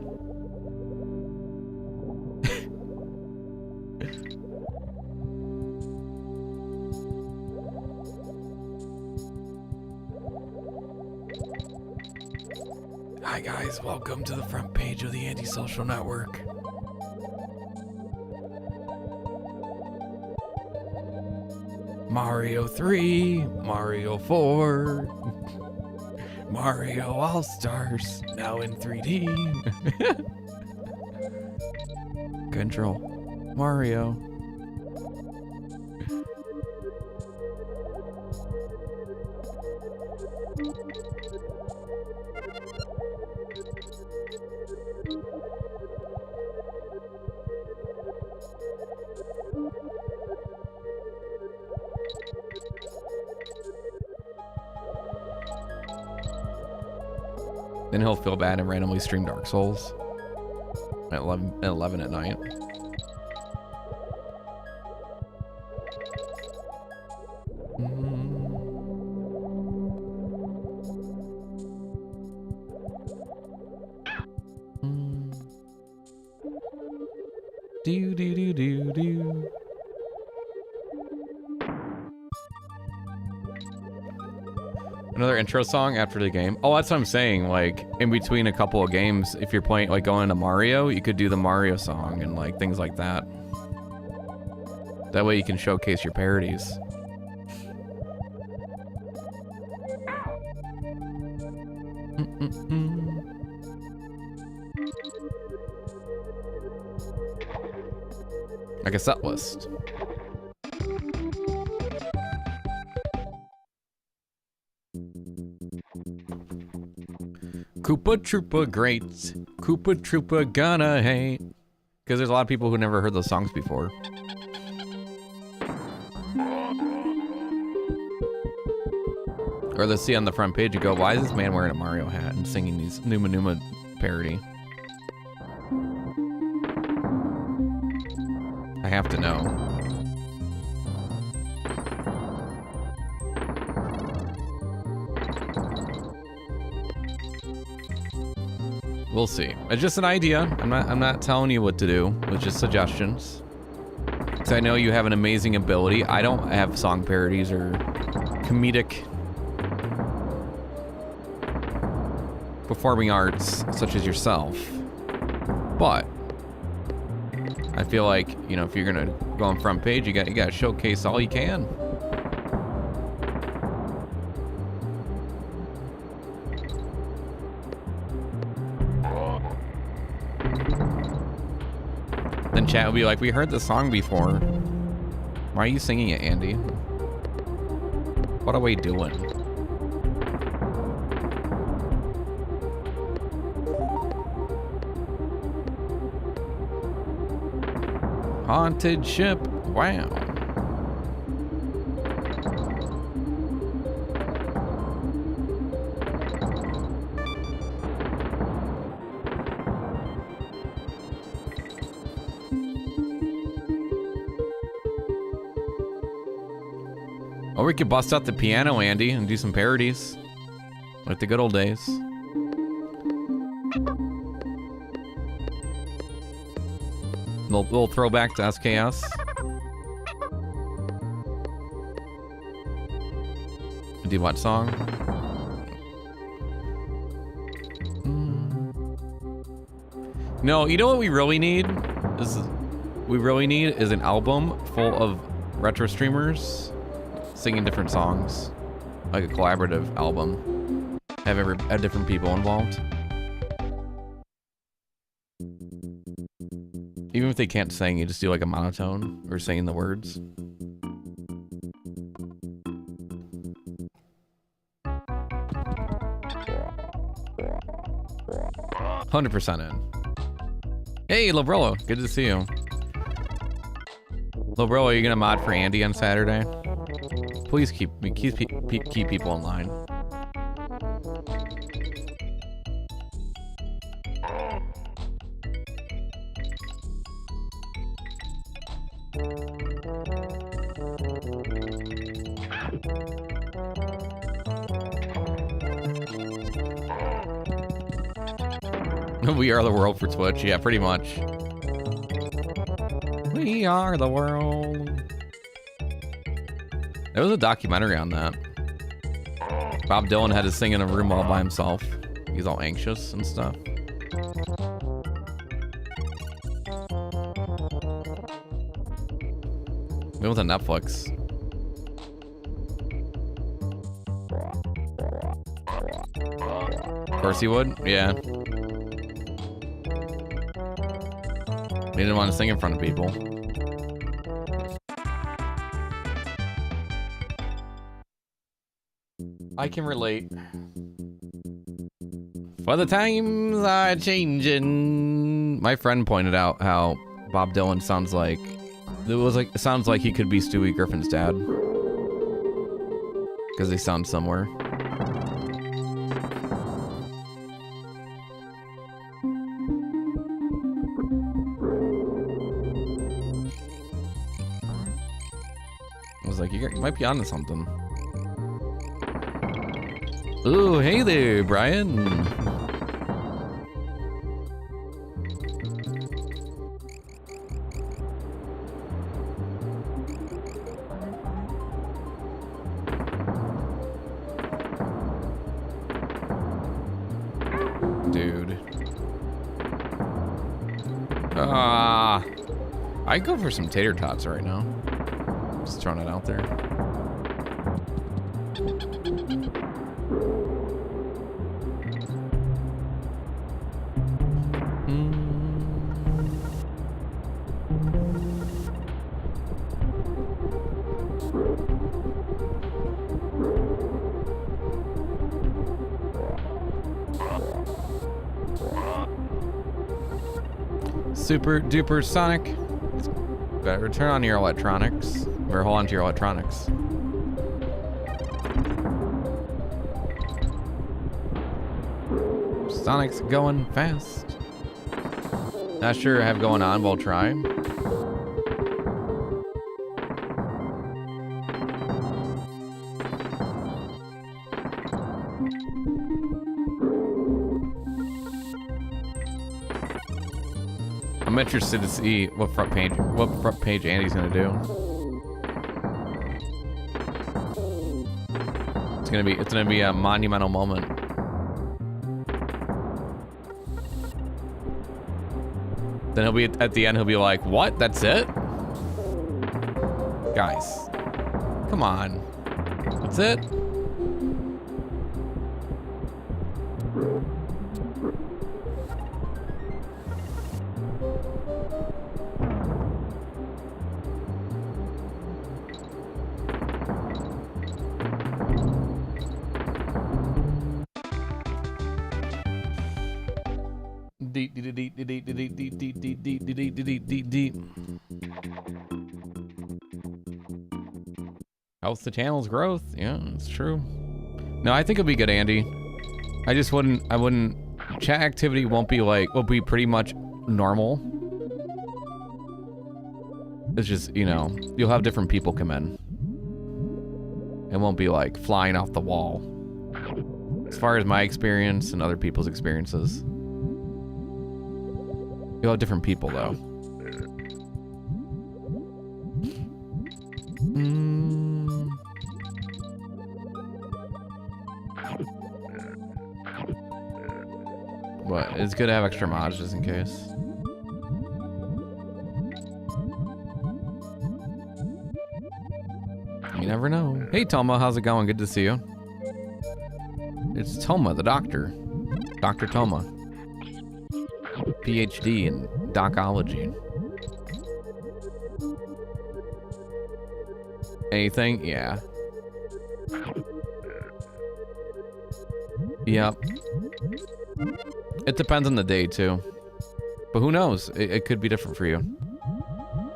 Hi guys, welcome to the front page of the Anti-Social Network. Mario 3, Mario 4, Mario All-Stars, now in 3D. Control, Mario. Then he'll feel bad and randomly stream Dark Souls at 11 at night. Do do do do do. Another intro song after the game. Oh, that's what I'm saying. Like, in between a couple of games, if you're playing, like, going to Mario, you could do the Mario song and, like, things like that. That way you can showcase your parodies. Like a set list. Koopa Troopa great, Koopa Troopa gonna hate. Because there's a lot of people who never heard those songs before. Or they'll see on the front page and go, why is this man wearing a Mario hat and singing these Numa Numa parody? I have to know. We'll see. It's just an idea. I'm not telling you what to do. It's just suggestions. Because I know you have an amazing ability. I don't have song parodies or comedic performing arts such as yourself. But I feel like, you know, if you're gonna go on front page, you gotta showcase all you can. Then chat will be like, we heard the song before. Why are you singing it, Andy? What are we doing? Haunted ship. Wow. Or we could bust out the piano, Andy, and do some parodies. Like the good old days. Little throwback to SKS. Do what song? No, you know what we really need? Is an album full of retro streamers singing different songs. Like a collaborative album. Have different people involved. Even if they can't sing, you just do like a monotone or saying the words. $100% in. Hey, Lobrello, good to see you. Lobrello, are you gonna mod for Andy on Saturday? Please keep people in line. We are the world for Twitch. Yeah, pretty much. We are the world. There was a documentary on that. Bob Dylan had to sing in a room all by himself. He's all anxious and stuff. It was on Netflix. Of course he would. Yeah. He didn't want to sing in front of people. I can relate. For the times are changing. My friend pointed out how Bob Dylan sounds like it sounds like he could be Stewie Griffin's dad. Because they sound similar. Like, you might be onto something. Ooh, hey there, Brian. Dude. I'd go for some tater tots right now. Just throwing it out there. Super duper Sonic. Better turn on your electronics. Or hold on to your electronics. Sonic's going fast. Not sure I have going on, we'll try. I'm interested to see what front page Andy's gonna do. It's gonna be a monumental moment. Then he'll be at the end. He'll be like, "What? That's it, guys? Come on, that's it." Helps the channel's growth. Yeah, it's true. No, I think it'll be good, Andy. I wouldn't. Chat activity will be pretty much normal. It's just, you know, you'll have different people come in. It won't be like flying off the wall. As far as my experience and other people's experiences. You'll have different people though. But it's good to have extra mods just in case. You never know. Hey Toma, how's it going? Good to see you. It's Toma, the doctor. Dr. Toma. PhD in docology. Anything? Yeah. Yep. It depends on the day too. But who knows? It could be different for you.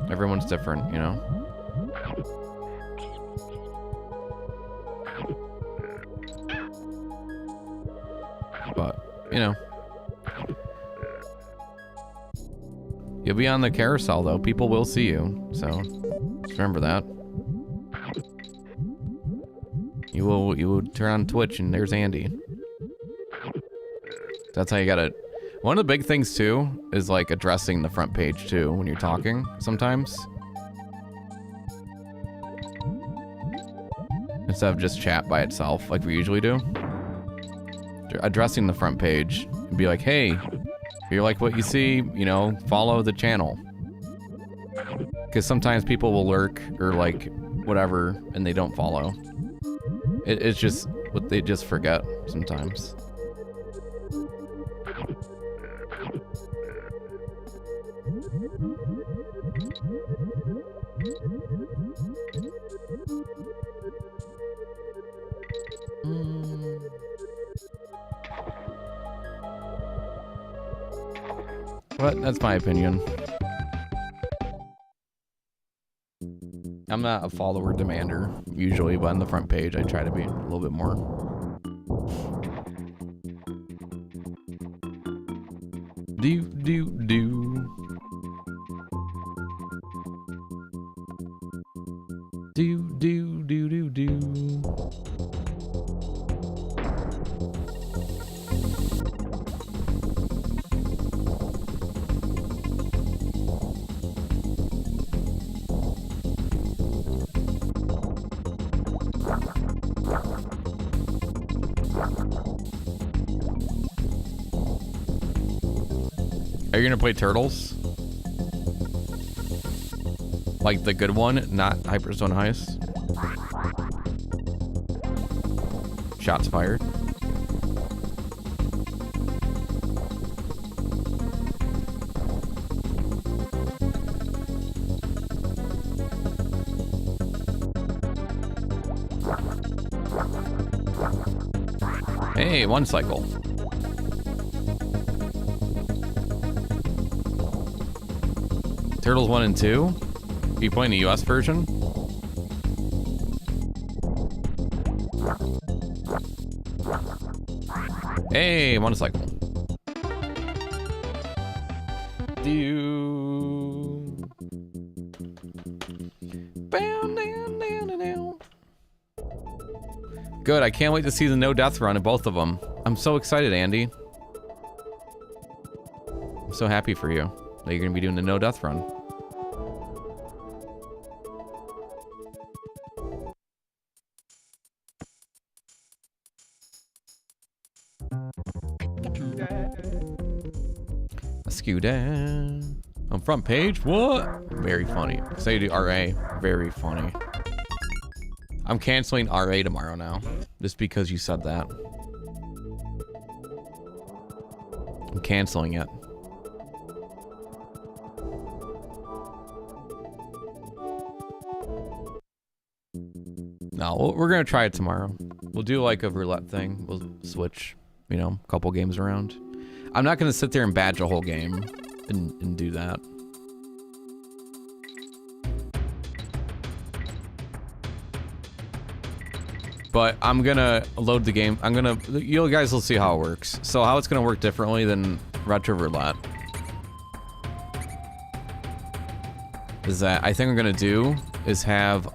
Everyone's different, you know? But, you know. You'll be on the carousel though. People will see you. So, just remember that. You will turn on Twitch and there's Andy. That's how you gotta... One of the big things too is like addressing the front page too when you're talking sometimes. Instead of just chat by itself like we usually do. Addressing the front page and be like, hey, if you like what you see, you know, follow the channel. Because sometimes people will lurk or like whatever and they don't follow. It's just what they just forget sometimes. But that's my opinion. I'm not a follower demander usually, but on the front page I try to be a little bit more. Do. Are you gonna play Turtles? Like the good one, not Hyperzone Heist? Shots fired. Hey, one cycle. Turtles 1 and 2? Are you playing the US version? Hey, motorcycle. Good, I can't wait to see the no death run of both of them. I'm so excited, Andy. I'm so happy for you that you're gonna be doing the no death run. Scooter. On front page? What? Very funny. Say to RA. Very funny. I'm canceling RA tomorrow now. Just because you said that. I'm canceling it. No, we're gonna try it tomorrow. We'll do like a roulette thing. We'll switch, you know, a couple games around. I'm not gonna sit there and badge a whole game and do that. But I'm gonna load the game. You guys will see how it works. So how it's gonna work differently than Retro Roulette is that I think I'm gonna do is have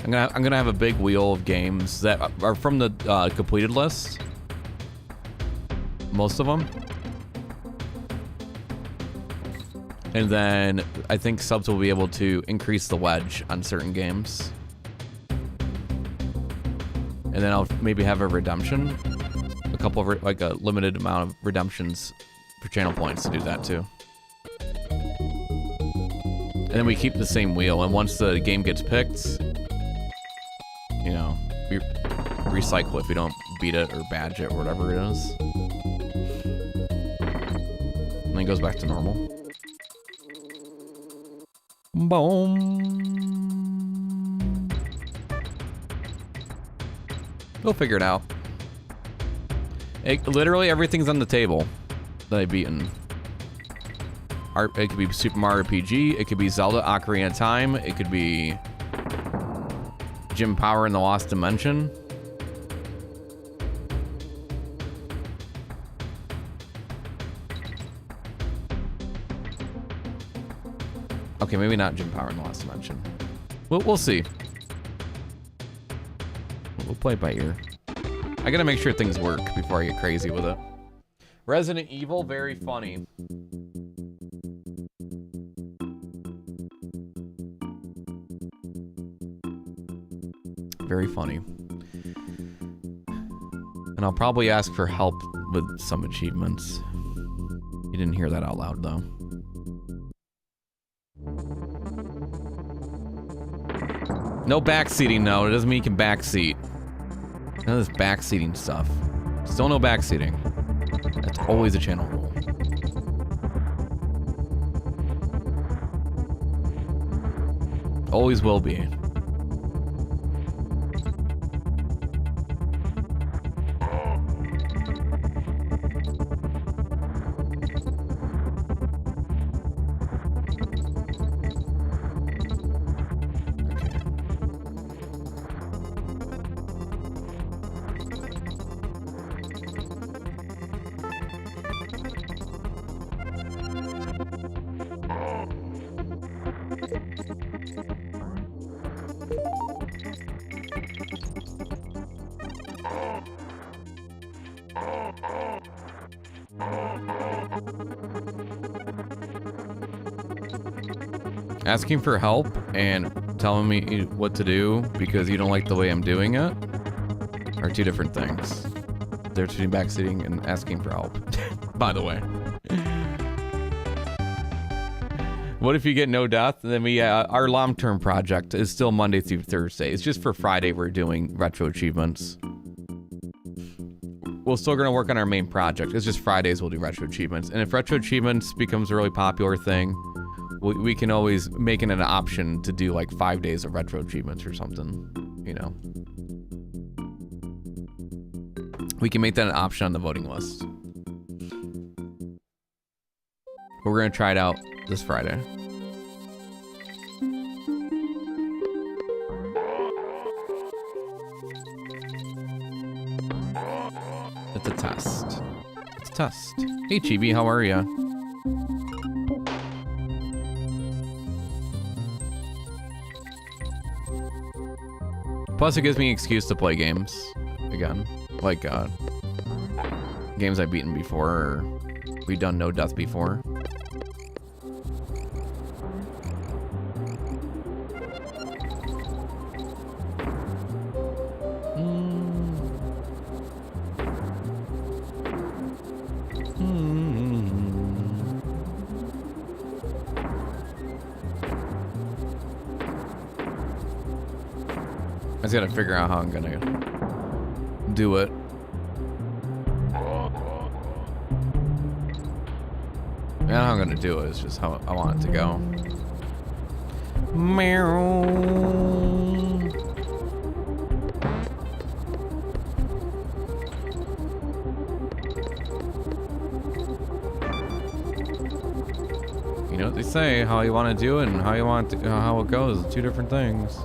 I'm gonna have a big wheel of games that are from the completed list. Most of them. And then I think subs will be able to increase the wedge on certain games. And then I'll maybe have a redemption. A couple of, like a limited amount of redemptions for channel points to do that too. And then we keep the same wheel, and once the game gets picked, you know, we recycle if we don't beat it or badge it or whatever it is. And then it goes back to normal. Boom. We'll figure it out. Literally everything's on the table that I've beaten. It could be Super Mario RPG, it could be Zelda Ocarina of Time, it could be Jim Power in the Lost Dimension. Okay, maybe not Jim Power in the Lost Dimension. We'll see. We'll play it by ear. I gotta make sure things work before I get crazy with it. Resident Evil, very funny. Very funny. And I'll probably ask for help with some achievements. You didn't hear that out loud, though. No backseating, no. It doesn't mean you can backseat. None of this backseating stuff. Still no backseating. That's always a channel rule. Always will be. Asking for help and telling me what to do because you don't like the way I'm doing it are two different things. They're between backseating and asking for help, by the way. What if you get no death? Then our long-term project is still Monday through Thursday. It's just for Friday we're doing retro achievements. We're still gonna work on our main project. It's just Fridays we'll do retro achievements. And if retro achievements becomes a really popular thing, we can always make it an option to do like 5 days of retro achievements or something, you know. We can make that an option on the voting list. But we're gonna try it out this Friday. It's a test. It's a test. Hey Chibi, how are ya? Plus, it gives me an excuse to play games again, like games I've beaten before, or we've done no death before. I just gotta figure out how I'm gonna do it. And how I'm gonna do it is just how I want it to go. Meow. You know what they say, how you want to do it and how you want to, how it goes, two different things.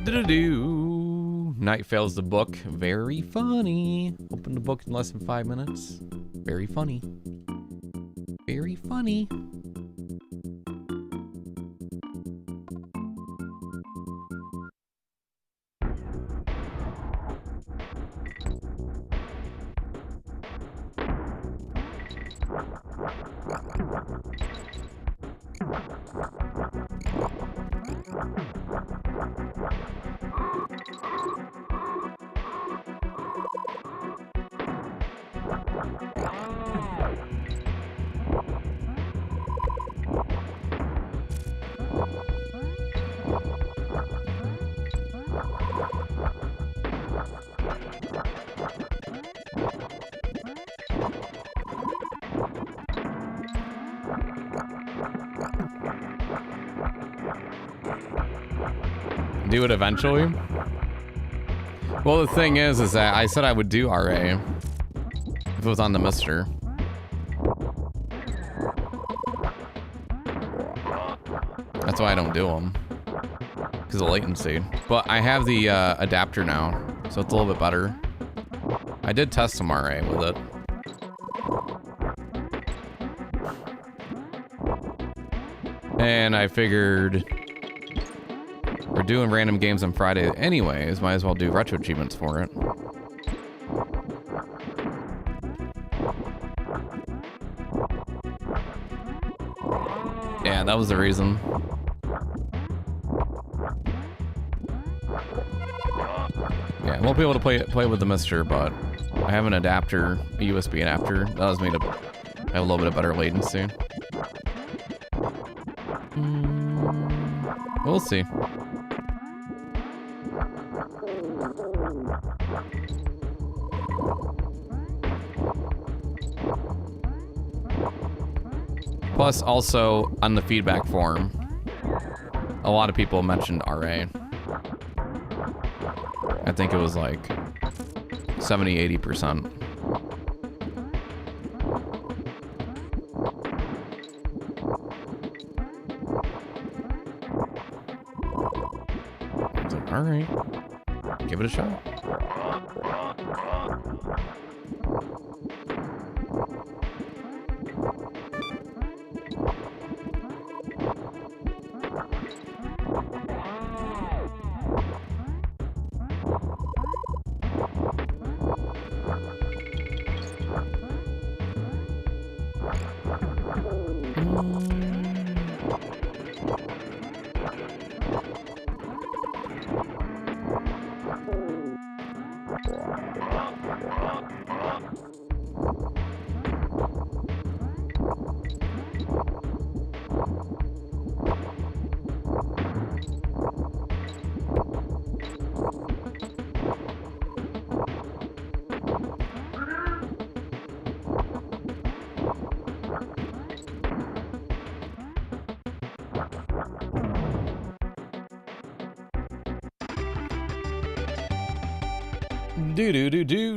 Do-do-do. Night fails the book. Very funny. Open the book in less than 5 minutes. Very funny. Very funny. Do it eventually. Well, the thing is that I said I would do RA if it was on the Mister. That's why I don't do them, because of latency. But I have the adapter now, so it's a little bit better. I did test some RA with it. And I figured we're doing random games on Friday anyways, might as well do retro achievements for it. Yeah, that was the reason. Yeah, I won't be able to play with the Mister, but I have an adapter, a USB adapter. That allows me to have a little bit of better latency. We'll see. Plus, also, on the feedback form, a lot of people mentioned RA. I think it was like 70–80%. So, all right, give it a shot.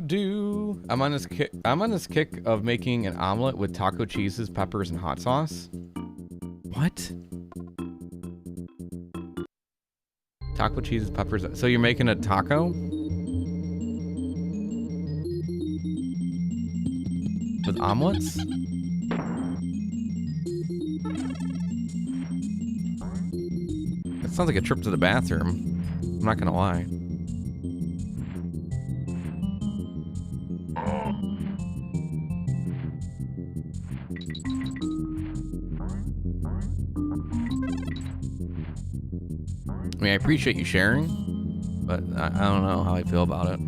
Do. I'm on this kick of making an omelet with taco cheeses, peppers, and hot sauce. What? Taco cheeses, peppers. So you're making a taco? With omelets? That sounds like a trip to the bathroom. I'm not gonna lie. I mean, I appreciate you sharing, but I don't know how I feel about it.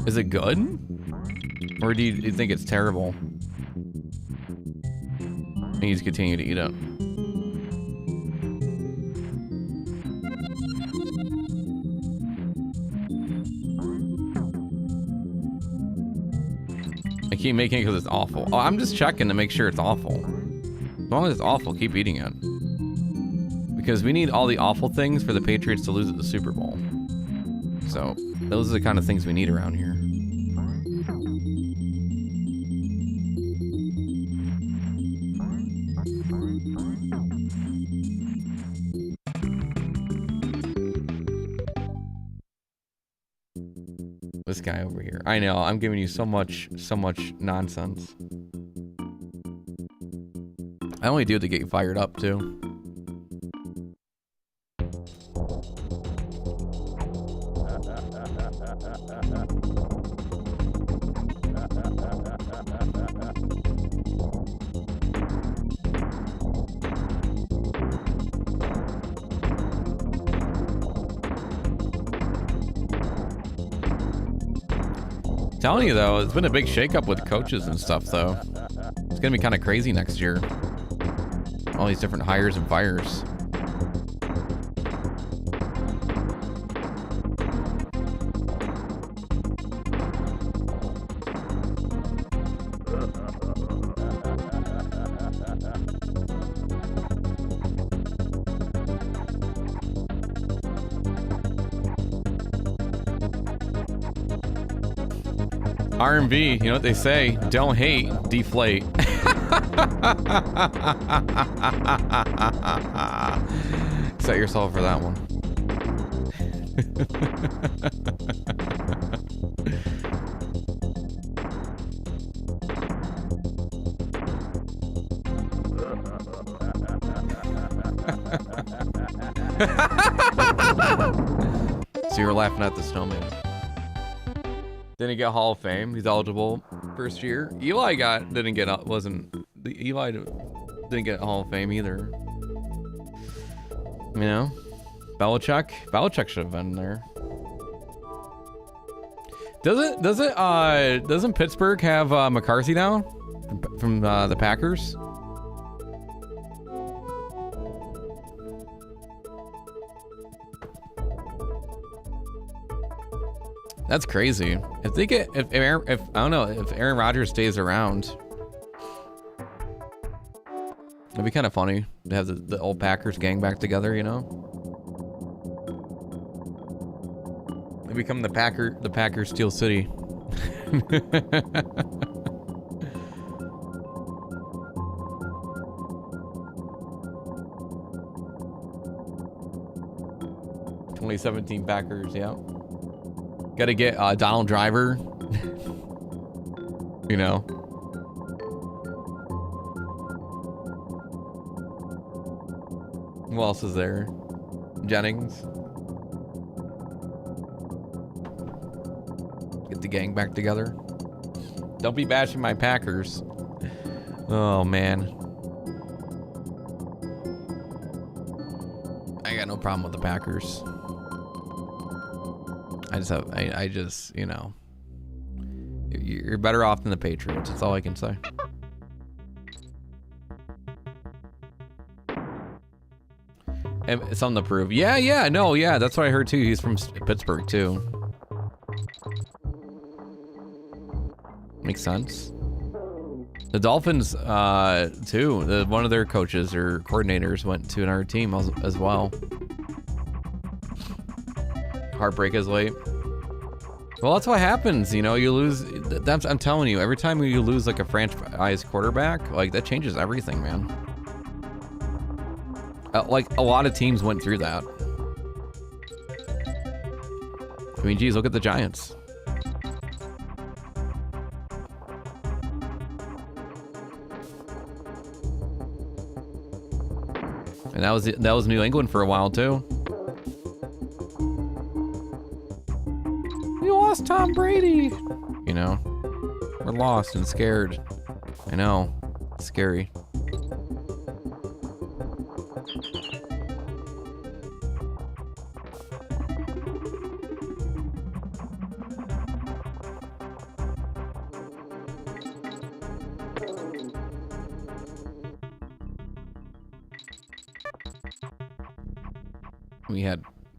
Is it good? Or do you think it's terrible? And you just continue to eat it? I keep making it because it's awful. Oh, I'm just checking to make sure it's awful. As long as it's awful, keep eating it. Because we need all the awful things for the Patriots to lose at the Super Bowl. So, those are the kind of things we need around here. this guy over here. I know, I'm giving you so much nonsense. I only do it to get you fired up, too. Telling you though, it's been a big shakeup with coaches and stuff though. It's gonna be kind of crazy next year. All these different hires and fires. R&B, you know what they say? Don't hate, deflate. Set yourself for that one. So you were laughing at the snowman. Didn't get Hall of Fame. He's eligible first year. Eli didn't get Hall of Fame either. You know, Belichick should have been there. Doesn't Pittsburgh have McCarthy now from the Packers? That's crazy. If I don't know, if Aaron Rodgers stays around, it'd be kind of funny to have the old Packers gang back together, you know? They become the Packers Steel City. '17 Packers, yeah. Got to get Donald Driver. You know. Who else is there? Jennings. Get the gang back together. Don't be bashing my Packers. Oh man. I got no problem with the Packers. I just, you know, you're better off than the Patriots. That's all I can say. And it's something to prove. Yeah, no, yeah, that's what I heard too. He's from Pittsburgh too. Makes sense. The Dolphins, too. One of their coaches or coordinators went to another team as well. Heartbreak is late. Well, that's what happens, you know. You lose. I'm telling you, every time you lose like a franchise quarterback, like that changes everything, man. Like a lot of teams went through that. I mean, geez, look at the Giants. And that was New England for a while too. Tom Brady, you know, we're lost and scared. I know, it's scary.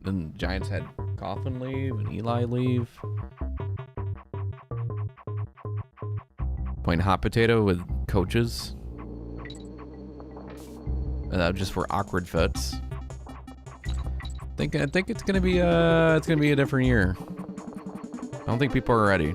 The Giants had Coughlin leave and Eli leave. Playing hot potato with coaches. And that just for awkward fits. I think it's gonna be a different year. I don't think people are ready.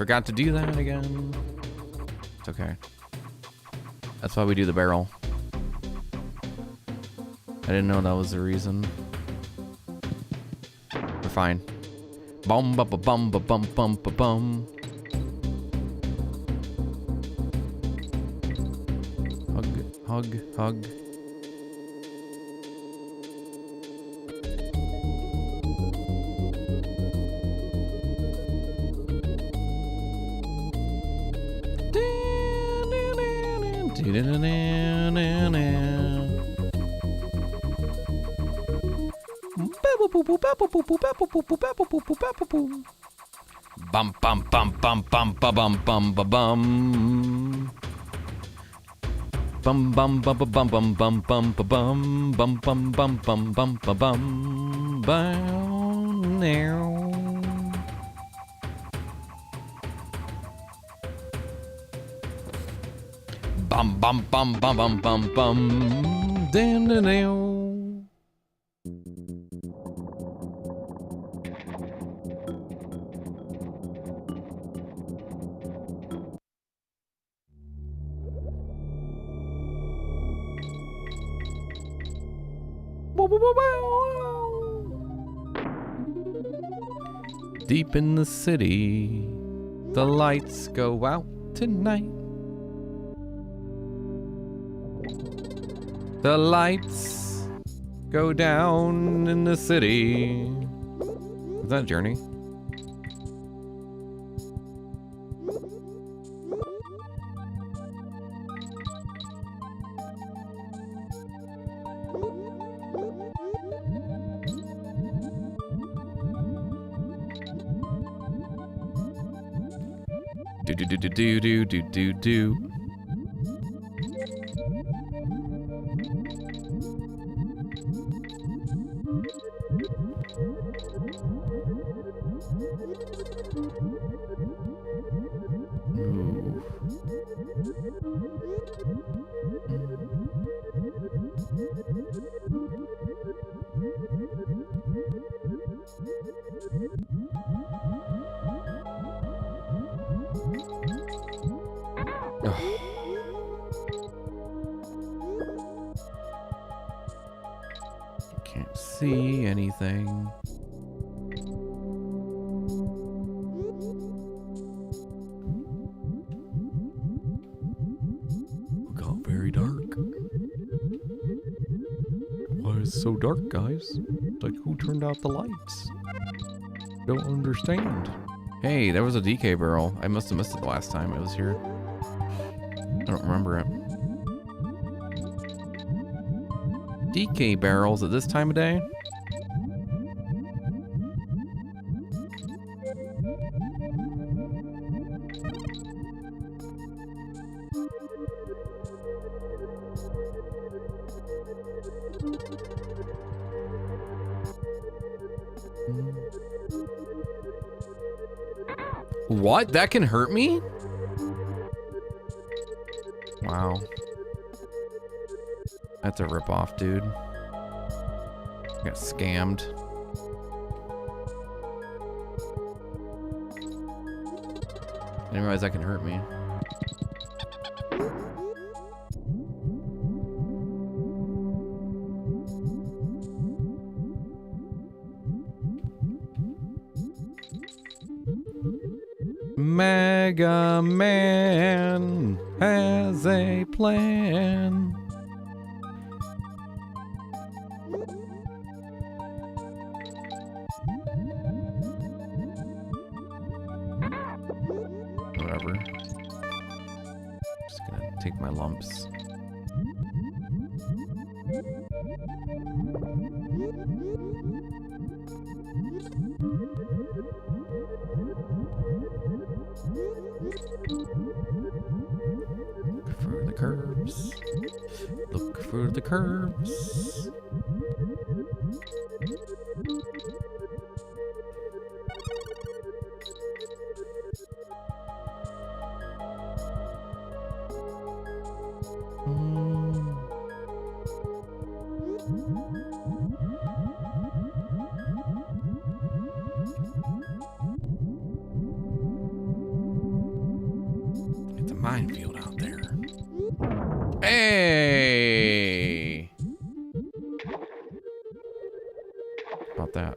forgot to do that again. It's okay. That's why we do the barrel. I didn't know that was the reason. We're fine. Bum ba ba bum ba bum bum ba bum. Hug, hug. Bum bum bum bum bum ba bum bum ba bum. Bum bum bum bum bum bum bum ba bum bum bum bum bum bum ba bum bum now. Bum bum bum bum bum bum bum down the now. Deep in the city, the lights go out tonight. The lights go down in the city. Is that Journey? Do do do do do do do do. Can't see anything. It got very dark. Why is it so dark, guys? Like, who turned out the lights? Don't understand. Hey, there was a DK barrel. I must have missed it the last time it was here. I don't remember it. DK barrels at this time of day? What? That can hurt me? Wow. That's a ripoff, dude. Got scammed. I didn't realize that can hurt me. Mega Man has a plan. Whatever. Just gonna take my lumps. Look for the curves. Look for the curves. minefield out there. Hey! About that.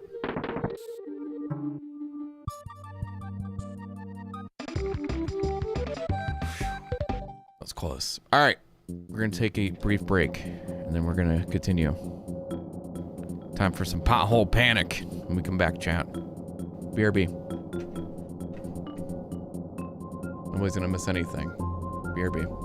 That's close. All right. We're going to take a brief break, and then we're going to continue. Time for some pothole panic when we come back, chat. BRB. Nobody's going to miss anything. BRB.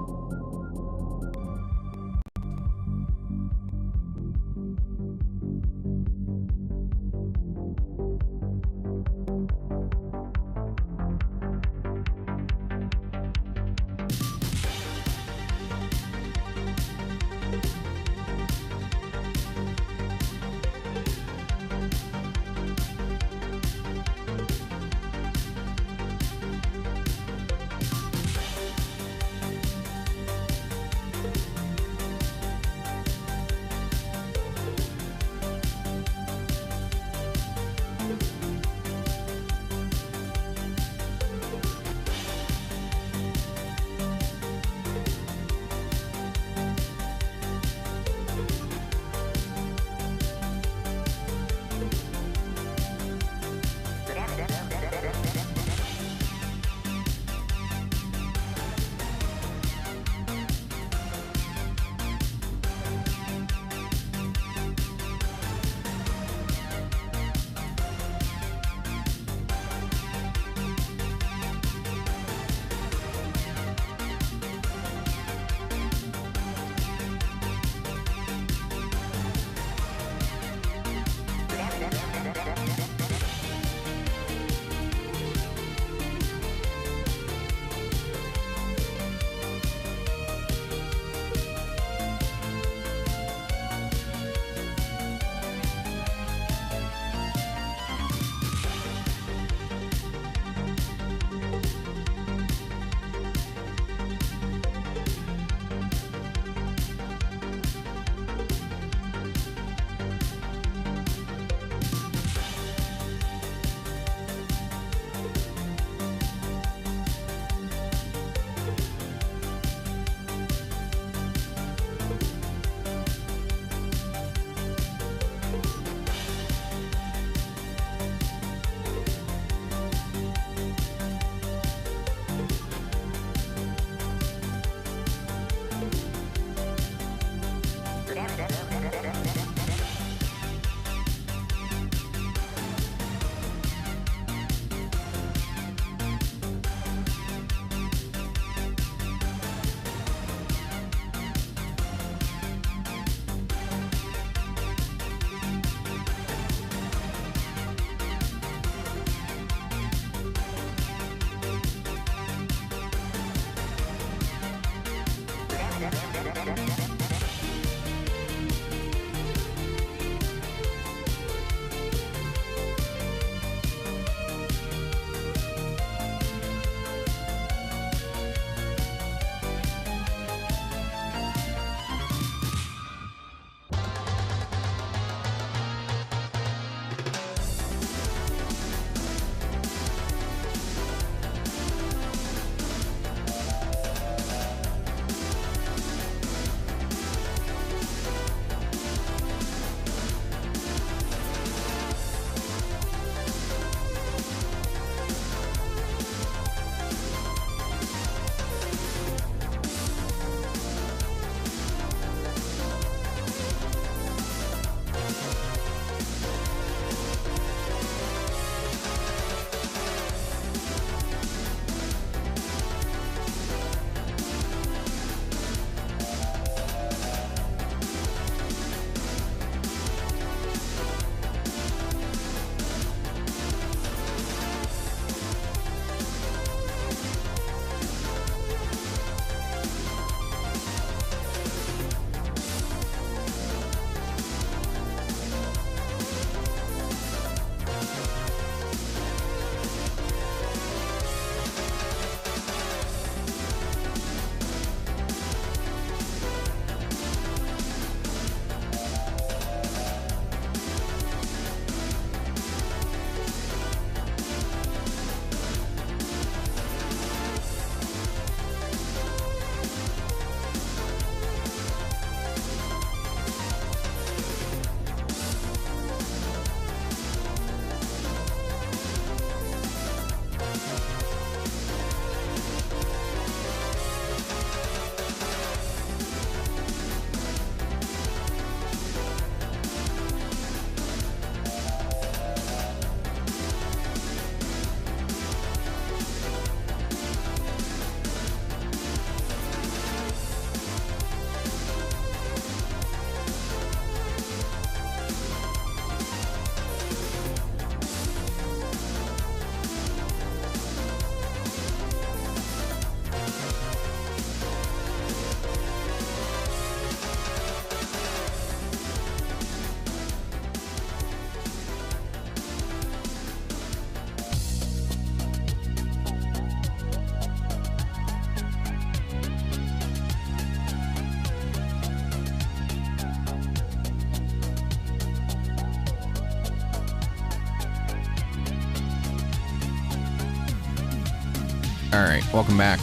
Alright, welcome back.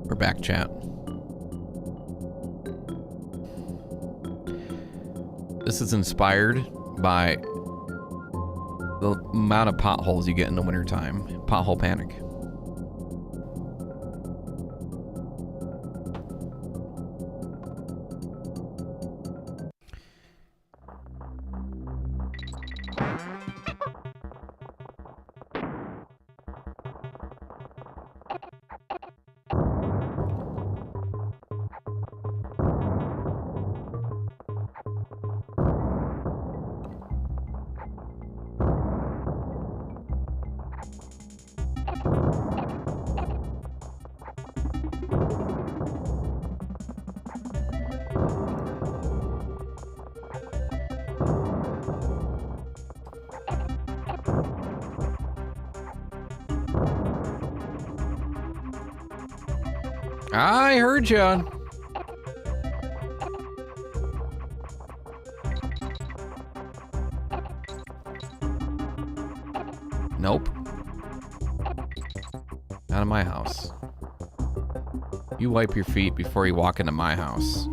We're back, chat. This is inspired by the amount of potholes you get in the wintertime. Pothole panic. I heard ya. Nope. Out of my house. You wipe your feet before you walk into my house.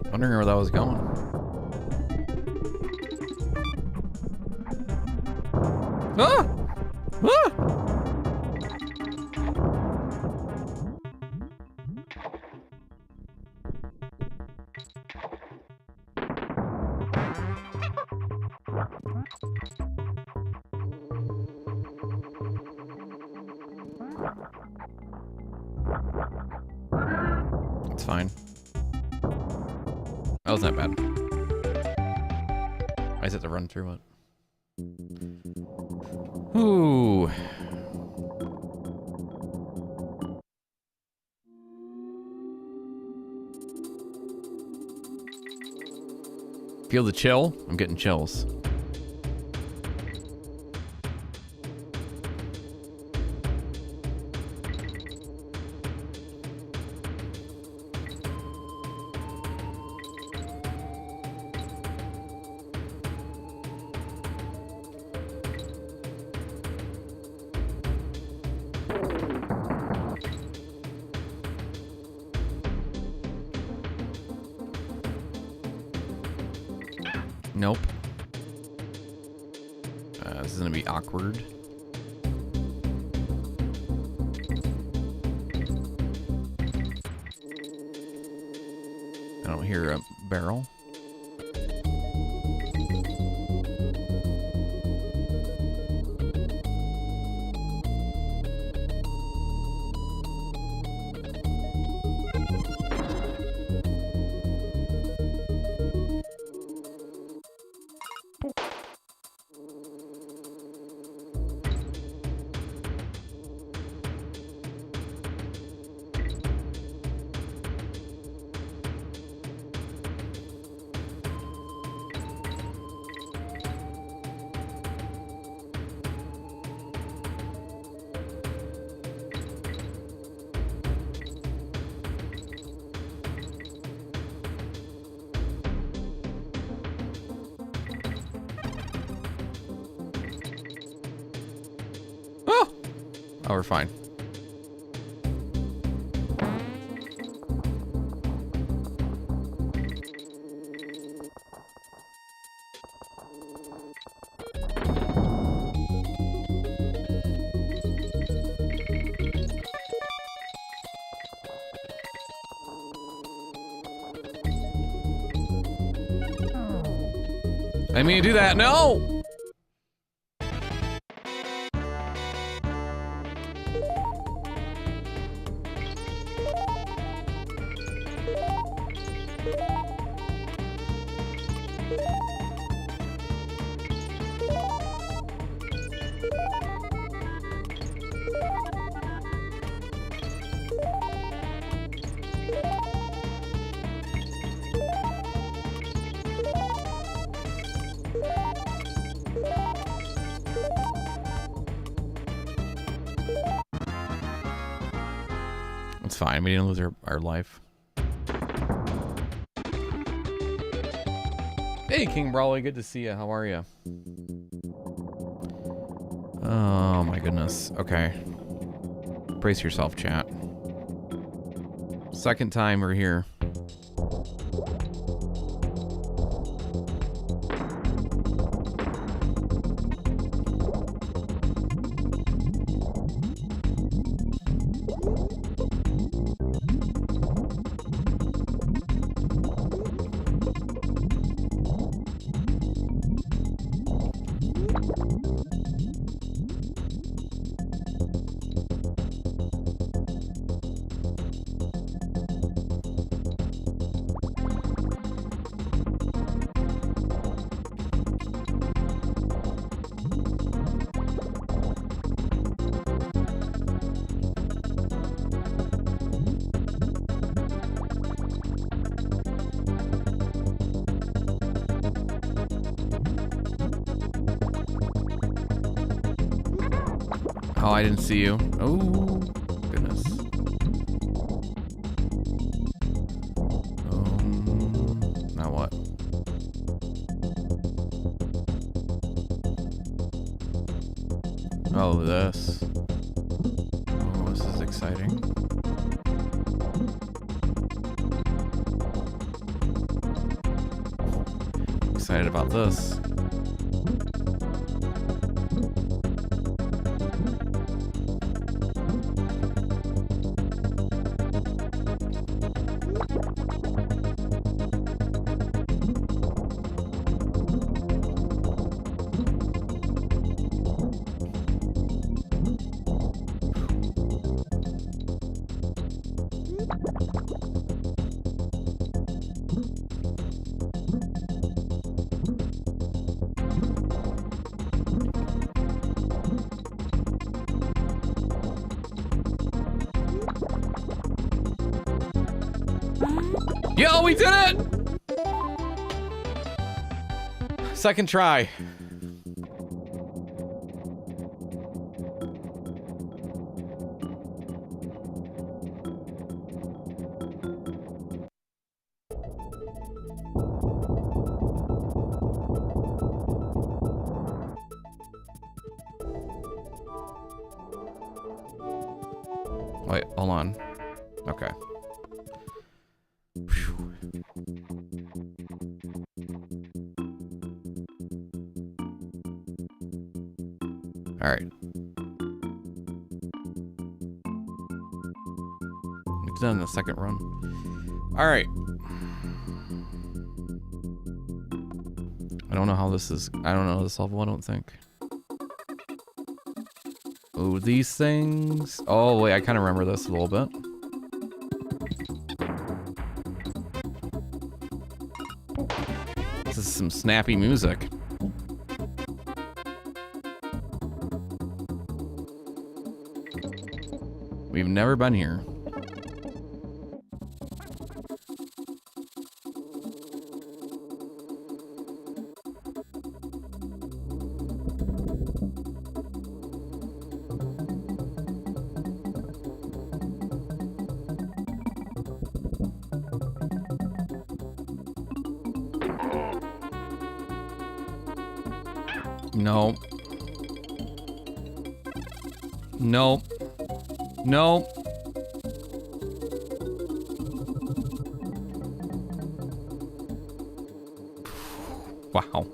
Wondering where that was going. Ah! Ah! It's fine. That was not bad. I just had to run through it. Ooh. Feel the chill? I'm getting chills. Nope. This is gonna be awkward. I don't hear a barrel. Oh, we're fine. I mean to do that. No! It's fine. We didn't lose our life. Hey, King Brawley. Good to see you. How are you? Oh, my goodness. Okay. Brace yourself, chat. Second time we're here. Oh, I didn't see you. Oh, goodness. Now what? Oh, this. Oh, this is exciting. Excited about this. Yo, we did it! Second try. Wait, hold on. Okay. All right. It's done the second run. All right. I don't know how this is. I don't know this level, I don't think. Oh, these things. Oh, wait, I kind of remember this a little bit. This is some snappy music. We've never been here. No. Nope. No. Wow.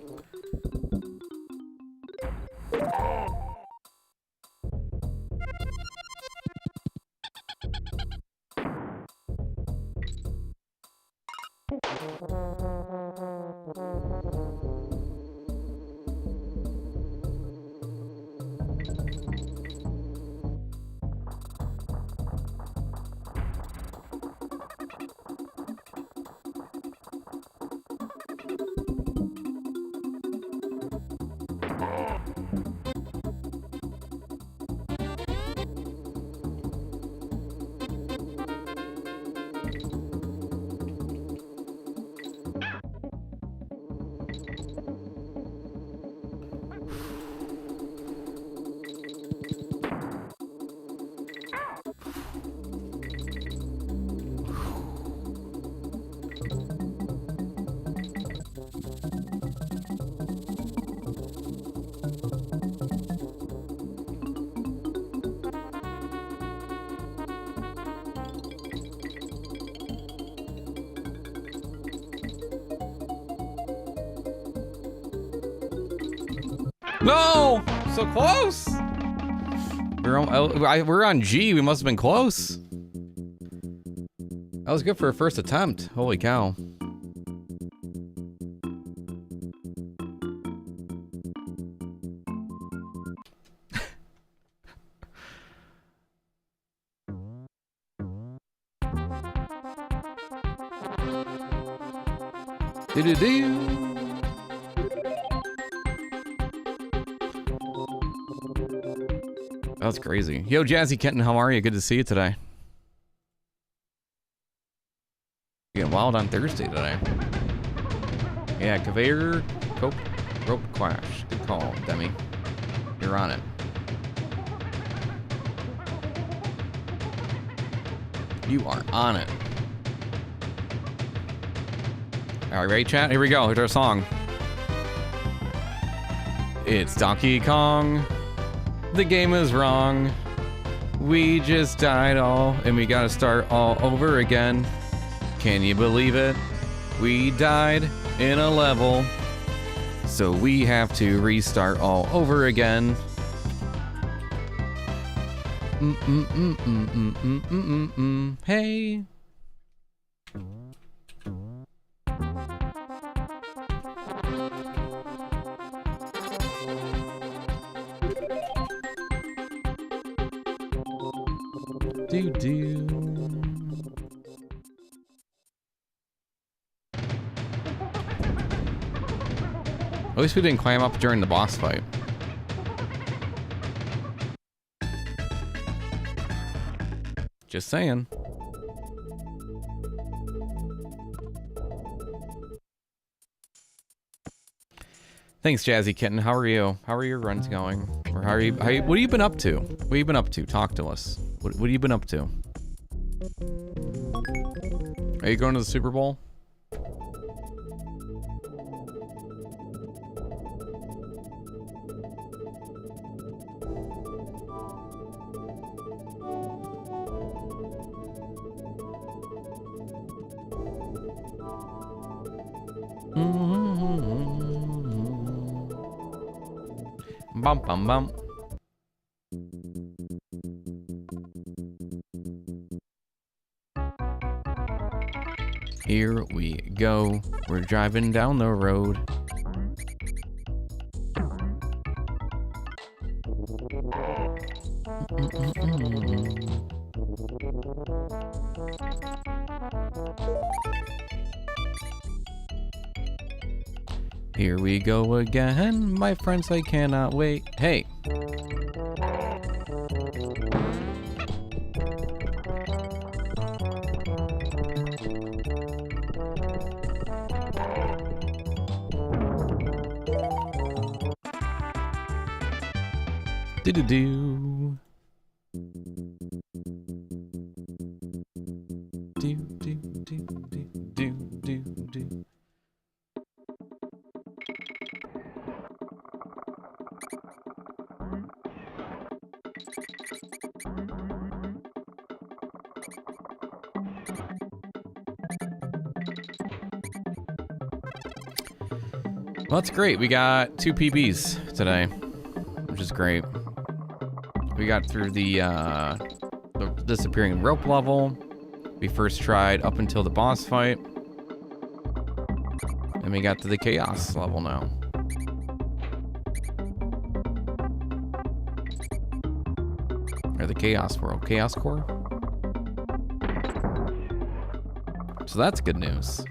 No! So close! We're on G. We must have been close. That was good for a first attempt. Holy cow. Do-do-do. That was crazy. Yo, Jazzy Kenton, how are you? Good to see you today. Getting wild on Thursday today. Yeah, conveyor, cope, rope clash. Good call, Demi. You're on it. You are on it. All right, ready, chat? Here we go. Here's our song. It's Donkey Kong. The game is wrong. We just died all, and we gotta start all over again. Can you believe it? We died in a level, so we have to restart all over again. Hey. Do. At least we didn't climb up during the boss fight. Just saying. Thanks, Jazzy Kitten. How are you? How are your runs going? Or what have you been up to? What have you been up to? Talk to us. What have you been up to? Are you going to the Super Bowl? Bum bum bum. Here we go. We're driving down the road. Here we go again, my friends, I cannot wait. Hey. Do-do-do. Do-do-do-do-do-do-do. Well, that's great. We got 2 PBs today, which is great. We got through the disappearing rope level. We first tried up until the boss fight. And we got to the chaos level now. Or the chaos world. Chaos core? So that's good news.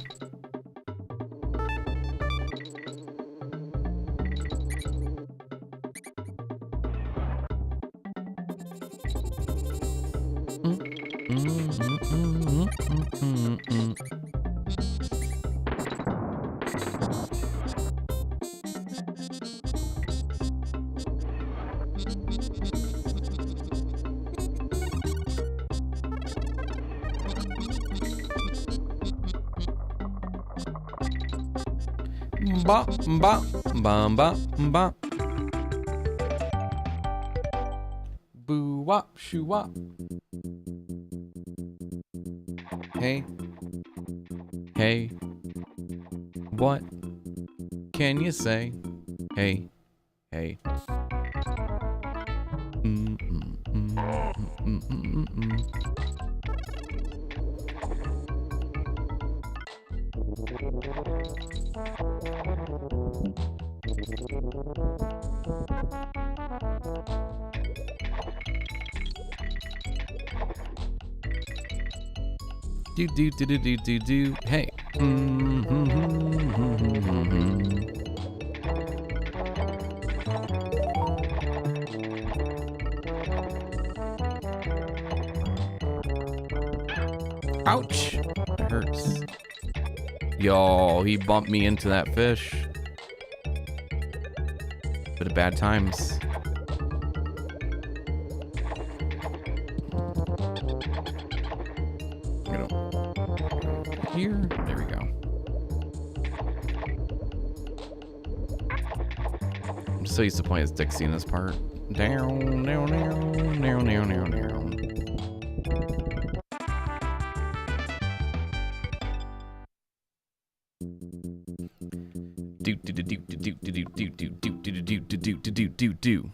Ba ba ba ba ba. Boo wop shoo wop. Hey, hey, what can you say? Hey, hey. Do do do do do do do. Hey. Ouch! It hurts. Yo, he bumped me into that fish. Bit of bad times. Here, there we go. I'm so used to playing as Dixie in this part. Down, down, down, down, down, down, down. Do do do do do do do do do do do do do do do do do.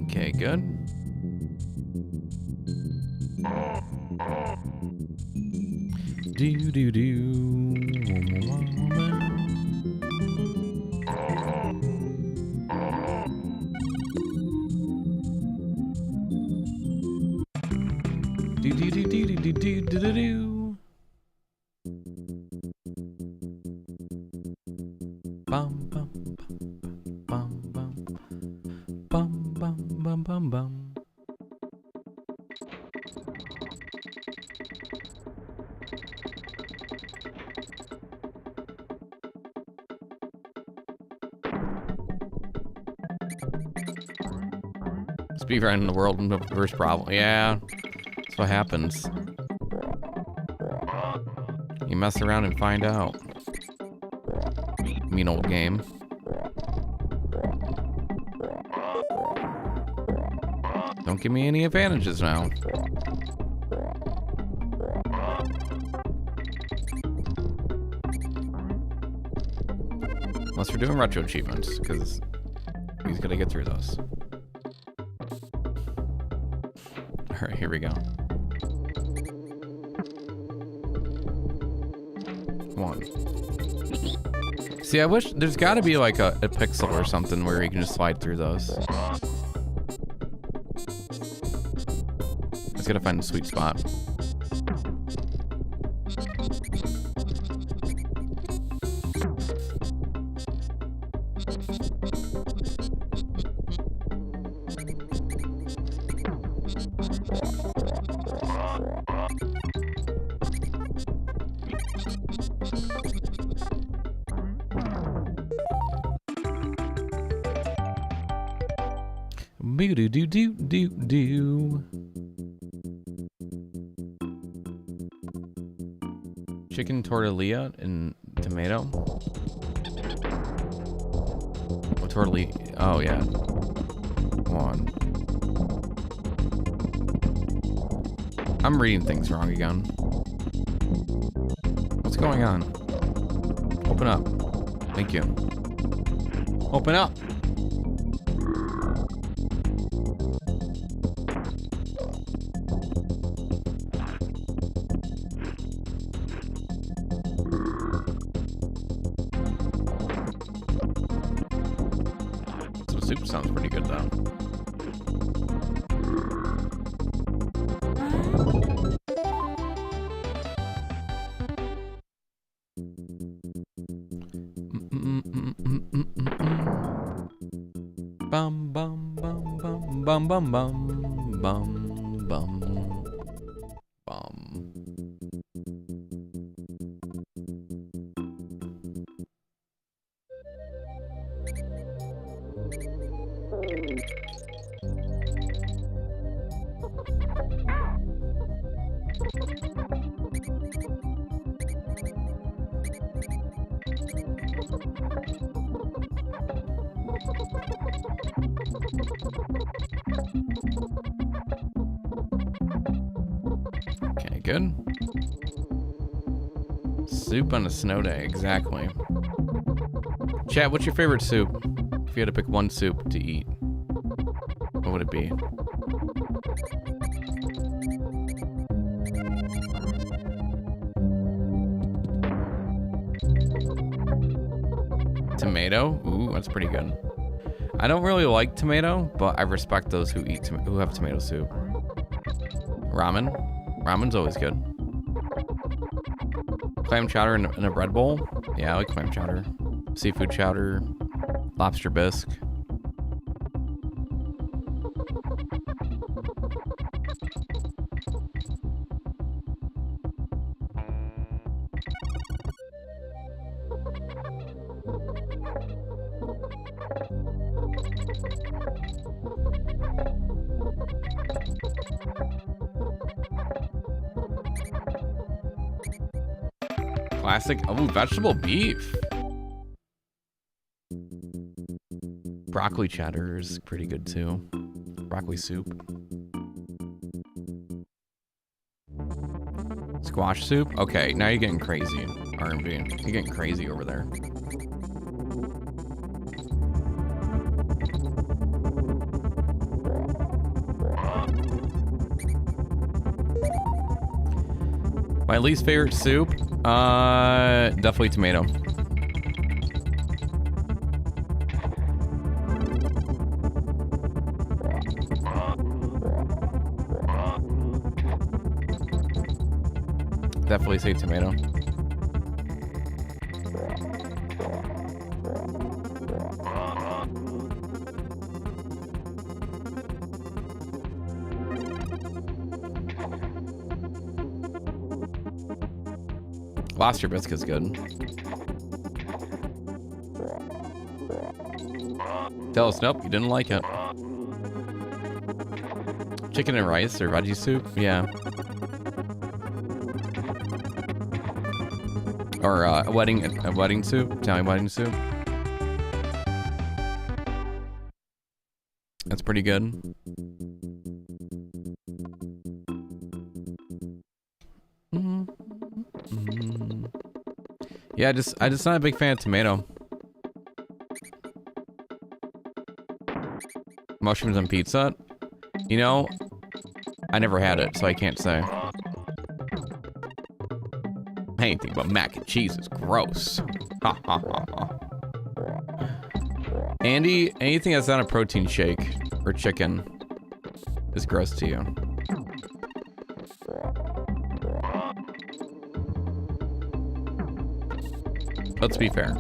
Okay, good. Do do do. Do do do do do do do do do. Bum bum bum bum bum bum bum bum bum. Speedrunning the world in the first problem. Yeah, that's what happens. You mess around and find out. Mean old game. Don't give me any advantages now. Unless we're doing retro achievements, because he's gonna get through those. All right, here we go. One. See, I wish there's got to be like a pixel or something where you can just slide through those. Just gotta find a sweet spot. Boo doo doo doo doo doo. Chicken tortilla and tomato. Oh, tortilla. Oh yeah. Come on. I'm reading things wrong again. What's going on? Open up. Thank you. Open up. Some soup sounds pretty good though. Bum bum bum bum bum bum bum bum bum bum. Okay, good. Soup on a snow day, exactly. Chat, what's your favorite soup? If you had to pick one soup to eat, what would it be? Tomato? Ooh, that's pretty good. I don't really like tomato, but I respect those who eat who have tomato soup. Ramen? Ramen's always good. Clam chowder in a bread bowl? Yeah, I like clam chowder. Seafood chowder. Lobster bisque. Classic. Oh, vegetable beef. Broccoli cheddar is pretty good too. Broccoli soup. Squash soup. Okay, now you're getting crazy. R&B. You're getting crazy over there. My least favorite soup? Definitely tomato. Definitely say tomato. Lobster bisque is good. Tell us, nope, you didn't like it. Chicken and rice or veggie soup? Yeah. Or a wedding soup, Italian wedding soup. That's pretty good. Yeah, I just not a big fan of tomato. Mushrooms on pizza? You know, I never had it, so I can't say. Anything but mac and cheese is gross. Ha ha ha ha. Andy, anything that's not a protein shake or chicken is gross to you. Let's be fair.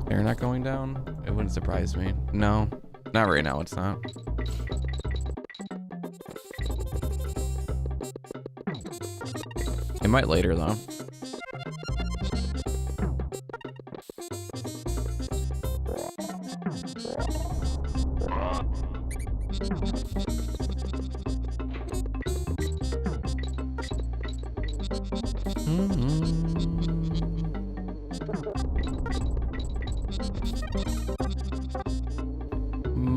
They're not going down? It wouldn't surprise me. No, not right now, it's not. might later, though.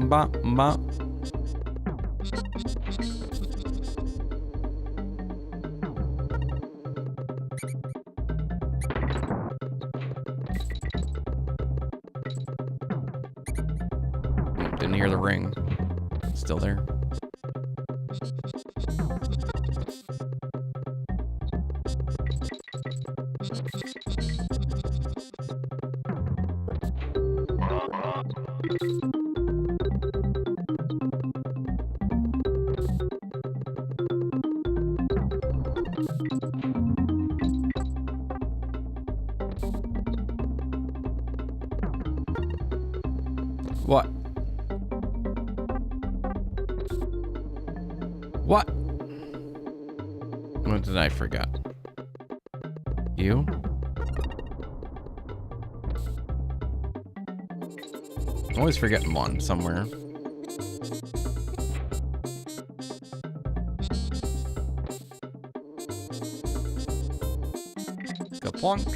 Ba, ba. Didn't hear the ring. Still there. What? What? What did I forget? You? I'm always forgetting one somewhere. Kaplunk.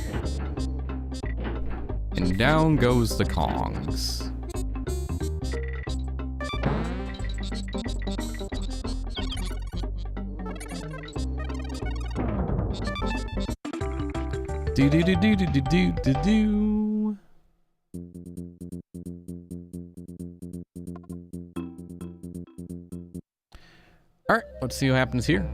And down goes the Kongs. Do do do do do do do do do. All right, let's see what happens here.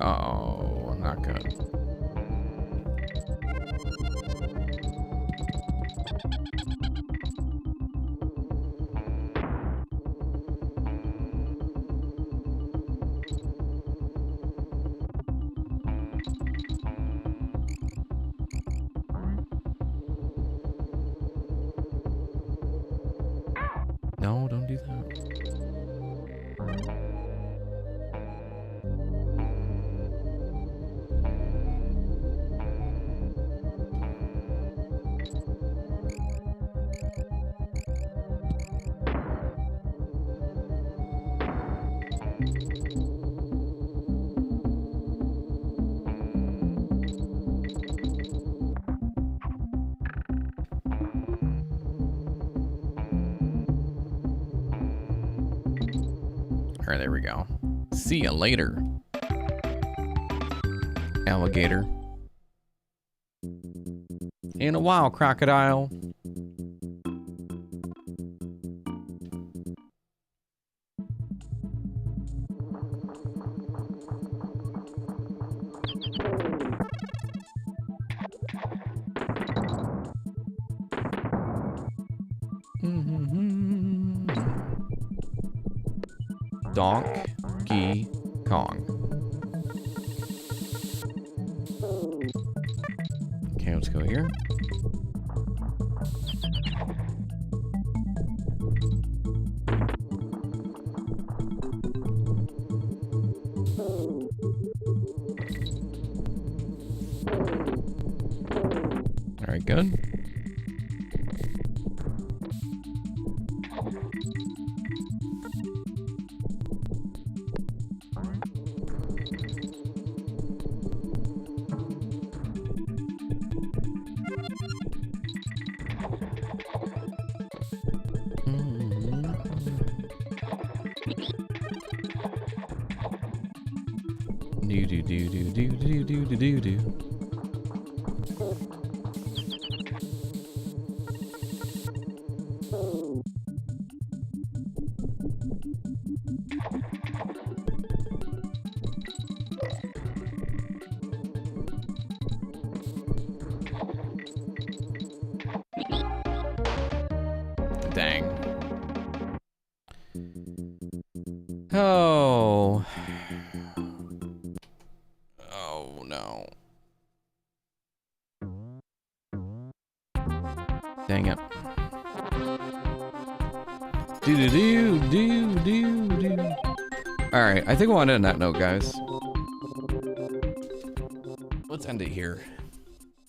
Oh, not good. No, don't do that. All right, there we go. See ya later, alligator. In a while, crocodile. Donkey Kong. Okay, let's go here. All right, good. Do do do do do do do do do do. Dang. Oh. Oh no. Dang it. Do do do do do do. All right, I think we'll end it on that note, guys. Let's end it here.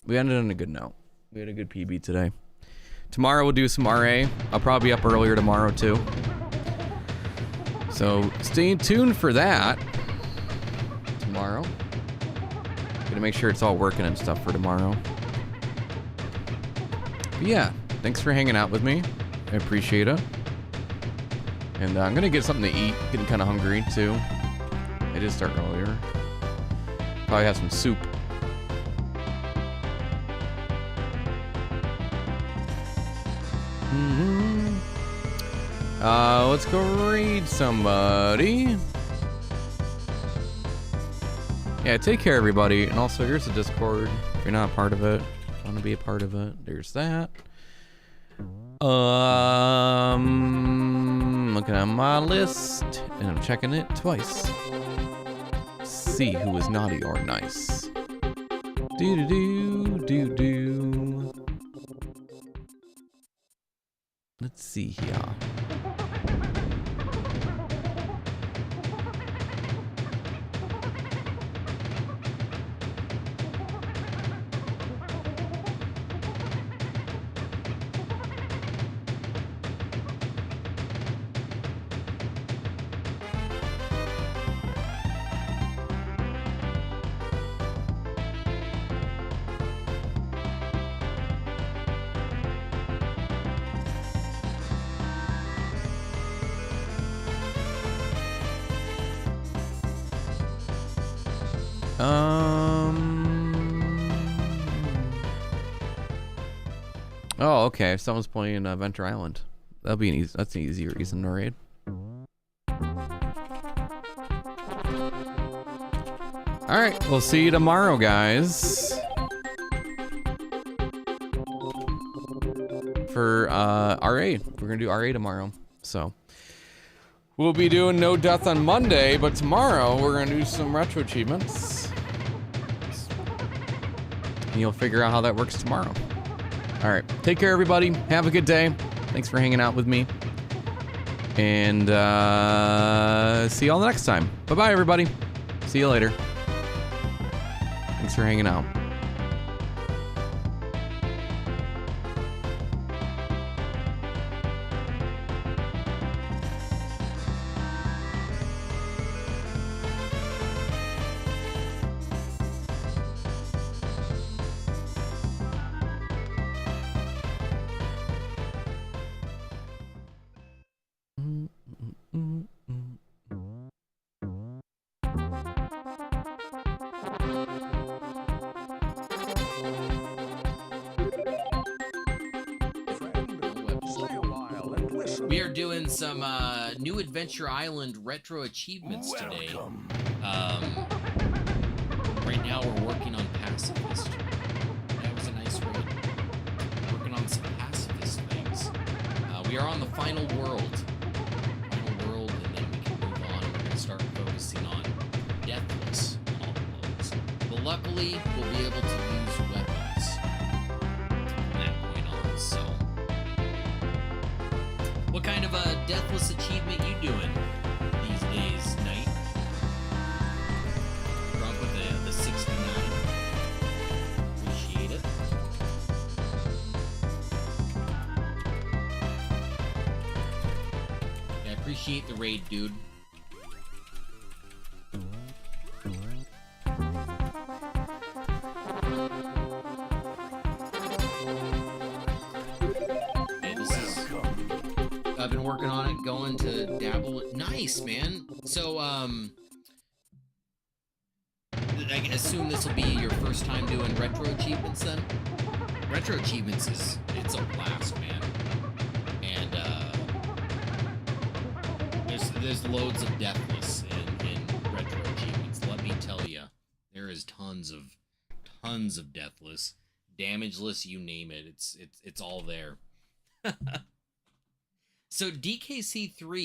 We ended on a good note. We had a good PB today. Tomorrow we'll do some RA. I'll probably be up earlier tomorrow too. So stay tuned for that. Tomorrow. Gonna make sure it's all working and stuff for tomorrow. But yeah, thanks for hanging out with me. I appreciate it. And I'm gonna get something to eat. Getting kind of hungry too. I did start earlier. Probably have some soup. Let's go read somebody. Yeah, take care, everybody. And also, here's the Discord. If you're not a part of it, want to be a part of it, there's that. Looking at my list, and I'm checking it twice. See who is naughty or nice. Do do do do do. Let's see here. Oh, okay. If someone's playing Venture Island, that'll be an easy. That's an easier reason to raid. All right, we'll see you tomorrow, guys. For RA, we're gonna do RA tomorrow. So we'll be doing No Death on Monday, but tomorrow we're gonna do some retro achievements. And you'll figure out how that works tomorrow. All right, take care, everybody. Have a good day. Thanks for hanging out with me. And see y'all next time. Bye-bye, everybody. See you later. Thanks for hanging out. We are doing some new Adventure Island retro achievements today. Right now we're working on pacifist. That was a nice raid. Working on some pacifist things. We are on the final world. And then we can move on. We're going to start focusing on deathless and all those. But luckily, we'll be able to use weapons from that point on, so. What kind of a deathless achievement you doing these days, Knight? Drunk with the 69. Appreciate it. Yeah, I appreciate the raid, dude. I've been working on it, going to dabble. Nice, man. So, I assume this will be your first time doing retro achievements then? Retro achievements it's a blast, man. And there's loads of deathless in retro achievements. Let me tell you, there is tons of deathless, damageless, you name it. It's all there. So DKC3